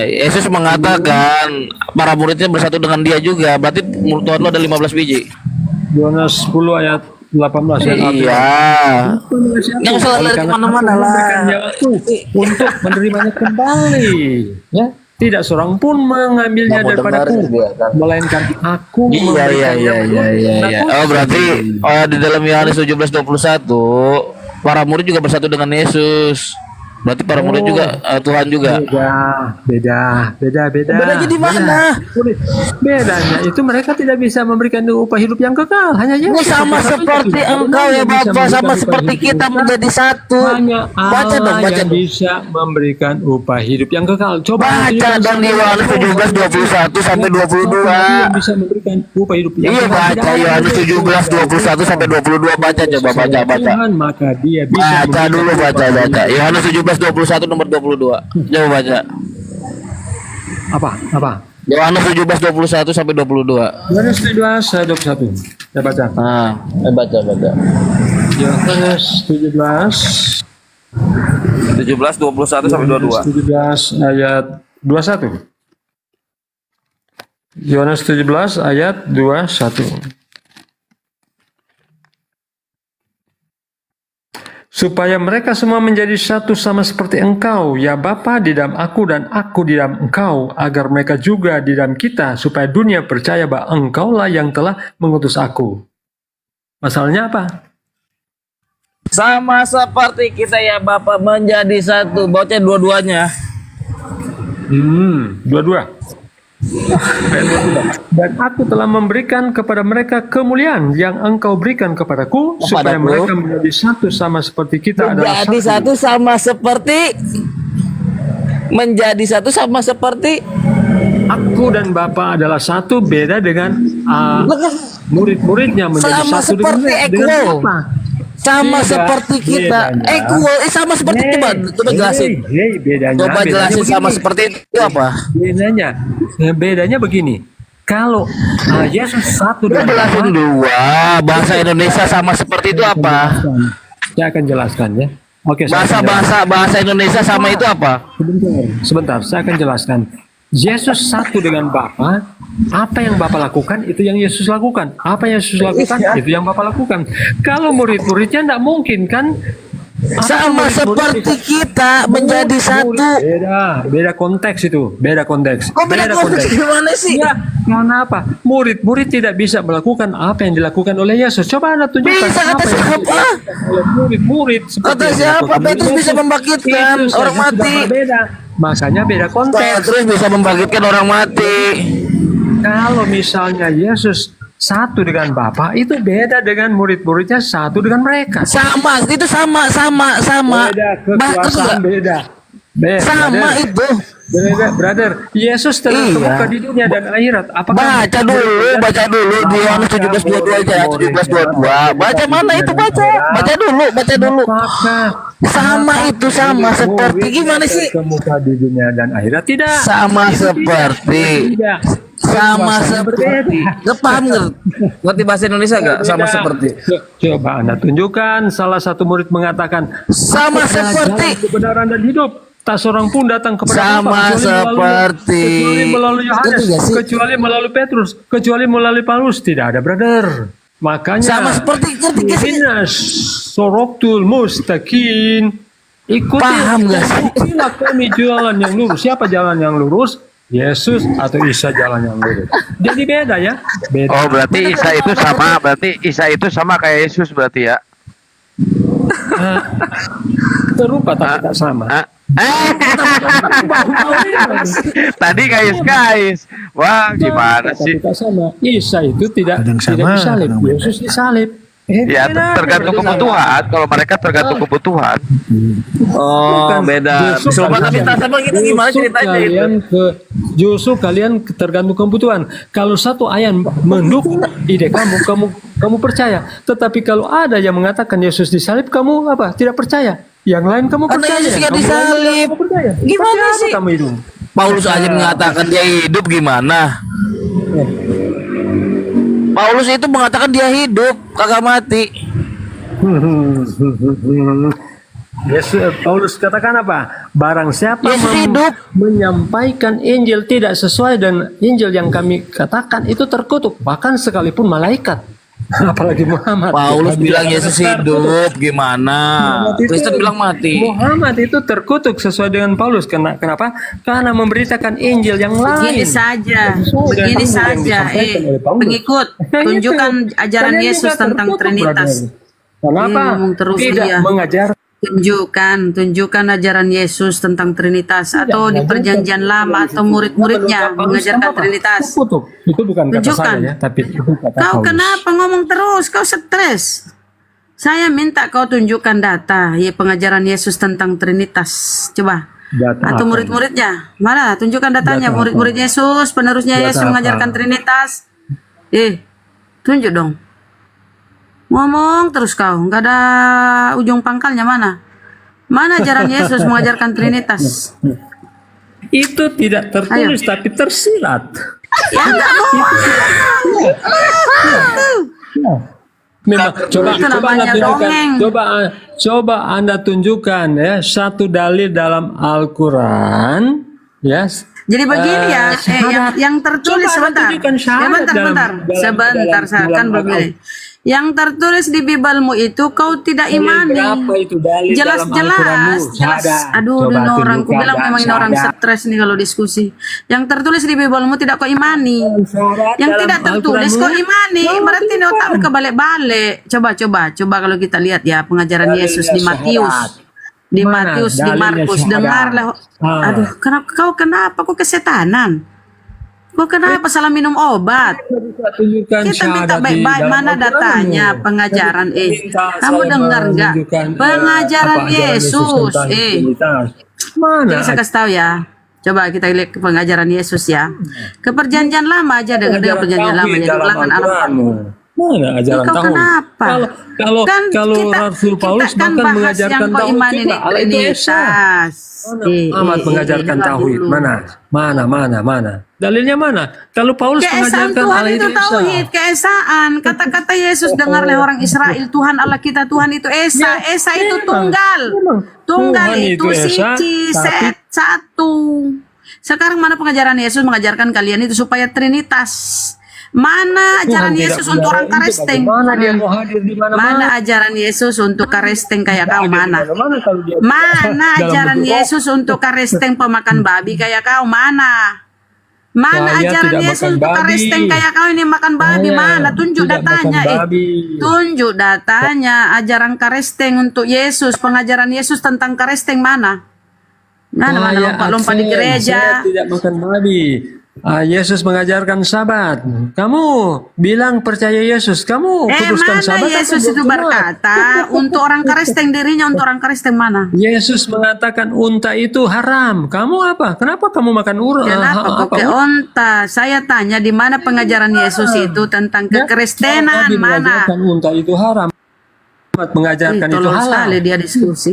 Yesus mengatakan para muridnya bersatu dengan dia juga. Berarti menurut Tuhan lu ada 15 biji. Yohanes 10 ayat 18 ya. Iya. Yang salah lari kemana-mana lah. Untuk menerimanya kembali. Ya. Tidak seorang pun mengambilnya daripadaku, melainkan aku memberikannya. Oh, berarti di dalam Yohanes 17:21 para murid juga bersatu dengan Yesus. Berarti para murid juga Tuhan juga. Beda. Bedanya di mana? Bedanya itu mereka tidak bisa memberikan upah hidup yang kekal. Hanya Yesus. Sama seperti engkau ya Bapa, sama seperti kita menjadi satu. Hanya baca dong, baca yang bisa memberikan upah hidup yang kekal. Coba baca dong di Yohanes 17:21 sampai 22. Yang bisa memberikan upah hidup yang kekal. Iya, baca Yohanes 17:21 sampai 22, baca coba baca. Maka dia bisa baca dulu baca. Yohanes 17:21 nomor 22. Coba baca. Apa? Yohanes 17:21 sampai 22. Yohanes 17:21. Saya baca. Baca. Yohanes 17:21 sampai 22. 17 ayat 21. Yohanes 17 ayat 21. Supaya mereka semua menjadi satu sama seperti engkau, ya Bapa, di dalam aku dan aku di dalam engkau, agar mereka juga di dalam kita, supaya dunia percaya bahwa engkaulah yang telah mengutus aku. Masalahnya apa? Sama seperti kita ya Bapa menjadi satu. Baca dua-duanya. Dua-dua. Dan aku telah memberikan kepada mereka kemuliaan yang engkau berikan kepadaku, supaya mereka menjadi satu sama seperti kita adalah satu. Menjadi satu sama seperti aku dan Bapa adalah satu, beda dengan murid-muridnya menjadi sama satu seperti dengan apa? Sama seperti kita. Sama seperti coba jelasin. Bedanya. Coba jelasin sama seperti itu apa? Bedanya begini. Kalau Yesus satu dengan jelasin dua. Bahasa Indonesia sama seperti itu apa? Saya akan jelaskan ya. Oke. Bahasa Indonesia sama itu apa? Sebentar. Saya akan jelaskan. Yesus satu dengan Bapa. Apa yang Bapa lakukan itu yang Yesus lakukan. Apa yang Yesus lakukan itu yang Bapa lakukan. Kalau murid-muridnya tidak mungkin kan? Sama seperti kita menjadi satu. Beda konteks itu, beda konteks. Kok beda konteks gimana sih? Ya, kenapa? Murid-murid tidak bisa melakukan apa yang dilakukan oleh Yesus. Coba Anda tunjukkan. Bisa kata siapa? Oleh murid-murid. Kata siapa? Petrus bisa membangkitkan orang mati. Beda. Makanya beda konteks. Petrus bisa membangkitkan orang mati. Kalau misalnya Yesus satu dengan Bapa, itu beda dengan murid-muridnya satu dengan mereka. Sama, itu sama. Beda, kekuasaan beda. Sama brother. itu. Brother, Yesus telah terbuka di dunia dan akhirat. Apakah baca dulu di Yohanes 17:22 aja, 17:22. Baca mana itu baca dulu. Sama itu sama seperti gimana sih? Terbuka di dunia dan akhirat tidak. Sama seperti. Sama seperti. Nggak paham ngerti bahasa Indonesia nggak? Sama seperti. Coba Anda tunjukkan salah satu murid mengatakan sama seperti kebenaran dan hidup. Tak seorang pun datang kepada sama seperti kecuali melalui Yohanes, kecuali melalui Petrus, kecuali melalui Paulus. Tidak ada, brother. Makanya sama seperti soroktul mustaqim. Ikuti. Paham nggak sih? Inilah kami jalan yang lurus. Siapa jalan yang lurus? Yesus atau Isa jalan yang lurus. Jadi beda ya. Beda. Oh, berarti Isa itu sama kayak Yesus berarti ya. Serupa tapi tak sama. Tadi kais. Wah, gimana sih? Tidak sama. Isa itu tidak disalib. Yesus disalib. Ya, tergantung kebutuhan. Kalau mereka tergantung kebutuhan. Oh, beda. Coba tapi tak sama gitu gimana ceritanya itu? Justru kalian tergantung kebutuhan. Kalau satu ayat mendukung ide kamu percaya. Tetapi kalau ada yang mengatakan Yesus disalib, kamu apa? Tidak percaya. Yang lain kamu percaya. Yesus tidak disalib. Gimana sih? Kamu hidup. Paulus aja mengatakan dia hidup gimana? Paulus itu mengatakan dia hidup, kagak mati. Paulus katakan apa? Barang siapa hidup menyampaikan Injil tidak sesuai dengan Injil yang kami katakan, itu terkutuk, bahkan sekalipun malaikat. Apalagi Muhammad. Paulus bilang Yesus hidup, gimana? Kristen bilang mati. Muhammad itu terkutuk sesuai dengan Paulus. Kenapa? Karena memberitakan Injil yang lain. Begini saja. Pengikut, tunjukkan ajaran Yesus tentang Trinitas. Kenapa? Tidak mengajar. Tunjukkan ajaran Yesus tentang Trinitas, atau di perjanjian lama atau murid-muridnya mengajarkan Trinitas. Itu bukan kata saya ya, tapi itu kata Kau Paulus. kenapa ngomong terus? Kau stres. Saya minta kau tunjukkan data pengajaran Yesus tentang Trinitas. Coba. Atau murid-muridnya. Mana? Tunjukkan datanya. Murid-murid Yesus, penerusnya Yesus mengajarkan Trinitas. Tunjuk dong. Ngomong terus kau, nggak ada ujung pangkalnya. Mana ajaran Yesus mengajarkan Trinitas? Itu tidak tertulis tapi tersirat. Ya nggak mau. Memang coba Anda tunjukkan ya satu dalil dalam Al-Quran ya. Jadi begini yang tertulis sebentar, begini. Yang tertulis di Bibelmu itu kau tidak imani. Jelas. Aduh, ini orang, ku bilang memang ini orang stres nih kalau diskusi. Yang tertulis di Bibelmu tidak kau imani. Yang tidak tertulis kau imani. Berarti ini otakmu kebalik-balik. Coba kalau kita lihat ya pengajaran Yesus di Matius. Di Markus, dengarlah. Aduh, kenapa kau kesetanan? Kok kenapa salah minum obat? Kita minta baik-baik, mana datanya pengajaran kamu dengar nggak? Pengajaran Yesus mana? Jadi saya kasih tahu ya. Coba kita lihat pengajaran Yesus ya. Ke perjanjian lama aja, dengan perjanjian lama jadi ulangan Al-Qur'an. Mana ajaran kau tauhid? Kenapa? Kalau Rasul Paulus bahkan mengajarkan tauhid juga. Trinitas. Amat mengajarkan tauhid. Mana? Dalilnya mana? Kalau Paulus keesaan mengajarkan Tuhan Allah itu tauhid, keesaan. Kata-kata Yesus dengarlah orang Israel, Tuhan Allah kita, Tuhan itu Esa. Esa itu tunggal. Tunggal itu siji, satu. Sekarang mana pengajaran Yesus mengajarkan kalian itu supaya Trinitas? Mana ajaran Yesus untuk orang karesteng? Mana dia mau hadir di mana-mana? Mana ajaran Yesus untuk karesteng kayak kau? Mana? Mana ajaran Yesus untuk karesteng pemakan babi kayak kau? Mana? Mana Saya ajaran tidak Yesus makan untuk babi. karesteng kayak kau ini makan babi? Saya Mana? Tunjuk tidak datanya. makan babi. Tunjuk datanya. Ajaran karesteng untuk Yesus, pengajaran Yesus tentang karesteng mana? Mana Saya lompat-lompat di absen, gereja? saya tidak makan babi. Yesus mengajarkan sabat. Kamu bilang percaya Yesus, kamu putuskan Mana sabat. Yesus atau itu Jumat? berkata untuk orang karesteng, dirinya untuk orang karesteng mana? Yesus mengatakan unta itu haram. Kamu apa? Kenapa kamu makan Kenapa kok ke onta? Saya tanya di mana pengajaran Yesus itu tentang kekristenan Nabi mana? mengajarkan unta itu haram. Muhammad mengajarkan itu Tolong halal. sekali dia diskusi.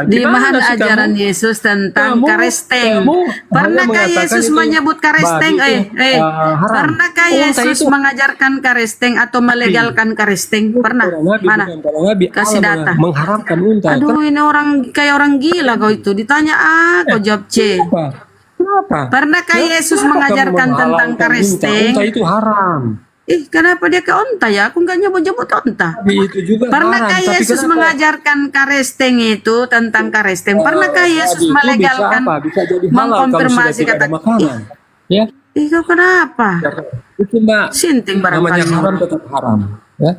Di Gimana mana sih ajaran kamu? Yesus tentang karesteng? kamu Pernahkah hanya mengatakan Yesus itu menyebut karesteng? babi itu, haram. Pernahkah Unta Yesus itu- mengajarkan karesteng atau melegalkan karesteng? Pernah? Nabi, Mana? bukan para nabi. Kasih Allah data. mengharamkan unta. Aduh, ini orang kayak orang gila kau itu. Ditanya kau jawab C. Kenapa? Pernahkah Yesus Kenapa kamu mengajarkan tentang menghalalkan karesteng? Unta itu haram. Kenapa dia ke onta ya? Aku nggak nyebut-nyebut onta. Itu juga Pernahkah haram, tapi Yesus kenapa? mengajarkan karesteng itu tentang karesteng? Pernahkah Yesus Itu melegalkan, bisa apa? Bisa jadi halal kalau mengkonfirmasi sudah tidak kata ada makanan. Ya, itu kenapa? itu Mbak. Sinting Namanya barangkali. haram tetap haram. Ya.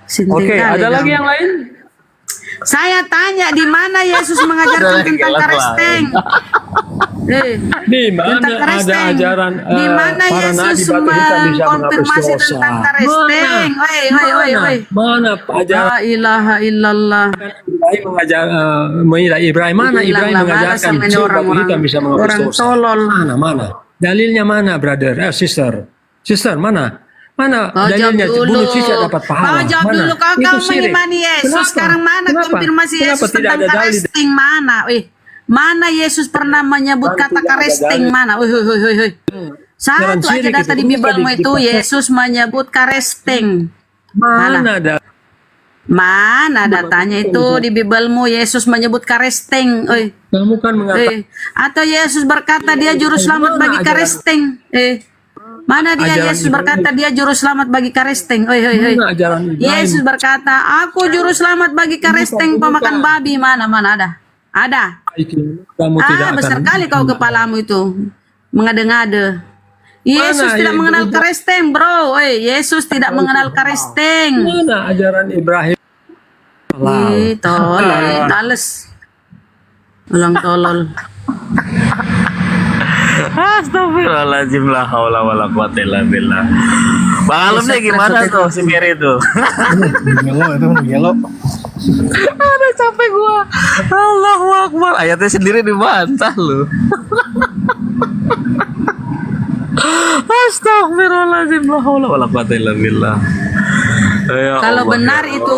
Sinting Oke, kali ada kamu. lagi yang lain? Saya tanya di mana Yesus mengajarkan tentang karesteng? Di mana Tentang ada karesteng. ajaran Di mana para nabi Yesus batu hitam bisa menghapus mengkonfirmasi dosa? tentang karesteng? Woi. Mana ajaran La ilaha illallah. Ibrahim mengajar Ibrahim mana Hilang Ibrahim lah, mengajarkan malas sama ini batu orang-orang. hitam bisa menghapus Orang dosa? tolol. Mana? Dalilnya mana, brother? Sister. Sister mana? Mana Kau jawab dalilnya dulu. bunuh cicak dapat pahala? Kau jawab Mana? dulu. Kau Itu syirik. mengimani Yesus. Kenapa? Sekarang mana Kenapa? konfirmasi Kenapa Yesus tidak tentang ada dalil? karesteng mana? Mana Yesus pernah menyebut kata karesteng mana? Satu Jangan aja syirik data itu. di Biblemu itu Yesus menyebut karesteng. Mana ada? Mana datanya itu di Biblemu Yesus menyebut karesteng? Kamu kan mengatakan Atau Yesus berkata dia juru selamat bagi karesteng? Mana dia Ajaran Yesus Ibrahim. berkata dia juru selamat bagi karesteng? Mana ajaran Ibrahim? Yesus berkata, aku juru selamat bagi karesteng pemakan babi. Mana ada? Ada. Kamu tidak akan Besar kali kau kepalamu itu. Mengade-ngade. Yesus Mana tidak yang mengenal berubah? karesteng, bro. Yesus tidak mengenal karesteng. Mana ajaran Ibrahim? Tolol, tales. Ulang tolol. Astagfirullahaladzim, la haula wala quwata illa billah. Bang Alem nih gimana tuh si Mary itu? Gelo. Ada capek gua. Allahu Akbar. Ayatnya sendiri dibantah lu. Astagfirullahaladzim, la haula wala quwata illa billah. Ya Kalau Allah, benar ya itu,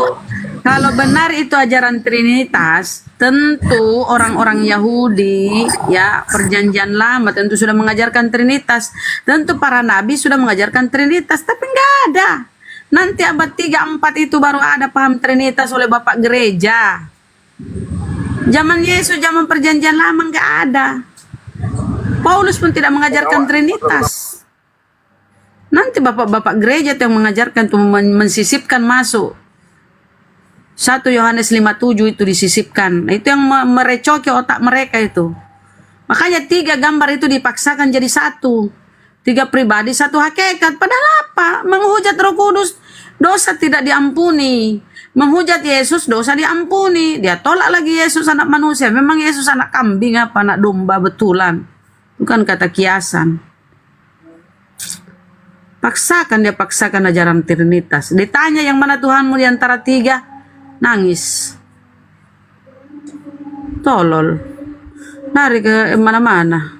kalau benar itu ajaran Trinitas, tentu orang-orang Yahudi, ya perjanjian lama tentu sudah mengajarkan Trinitas. Tentu para nabi sudah mengajarkan Trinitas, tapi nggak ada. Nanti abad 3-4 itu baru ada paham Trinitas oleh Bapak Gereja. Zaman Yesus, zaman perjanjian lama nggak ada. Paulus pun tidak mengajarkan Trinitas. Nanti bapak-bapak gereja itu yang mengajarkan tuh mensisipkan masuk. 1 Yohanes 5:7 itu disisipkan. Nah, itu yang merecoki otak mereka itu. Makanya 3 gambar itu dipaksakan jadi 1. 3 pribadi, 1 hakikat. Padahal apa? Menghujat Roh Kudus, dosa tidak diampuni. Menghujat Yesus, dosa diampuni. Dia tolak lagi Yesus anak manusia. Memang Yesus anak kambing apa? Anak domba betulan. Bukan kata kiasan. Dia paksakan ajaran Trinitas. Ditanya yang mana Tuhanmu di antara 3, nangis. Tolol. Lari ke mana-mana.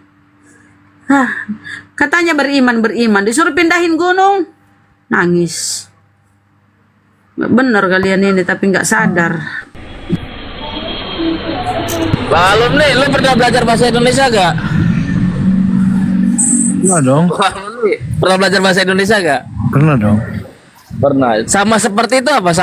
Katanya beriman. Disuruh pindahin gunung, nangis. Bener kalian ini tapi nggak sadar. Bang Alem nih, lu pernah belajar bahasa Indonesia gak? Pernah dong. Pernah belajar bahasa Indonesia gak? Pernah dong. Pernah. Sama seperti itu apa?